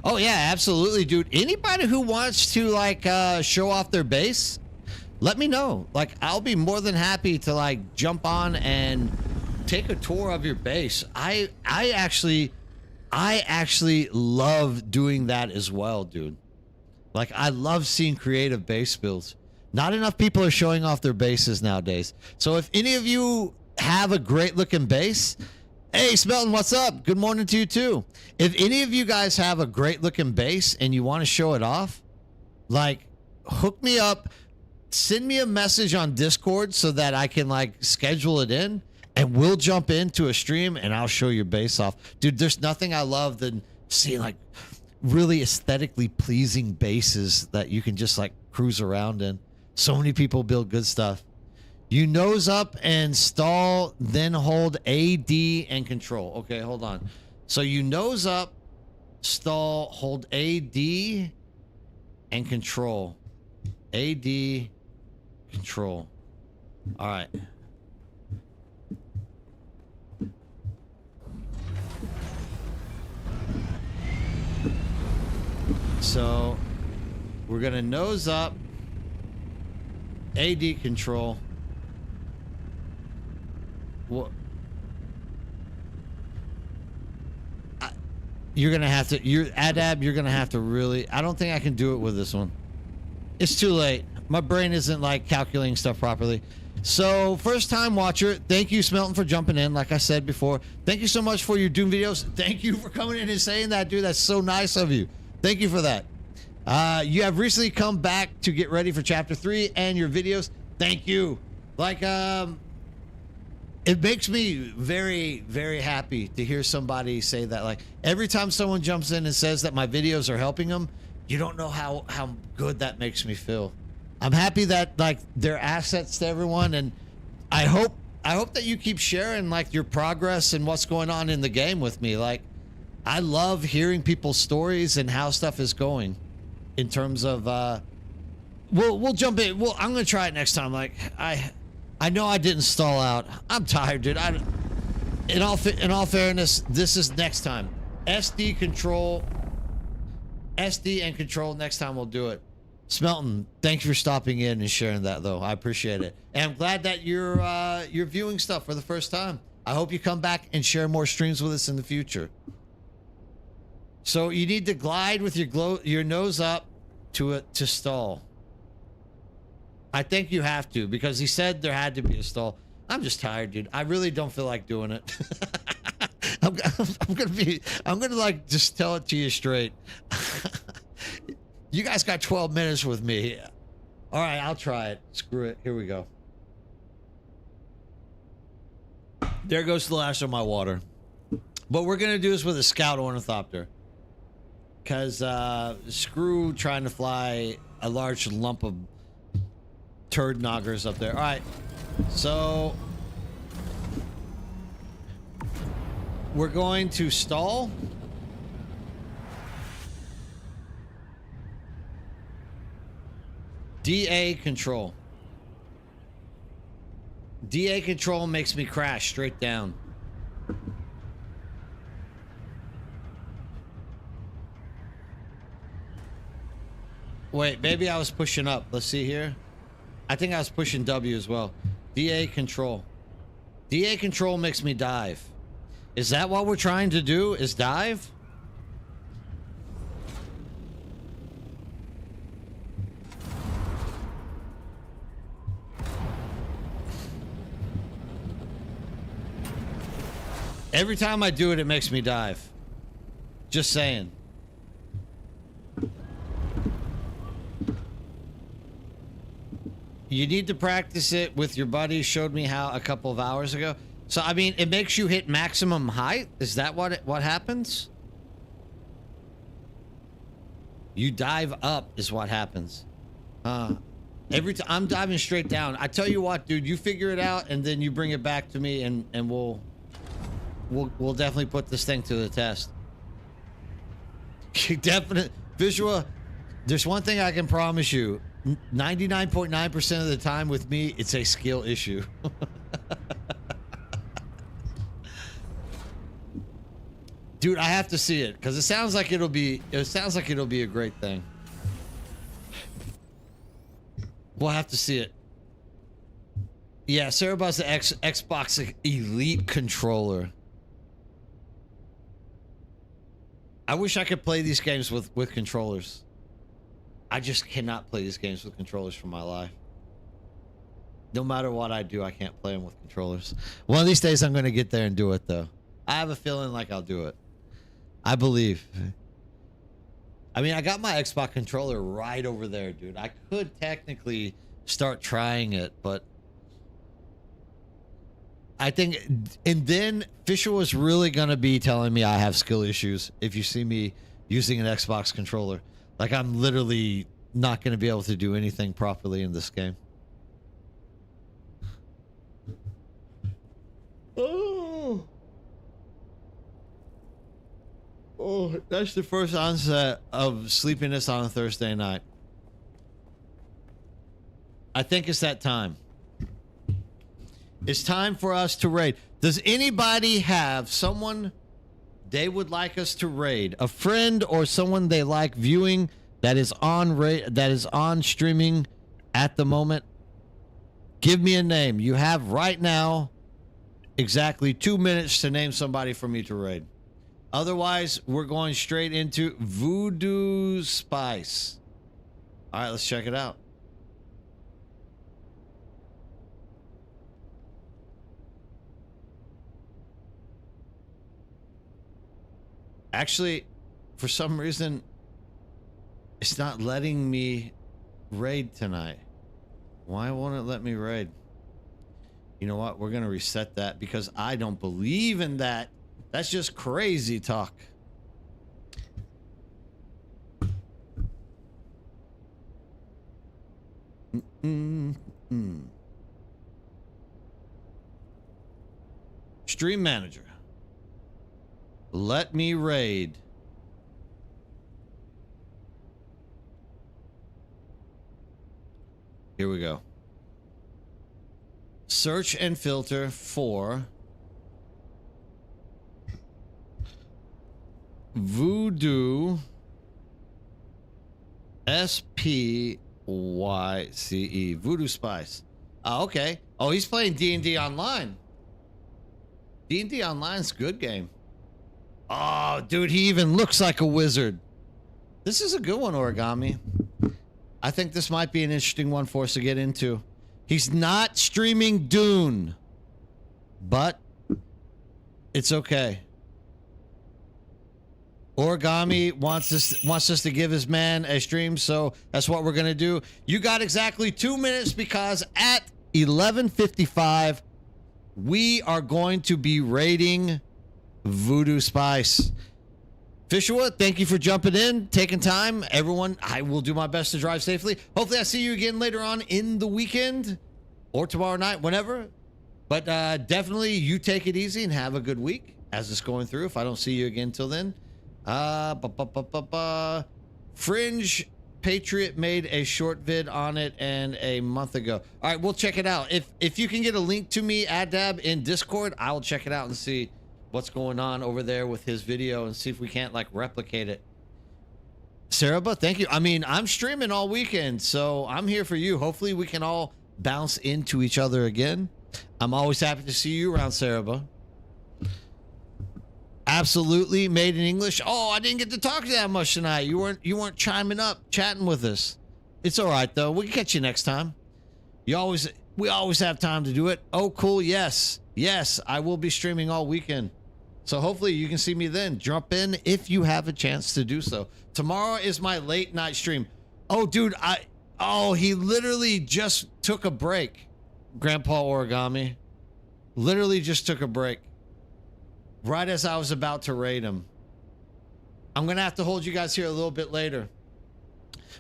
Oh yeah, absolutely, dude. Anybody who wants to like show off their base, let me know. Like I'll be more than happy to like jump on and take a tour of your base. I actually love doing that as well, dude. Like I love seeing creative base builds. Not enough people are showing off their bases nowadays. So if any of you have a great looking base, hey, Smelton, what's up? Good morning to you too. If any of you guys have a great looking base and you want to show it off, like hook me up, send me a message on Discord so that I can like schedule it in and we'll jump into a stream and I'll show your base off. Dude, there's nothing I love than seeing like really aesthetically pleasing bases that you can just like cruise around in. So many people build good stuff. You nose up and stall, then hold AD and control. Okay, hold on. So you nose up, stall, hold AD and control. AD, control. All right. So we're going to nose up, AD control. Well, you're gonna have to. You're Adab. You're gonna have to really. I don't think I can do it with this one. It's too late. My brain isn't like calculating stuff properly. So first time watcher, thank you, Smelton, for jumping in. Like I said before, thank you so much for your Dune videos. Thank you for coming in and saying that, dude. That's so nice of you. Thank you for that. You have recently come back to get ready for chapter 3 and your videos. Thank you. Like it makes me very, very happy to hear somebody say that. Like every time someone jumps in and says that my videos are helping them, you don't know how good that makes me feel. I'm happy that like they're assets to everyone, and I hope that you keep sharing like your progress and what's going on in the game with me. Like I love hearing people's stories and how stuff is going in terms of we'll jump in. Well, I'm gonna try it next time. Like I know I didn't stall out. I'm tired, dude. In all fairness, this is next time. SD and control. Next time we'll do it. Smelton, thanks for stopping in and sharing that, though. I appreciate it, and I'm glad that you're viewing stuff for the first time. I hope you come back and share more streams with us in the future. So you need to glide with your nose up to stall. I think you have to, because he said there had to be a stall. I'm just tired, dude. I really don't feel like doing it. I'm gonna like just tell it to you straight. You guys got 12 minutes with me. All right, I'll try it. Screw it. Here we go. There goes the last of my water. What we're gonna do is with a scout ornithopter, because screw trying to fly a large lump of turd knockers up there. All right, so we're going to stall. DA control. DA control makes me crash straight down. Wait, maybe I was pushing up. Let's see here. I think I was pushing W as well. DA control. DA control makes me dive. Is that what we're trying to do? Is dive? Every time I do it, it makes me dive. Just saying. You need to practice it with your buddy. Showed me how a couple of hours ago. So, I mean, it makes you hit maximum height? Is that what happens? You dive up is what happens. Every time I'm diving straight down. I tell you what, dude, you figure it out and then you bring it back to me and we'll definitely put this thing to the test. Definite visual. There's one thing I can promise you. 99.9% of the time with me, it's a skill issue. Dude, I have to see it because it sounds like it'll be a great thing. We'll have to see it. Yeah, Sarah bought the Xbox Elite controller. I wish I could play these games with controllers. I just cannot play these games with controllers for my life. No matter what I do, I can't play them with controllers. One of these days, I'm going to get there and do it, though. I have a feeling like I'll do it. I believe. I mean, I got my Xbox controller right over there, dude. I could technically start trying it, but I think, and then Fisher was really going to be telling me I have skill issues if you see me using an Xbox controller. Like, I'm literally not going to be able to do anything properly in this game. Oh, that's the first onset of sleepiness on a Thursday night. I think it's that time. It's time for us to raid. Does anybody have someone they would like us to raid? A friend or someone they like viewing that is on streaming at the moment? Give me a name. You have right now exactly 2 minutes to name somebody for me to raid. Otherwise, we're going straight into Voodoo Spice. All right, let's check it out. Actually, for some reason, it's not letting me raid tonight. Why won't it let me raid? You know what? We're going to reset that because I don't believe in that. That's just crazy talk. Stream manager. Let me raid. Here we go. Search and filter for Voodoo SPYCE. Voodoo Spice. Oh, okay. Oh, he's playing D&D Online. D&D Online's a good game. Oh, dude, he even looks like a wizard. This is a good one, Origami. I think this might be an interesting one for us to get into. He's not streaming Dune, but it's okay. Origami wants us to give his man a stream, so that's what we're gonna do. You got exactly 2 minutes because at 11:55 we are going to be raiding Voodoo Spice. Fisherwood, thank you for jumping in, taking time. Everyone, I will do my best to drive safely. Hopefully I see you again later on in the weekend or tomorrow night, whenever. But definitely you take it easy and have a good week as it's going through. If I don't see you again till then. Fringe Patriot made a short vid on it and a month ago. All right, we'll check it out. If you can get a link to me, Adab, in Discord, I will check it out and see what's going on over there with his video and see if we can't like replicate it. Sarah, thank you. I mean, I'm streaming all weekend, so I'm here for you. Hopefully we can all bounce into each other again. I'm always happy to see you around, Sarah. Absolutely made in English. Oh, I didn't get to talk to you that much tonight. You weren't chiming up, chatting with us. It's all right though. We'll catch you next time. We always have time to do it. Oh, cool. Yes, I will be streaming all weekend. So hopefully you can see me then. Jump in if you have a chance to do so. Tomorrow is my late night stream. Oh, dude, he literally just took a break. Grandpa Origami literally just took a break right as I was about to raid him. I'm gonna have to hold you guys here a little bit later.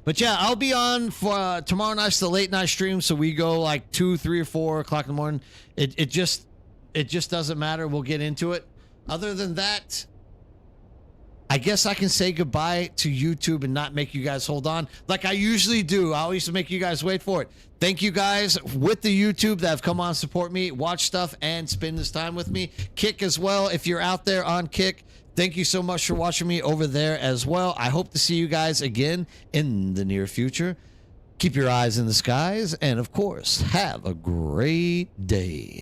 But yeah, I'll be on for tomorrow night's the late night stream, so we go like 2, 3, or 4 o'clock in the morning. It just doesn't matter. We'll get into it. Other than that, I guess I can say goodbye to YouTube and not make you guys hold on like I usually do. I always make you guys wait for it. Thank you guys with the YouTube that have come on, support me, watch stuff, and spend this time with me. Kick as well. If you're out there on Kick, thank you so much for watching me over there as well. I hope to see you guys again in the near future. Keep your eyes in the skies, and of course, have a great day.